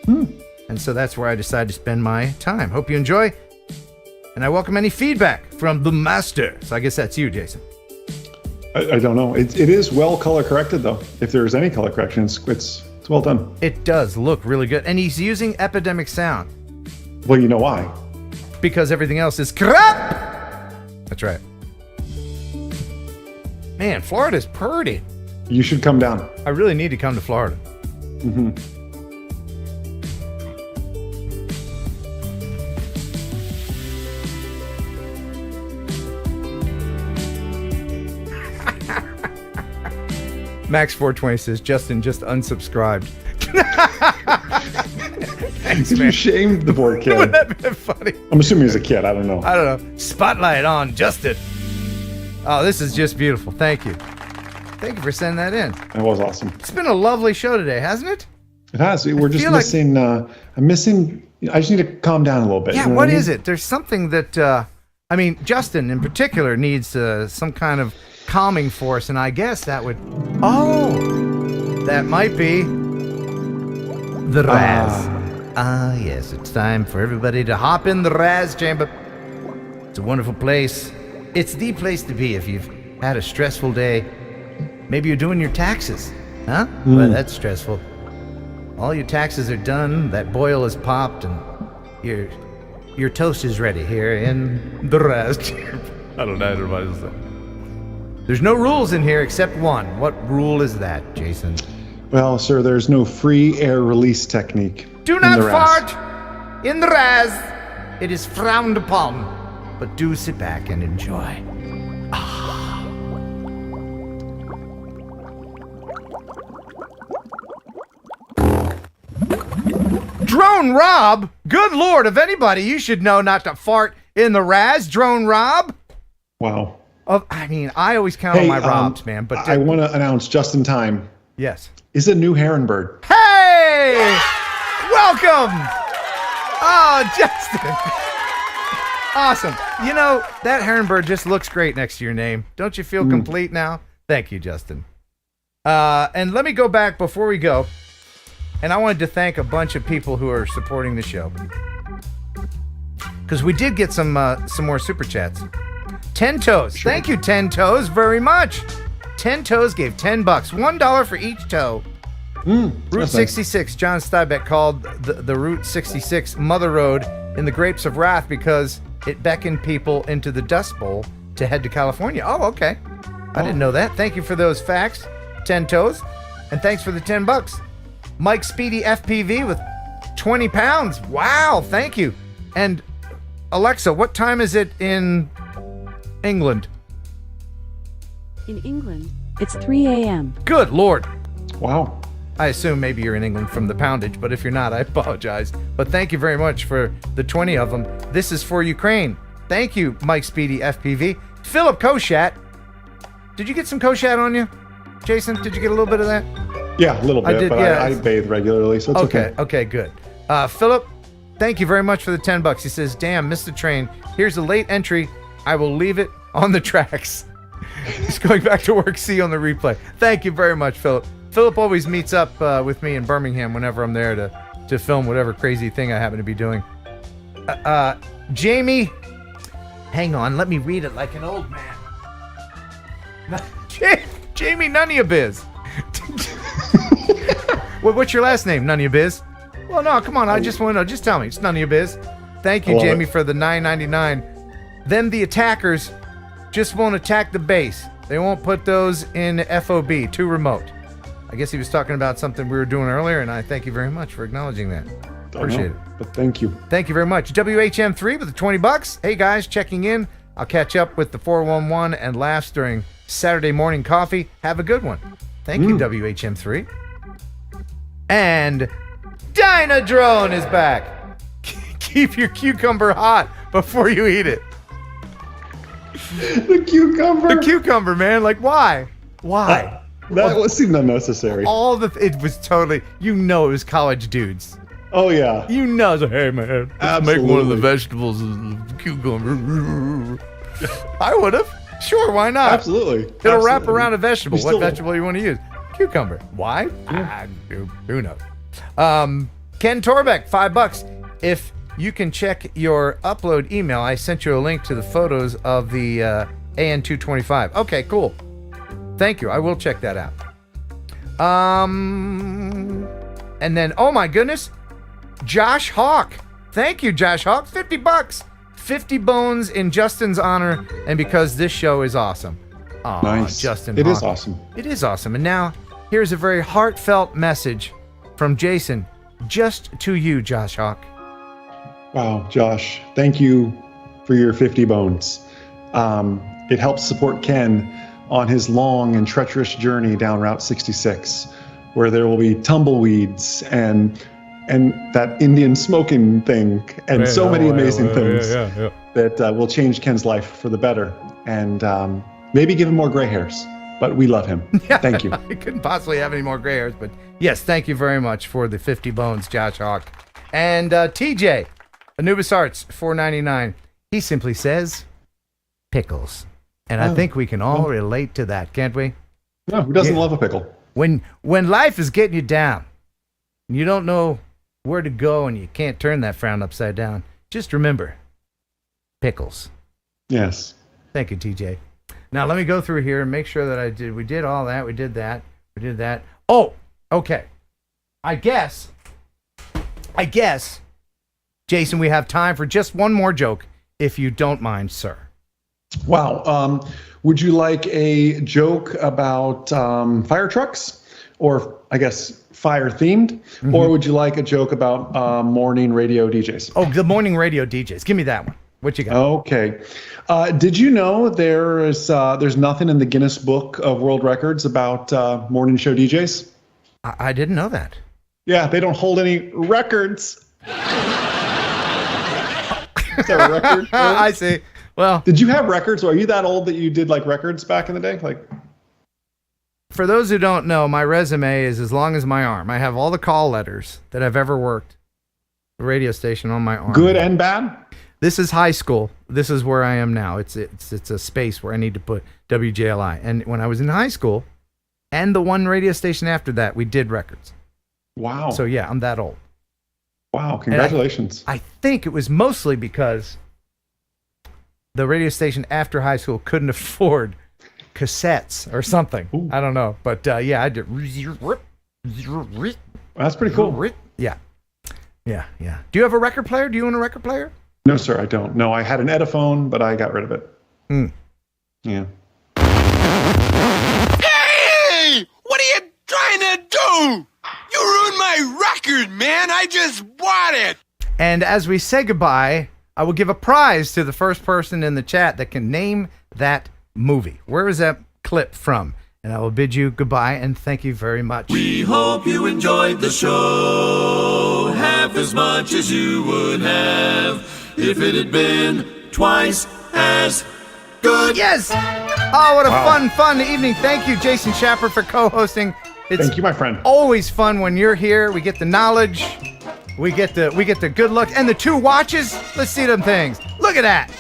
And so that's where I decided to spend my time. Hope you enjoy. And I welcome any feedback from the master. So I guess that's you, Jason. I don't know. It is well color corrected, though. If there's any color correction, it's well done. It does look really good. And he's using Epidemic Sound. Well, you know why? Because everything else is crap. That's right. Man, Florida's pretty. You should come down. I really need to come to Florida. Max420 says, Justin just unsubscribed. Thanks, man. You shamed the poor kid. Wouldn't that be funny? I'm assuming he's a kid. I don't know. I don't know. Spotlight on Justin. Oh, this is just beautiful. Thank you. Thank you for sending that in. That was awesome. It's been a lovely show today, hasn't it? It has. We're just missing. I'm missing. I just need to calm down a little bit. Yeah, you know what is it? There's something that, Justin in particular needs some kind of calming force, and I guess that would... Oh! That might be... the Raz. Yes, it's time for everybody to hop in the Raz chamber. It's a wonderful place. It's the place to be if you've had a stressful day. Maybe you're doing your taxes. Huh? Well, that's stressful. All your taxes are done, that boil is popped, and your toast is ready here in the Raz chamber. I don't know everybody's say. There's no rules in here except one. What rule is that, Jason? Well, sir, there's no free air release technique. Do not fart in the Raz. It is frowned upon. But do sit back and enjoy. Drone Rob? Good Lord, of anybody, you should know not to fart in the Raz. Drone Rob? Wow. I mean, I always count on my Robs, man. But I want to announce just in time. Yes. Is a new Heron bird. Hey! Welcome! Oh, Justin. Awesome. You know, that heron bird just looks great next to your name. Don't you feel complete now? Thank you, Justin. And let me go back before we go. And I wanted to thank a bunch of people who are supporting the show. Because we did get some more super chats. 10 Toes. Sure. Thank you, 10 Toes, very much. 10 Toes gave $10. $1 for each toe. Route 66. Nice. John Steinbeck called the Route 66 Mother Road in the Grapes of Wrath because it beckoned people into the Dust Bowl to head to California. Oh, okay. I didn't know that. Thank you for those facts, 10 Toes. And thanks for the $10. Mike Speedy FPV with 20 pounds. Wow, thank you. And Alexa, what time is it in England? In England, it's 3 a.m. Good Lord. Wow. I assume maybe you're in England from the poundage, but if you're not, I apologize. But thank you very much for the 20 of them. This is for Ukraine. Thank you, Mike Speedy FPV. Philip Koshat. Did you get some Koshat on you? Jason, did you get a little bit of that? Yeah, a little bit, I bathe regularly, so it's okay. Okay, good. Philip, thank you very much for the $10. He says, damn, missed the train. Here's a late entry. I will leave it on the tracks. He's going back to work. See you on the replay. Thank you very much, Philip. Philip always meets up with me in Birmingham whenever I'm there to film whatever crazy thing I happen to be doing. Jamie, hang on, let me read it like an old man. Jamie, none of you biz. What's your last name? None of you biz. Well, no, come on. I just want to know. Just tell me. It's none of you biz. Thank you, Jamie, for the $9.99. Then the attackers just won't attack the base. They won't put those in FOB. Too remote. I guess he was talking about something we were doing earlier, and I thank you very much for acknowledging that. Appreciate it. But thank you. Thank you very much. WHM3 with the $20. Hey, guys, checking in. I'll catch up with the 411 and laughs during Saturday morning coffee. Have a good one. Thank you, WHM3. And Dynadrone is back. Keep your cucumber hot before you eat it. The cucumber? The cucumber, man. Like, why? Why? That seemed unnecessary. It was totally, it was college dudes. Oh, yeah. It's like, hey, man, let's make one of the vegetables a cucumber. I would have. Sure, why not? Absolutely. It'll wrap around a vegetable. What vegetable you want to use? Cucumber. Why? Yeah. Who knows? Ken Torbeck, $5. If you can check your upload email, I sent you a link to the photos of the AN225. Okay, cool. Thank you. I will check that out. And then, oh my goodness, Josh Hawk. Thank you, Josh Hawk. $50. 50 bones in Justin's honor, and because this show is awesome. Aw, nice. Justin It Hawk. is awesome. It is awesome. And now, here's a very heartfelt message from Jason, just to you, Josh Hawk. Wow, Josh, thank you for your 50 bones. It helps support Ken on his long and treacherous journey down Route 66, where there will be tumbleweeds and that Indian smoking thing and many amazing things that will change Ken's life for the better and maybe give him more gray hairs. But we love him. Thank you. I couldn't possibly have any more gray hairs, but yes, thank you very much for the 50 bones, Josh Hawk. And TJ, Anubis Arts, $4.99. He simply says, pickles. And I think we can all relate to that, can't we? No, who doesn't love a pickle? When life is getting you down, and you don't know where to go, and you can't turn that frown upside down, just remember, pickles. Yes. Thank you, TJ. Now let me go through here and make sure that we did all that. We did that. Oh, okay. I guess, Jason, we have time for just one more joke, if you don't mind, sir. Wow. Would you like a joke about fire trucks, or I guess fire themed, or would you like a joke about morning radio DJs? Oh, the morning radio DJs. Give me that one. What you got? Okay. Did you know there's nothing in the Guinness Book of World Records about morning show DJs? I didn't know that. Yeah, they don't hold any records. Is that a record? I see. Well, did you have records? Or are you that old that you did like records back in the day? Like, for those who don't know, my resume is as long as my arm. I have all the call letters that I've ever worked, the radio station on my arm. Good and bad? This is high school. This is where I am now. It's a space where I need to put WJLI. And when I was in high school, and the one radio station after that, we did records. Wow. So yeah, I'm that old. Wow, congratulations. I think it was mostly because the radio station after high school couldn't afford cassettes or something. Ooh. I don't know. But yeah, I did. That's pretty cool. Yeah. Do you have a record player? Do you own a record player? No, sir, I don't. No, I had an Ediphone, but I got rid of it. Yeah. Hey! What are you trying to do? You ruined my record, man. I just bought it. And as we say goodbye, I will give a prize to the first person in the chat that can name that movie. Where is that clip from? And I will bid you goodbye and thank you very much. We hope you enjoyed the show half as much as you would have if it had been twice as good. Yes! Oh, what a fun evening. Thank you, Jason Schappert, for co-hosting. Thank you, my friend. Always fun when you're here. We get the knowledge. We get the good look. And the 2 watches. Let's see them things. Look at that.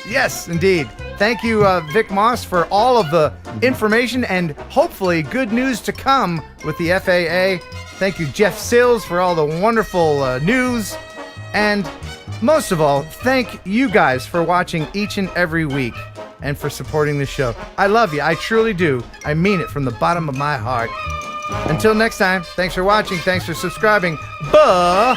Yes, indeed. Thank you, Vic Moss, for all of the information and hopefully good news to come with the FAA. Thank you, Jeff Sills, for all the wonderful news. And most of all, thank you guys for watching each and every week and for supporting the show. I love you. I truly do. I mean it from the bottom of my heart. Until next time, thanks for watching. Thanks for subscribing. Bye.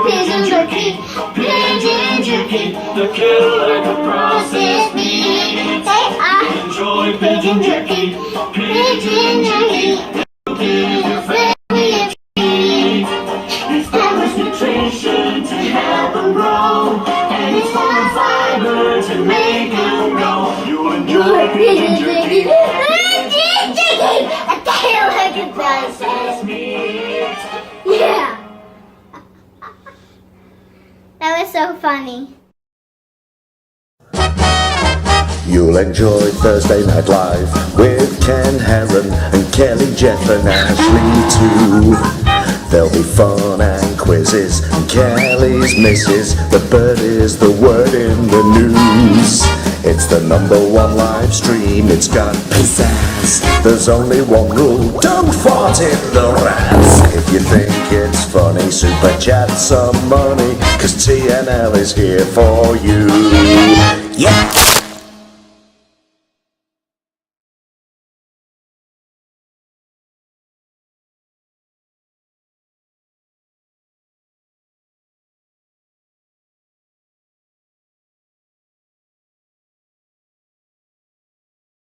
pigeons are key. Pigeons are key. The killer like a processed meat. They are. Enjoy pigeon jerky. Pigeon jerky. Pigeons are family of trees. Establish nutrition to help them grow. And it's full of fiber to make them grow. You'll enjoy pigeon jerky. Pigeon jerky. A tail like a processed meat. Yeah. That was so funny. You'll enjoy Thursday Night Live with Ken Heron and Kelly, Jeff and Ashley too. There'll be fun and quizzes and Kelly's misses. The bird is the word in the news. It's the #1 live stream, it's got pizzazz. There's only one rule, don't fart in the rats. If you think it's funny, super chat some money, 'cause TNL is here for you. Yeah!